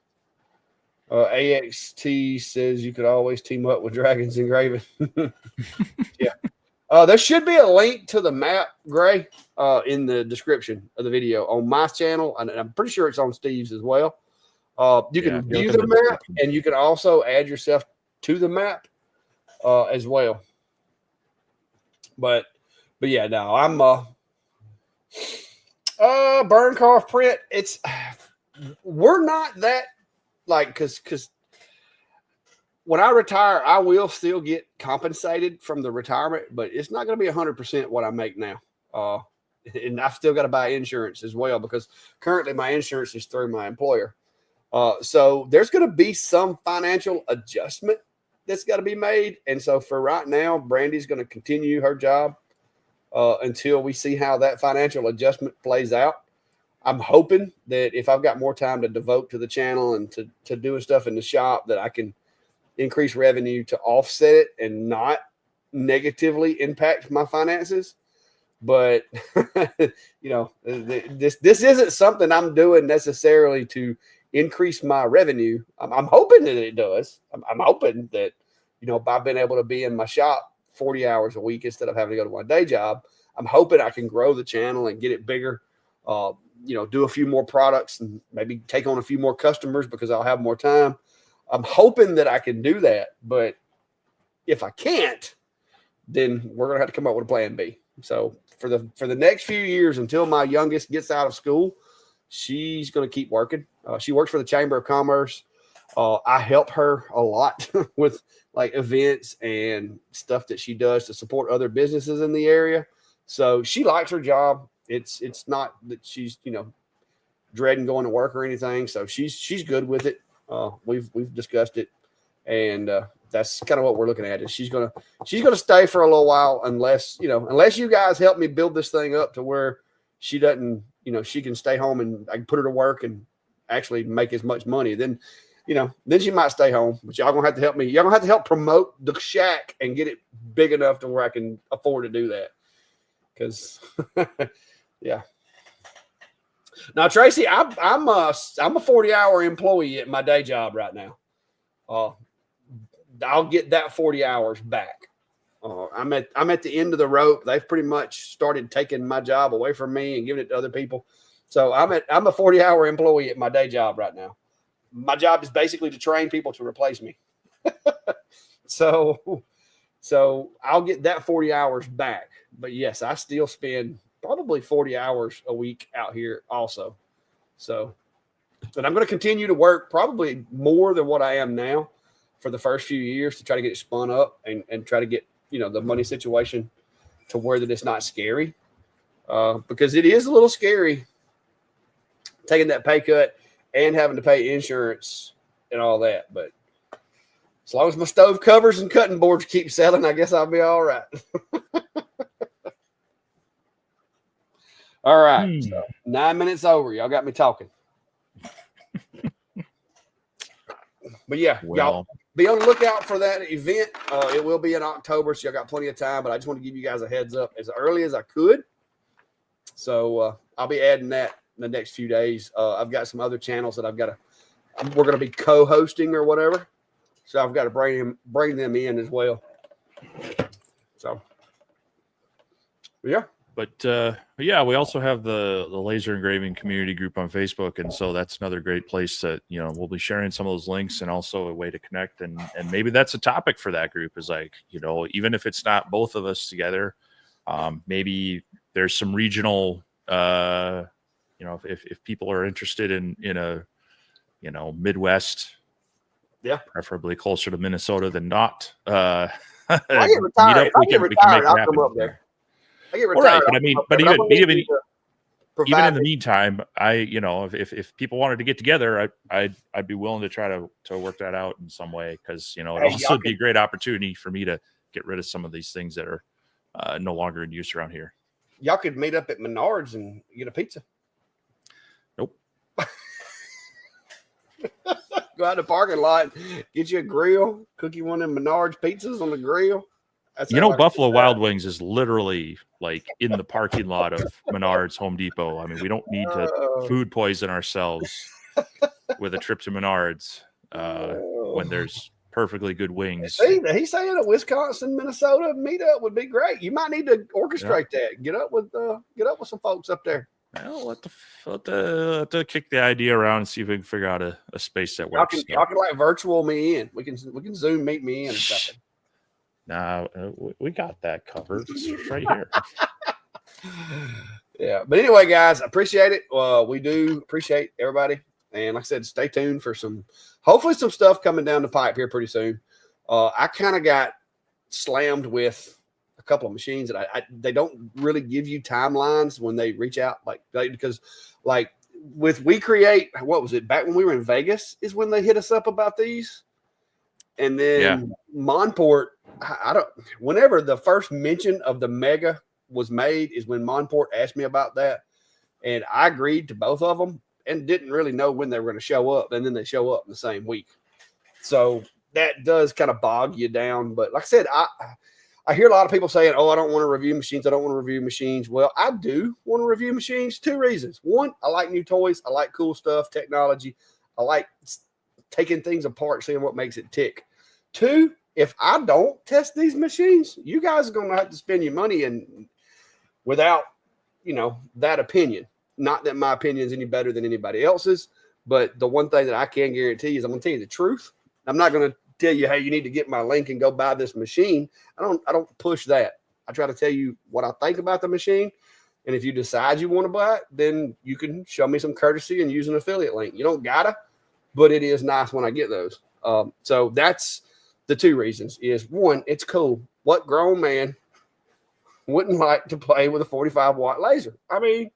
AXT says you could always team up with Dragons Engraver. Yeah. There should be a link to the map, Gray, in the description of the video on my channel, and I'm pretty sure it's on Steve's as well. You can view the map, and you can also add yourself to the map as well. But yeah, no, I'm Burncarf print. We're not that because when I retire, I will still get compensated from the retirement, but it's not going to be 100% what I make now. And I've still got to buy insurance as well because currently my insurance is through my employer. So there's going to be some financial adjustment that's got to be made. And so for right now, Brandy's going to continue her job until we see how that financial adjustment plays out. I'm hoping that if I've got more time to devote to the channel and to doing stuff in the shop, that I can increase revenue to offset it and not negatively impact my finances. But this isn't something I'm doing necessarily to increase my revenue. I'm hoping that it does. I'm hoping that by being able to be in my shop 40 hours a week instead of having to go to my day job, I'm hoping I can grow the channel and get it bigger. Do a few more products and maybe take on a few more customers because I'll have more time. I'm hoping that I can do that, but if I can't, then we're going to have to come up with a plan B. So for the next few years until my youngest gets out of school, she's going to keep working. She works for the Chamber of Commerce. I help her a lot with like events and stuff that she does to support other businesses in the area. So she likes her job. It's not that she's, dreading going to work or anything. So she's good with it. We've discussed it, and that's kind of what we're looking at. Is she's gonna stay for a little while unless you guys help me build this thing up to where she doesn't, she can stay home and I can put her to work and actually make as much money. Then she might stay home. But y'all gonna have to help me. Y'all gonna have to help promote the shack and get it big enough to where I can afford to do that. Because yeah. Now, Tracy, I'm a 40-hour employee at my day job right now. I'll get that 40 hours back. I'm at the end of the rope. They've pretty much started taking my job away from me and giving it to other people. So I'm a 40-hour employee at my day job right now. My job is basically to train people to replace me. So I'll get that 40 hours back. But yes, I still spend probably 40 hours a week out here also. So, and I'm going to continue to work probably more than what I am now for the first few years to try to get it spun up and try to get, the money situation to where that it's not scary. Because it is a little scary taking that pay cut and having to pay insurance and all that. But as long as my stove covers and cutting boards keep selling, I guess I'll be all right. All right. So 9 minutes over. Y'all got me talking. But yeah, y'all be on the lookout for that event. It will be in October, so y'all got plenty of time. But I just want to give you guys a heads up as early as I could. So I'll be adding that in the next few days. I've got some other channels that we're going to be co-hosting or whatever. So I've got to bring them in as well. So, yeah. But yeah, we also have the laser engraving community group on Facebook, and so that's another great place that we'll be sharing some of those links, and also a way to connect, and maybe that's a topic for that group is like even if it's not both of us together, maybe there's some regional if people are interested in a Midwest, preferably closer to Minnesota than not. I get retired. If I get retired, I'll come up there. I get retired. All right, but even in the meantime, if people wanted to get together, I'd be willing to try to work that out in some way, because it'd also be a great opportunity for me to get rid of some of these things that are no longer in use around here. Y'all could meet up at Menards and get a pizza. Nope. Go out in the parking lot, get you a grill, cook you one of them Menards pizzas on the grill. Buffalo Wild Wings is literally like in the parking lot of Menards, Home Depot. I mean, we don't need to food poison ourselves with a trip to Menards when there's perfectly good wings. See, he's saying a Wisconsin, Minnesota meetup would be great. You might need to orchestrate that. Get up with some folks up there. Well, let the kick the idea around and see if we can figure out a space that works. Y'all can like virtual me in. We can Zoom meet me in or something. Nah, we got that covered. It's right here. Yeah, but anyway, guys, I appreciate it. We do appreciate everybody, and like I said, stay tuned for hopefully some stuff coming down the pipe here pretty soon. I kind of got slammed with a couple of machines that they don't really give you timelines when they reach out, because with We Create, what was it, back when we were in Vegas is when they hit us up about these, and then Monport. Whenever the first mention of the Mega was made is when Monport asked me about that, and I agreed to both of them and didn't really know when they were going to show up, and then they show up in the same week. So that does kind of bog you down. But like I said, I hear a lot of people saying, "Oh, I don't want to review machines. I don't want to review machines." Well, I do want to review machines. 2 reasons. 1, I like new toys. I like cool stuff, technology. I like taking things apart, seeing what makes it tick. 2, if I don't test these machines, you guys are going to have to spend your money and without, that opinion. Not that my opinion is any better than anybody else's, but the one thing that I can guarantee is I'm going to tell you the truth. I'm not going to tell you, hey, you need to get my link and go buy this machine. I don't push that. I try to tell you what I think about the machine. And if you decide you want to buy it, then you can show me some courtesy and use an affiliate link. You don't gotta, but it is nice when I get those. So that's the 2 reasons is 1, it's cool. What grown man wouldn't like to play with a 45-watt laser? I mean,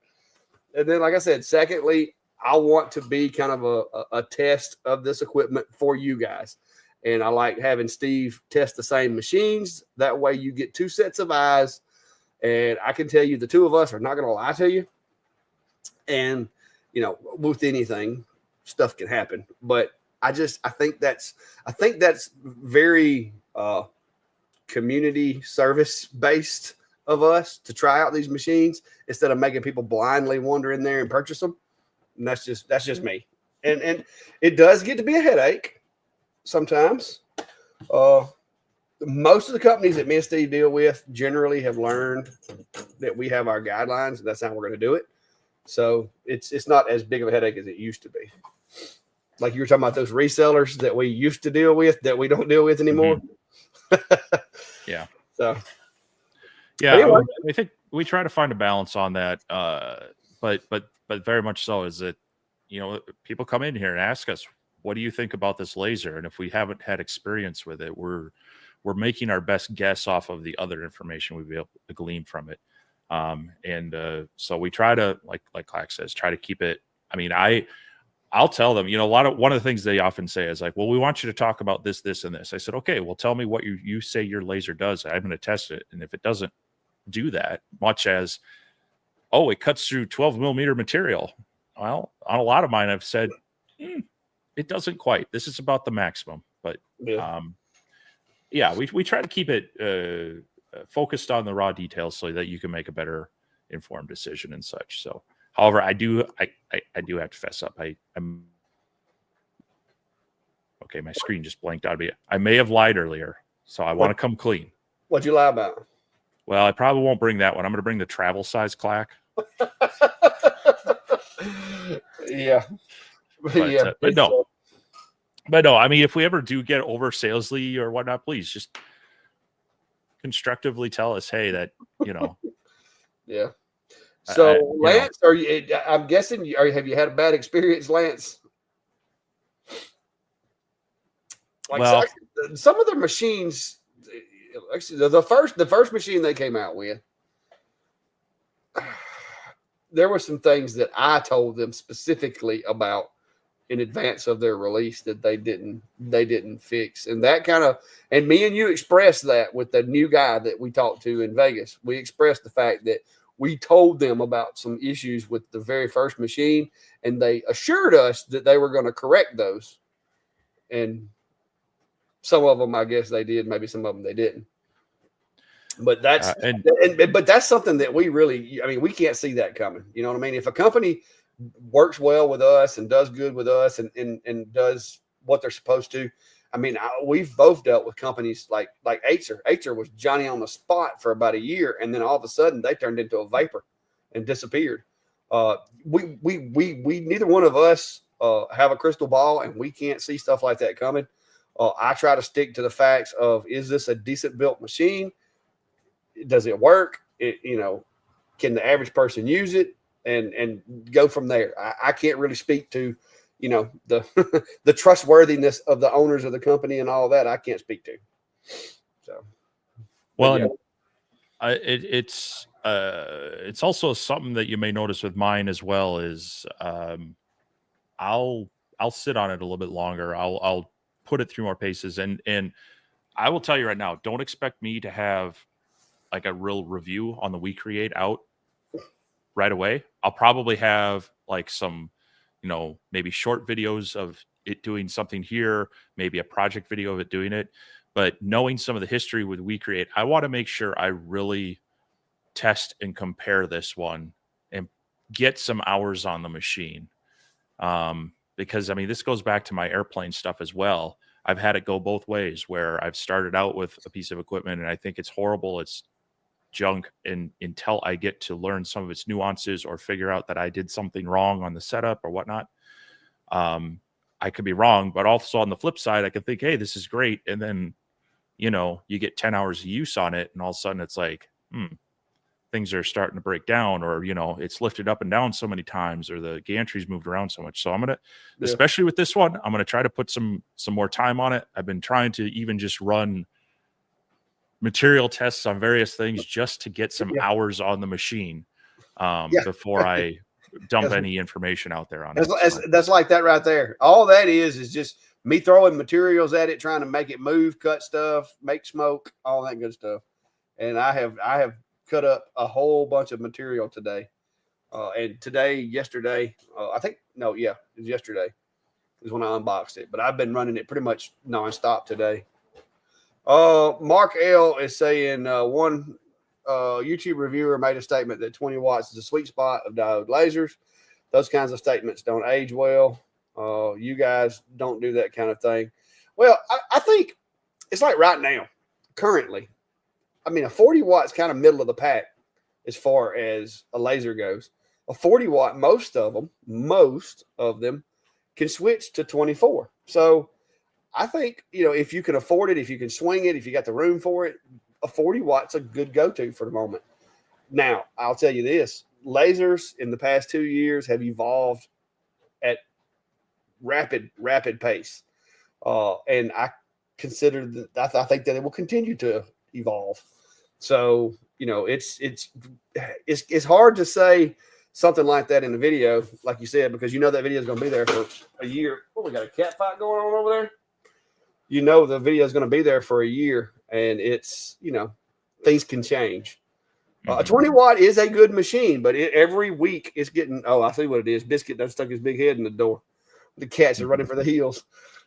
and then, like I said, secondly, I want to be kind of a test of this equipment for you guys. And I like having Steve test the same machines. That way you get 2 sets of eyes. And I can tell you the 2 of us are not going to lie to you. And, with anything, stuff can happen. But I think that's very community service based of us to try out these machines instead of making people blindly wander in there and purchase them. And that's just me. And it does get to be a headache sometimes. Most of the companies that me and Steve deal with generally have learned that we have our guidelines, and that's how we're going to do it. So it's not as big of a headache as it used to be. Like you were talking about those resellers that we used to deal with that we don't deal with anymore. Mm-hmm. Yeah. So. Yeah, anyway. I think we try to find a balance on that. But very much so is that, people come in here and ask us, what do you think about this laser? And if we haven't had experience with it, we're making our best guess off of the other information we've been able to glean from it. So we try to, like Clack says, try to keep it. I mean, I'll tell them, one of the things they often say is like, well, we want you to talk about this, this, and this. I said, okay, well, tell me what you say your laser does. I'm going to test it. And if it doesn't do that, much as, oh, it cuts through 12 millimeter material. Well, on a lot of mine, I've said, it doesn't quite. This is about the maximum. But Yeah. yeah, we try to keep it focused on the raw details so that you can make a better informed decision and such. So, however, I do have to fess up. I'm okay. My screen just blanked out of me. I may have lied earlier, so I want to come clean. What'd you lie about? Well, I probably won't bring that one. I'm going to bring the travel size clack. Yeah. But no. But no, I mean, if we ever do get over salesly or whatnot, please just constructively tell us, hey, that, Yeah. So Lance, know. I'm guessing, have you had a bad experience, Lance? Like some of the machines, actually, the first machine they came out with, there were some things that I told them specifically about in advance of their release that they didn't fix. And that and me and you expressed that with the new guy that we talked to in Vegas. We expressed the fact that we told them about some issues with the very first machine, and they assured us that they were going to correct those. And some of them, I guess they did. Maybe some of them they didn't. But that's but that's something that we really, I mean, we can't see that coming. You know what I mean? If a company works well with us and does good with us and does what they're supposed to, I mean, we've both dealt with companies like Acer. Acer was Johnny on the spot for about a year, and then all of a sudden they turned into a vapor and disappeared. We neither one of us have a crystal ball, and we can't see stuff like that coming. I try to stick to the facts of, is this a decent built machine? Does it work? Can the average person use it? And go from there. I can't really speak to, the the trustworthiness of the owners of the company and all that. I can't speak to. So, well, yeah. It's also something that you may notice with mine as well is I'll sit on it a little bit longer. I'll put it through more paces, and I will tell you right now, don't expect me to have like a real review on the We Create out right away. I'll probably have like some, maybe short videos of it doing something here, maybe a project video of it doing it. But knowing some of the history with We Create, I want to make sure I really test and compare this one and get some hours on the machine. Because I mean, this goes back to my airplane stuff as well. I've had it go both ways where I've started out with a piece of equipment and I think it's horrible. It's junk, and until I get to learn some of its nuances or figure out that I did something wrong on the setup or whatnot, I could be wrong. But also on the flip side, I could think, hey, this is great. And then, you get 10 hours of use on it. And all of a sudden it's like, things are starting to break down, or, it's lifted up and down so many times, or the gantry's moved around so much. So I'm going to, especially with this one, I'm going to try to put some more time on it. I've been trying to even just run material tests on various things just to get some hours on the machine before I dump any information out there on it. That's like that right there. All that is just me throwing materials at it, trying to make it move, cut stuff, make smoke, all that good stuff. And I have cut up a whole bunch of material today. And yesterday, it was yesterday is when I unboxed it. But I've been running it pretty much nonstop today. Mark L is saying one YouTube reviewer made a statement that 20 watts is a sweet spot of diode lasers. Those kinds of statements don't age well. You guys don't do that kind of thing. Well, I think it's like right now, currently, I mean, a 40 watt's kind of middle of the pack as far as a laser goes. A 40 watt, most of them can switch to 24. So I think, if you can afford it, if you can swing it, if you got the room for it, a 40 watt's a good go-to for the moment. Now, I'll tell you this, lasers in the past 2 years have evolved at rapid pace. And I consider that I think that it will continue to evolve. So, it's hard to say something like that in the video, like you said, because that video is going to be there for a year. We got a cat fight going on over there. The video is going to be there for a year, and it's, things can change. A 20 watt is a good machine, but every week it's getting, I see what it is. Biscuit done stuck his big head in the door. The cats are running for the heels.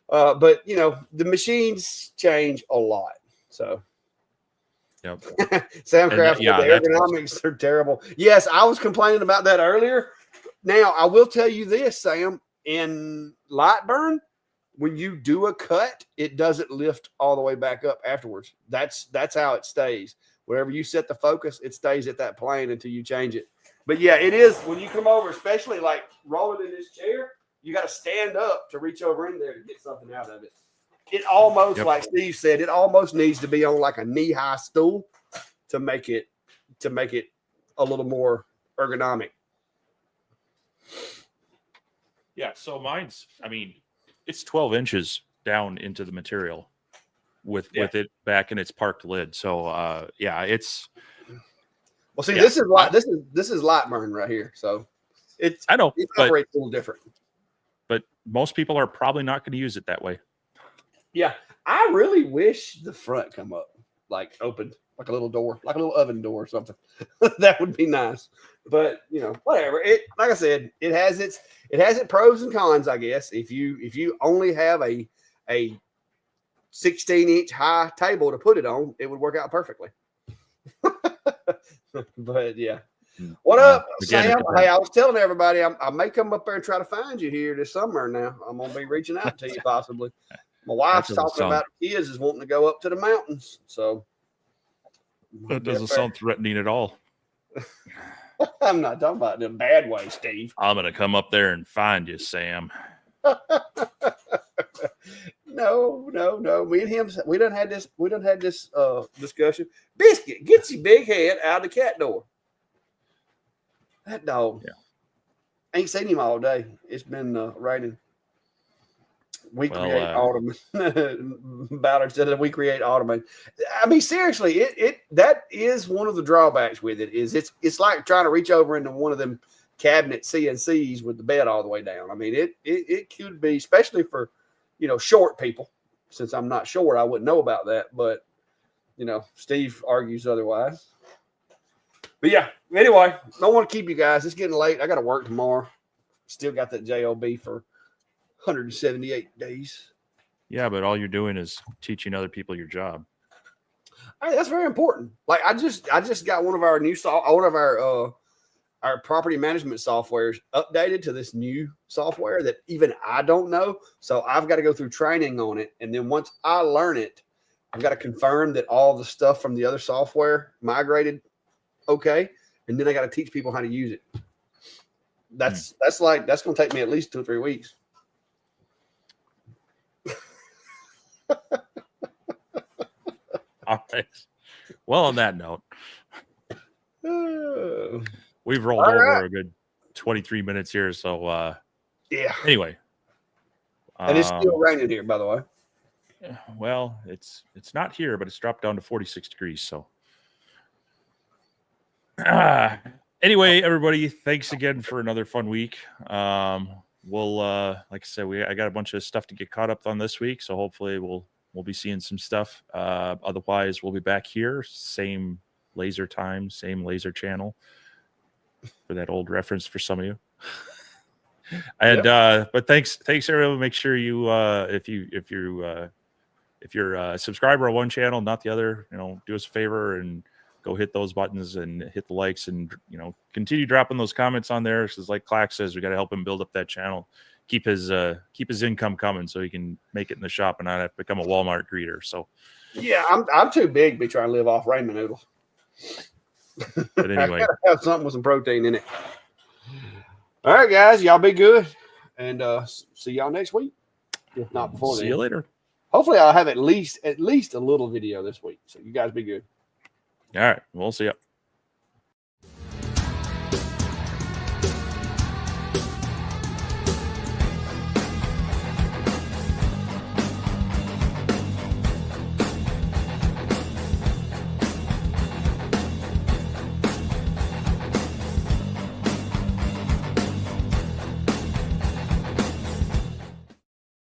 But you know, the machines change a lot. So Yep. Sam Craft, yeah, the ergonomics are terrible. Yes, I was complaining about that earlier. Now I will tell you this, Sam, in Lightburn, when you do a cut, it doesn't lift all the way back up afterwards. That's how it stays. Wherever you set the focus, it stays at that plane until you change it. But yeah, it is when you come over, especially like rolling in this chair, you got to stand up to reach over in there to get something out of it. It almost, like Steve said, it almost needs to be on like a knee-high stool to make it a little more ergonomic. Yeah, so mine's, I mean, it's 12 inches down into the material with it back in its parked lid. So yeah, it's well, see, this is Lightburn right here. So it operates a little different. But most people are probably not going to use it that way. Yeah, I really wish the front come up, like opened, like a little door, like a little oven door or something. That would be nice. But you know, whatever. It, like I said, it has its pros and cons, I guess. If you only have a 16-inch high table to put it on, it would work out perfectly. But yeah. What up, Sam? Hey, I was telling everybody I may come up there and try to find you here this summer now. I'm going to be reaching out to you possibly. My wife's talking about kids is wanting to go up to the mountains. So that doesn't sound threatening at all. I'm not talking about it in a bad way, Steve. I'm going to come up there and find you, Sam. No. Me and him, we done had this discussion. Biscuit, get your big head out of the cat door. That dog. Yeah. Ain't seen him all day. It's been raining. We create autumn. Ballard said that we create autumn. I mean, seriously, that is one of the drawbacks with it. Is it's like trying to reach over into one of them cabinet CNCs with the bed all the way down. I mean, it could be, especially for, you know, short people. Since I'm not short, I wouldn't know about that. But you know, Steve argues otherwise. But yeah, anyway, don't want to keep you guys. It's getting late. I got to work tomorrow. Still got that job for 178 days. Yeah, but all you're doing is teaching other people your job. Hey, that's very important. Like I just got one of our our property management softwares updated to this new software that even I don't know. So I've got to go through training on it, and then once I learn it, I've got to confirm that all the stuff from the other software migrated okay, and then I got to teach people how to use it. That's going to take me at least 2 or 3 weeks. All right. Well, on that note, we've rolled over a good 23 minutes here. So yeah. Anyway, and it's still raining here, by the way. Well, it's not here, but it's dropped down to 46 degrees. So. Anyway, everybody, thanks again for another fun week. We'll like I said, I got a bunch of stuff to get caught up on this week, so hopefully we'll be seeing some stuff. Otherwise, we'll be back here, same laser time, same laser channel, for that old reference for some of you. And but thanks everyone. Make sure you if you're a subscriber on one channel, not the other, you know, do us a favor and go hit those buttons and hit the likes, and you know, continue dropping those comments on there. Because like Clack says, we got to help him build up that channel, keep his income coming, so he can make it in the shop and not have to become a Walmart greeter. So yeah, I'm too big to be trying to live off ramen noodles. But anyway, I gotta have something with some protein in it. All right, guys, y'all be good, and see y'all next week. If not before then. See you later. Hopefully, I'll have at least a little video this week. So you guys be good. All right, we'll see you.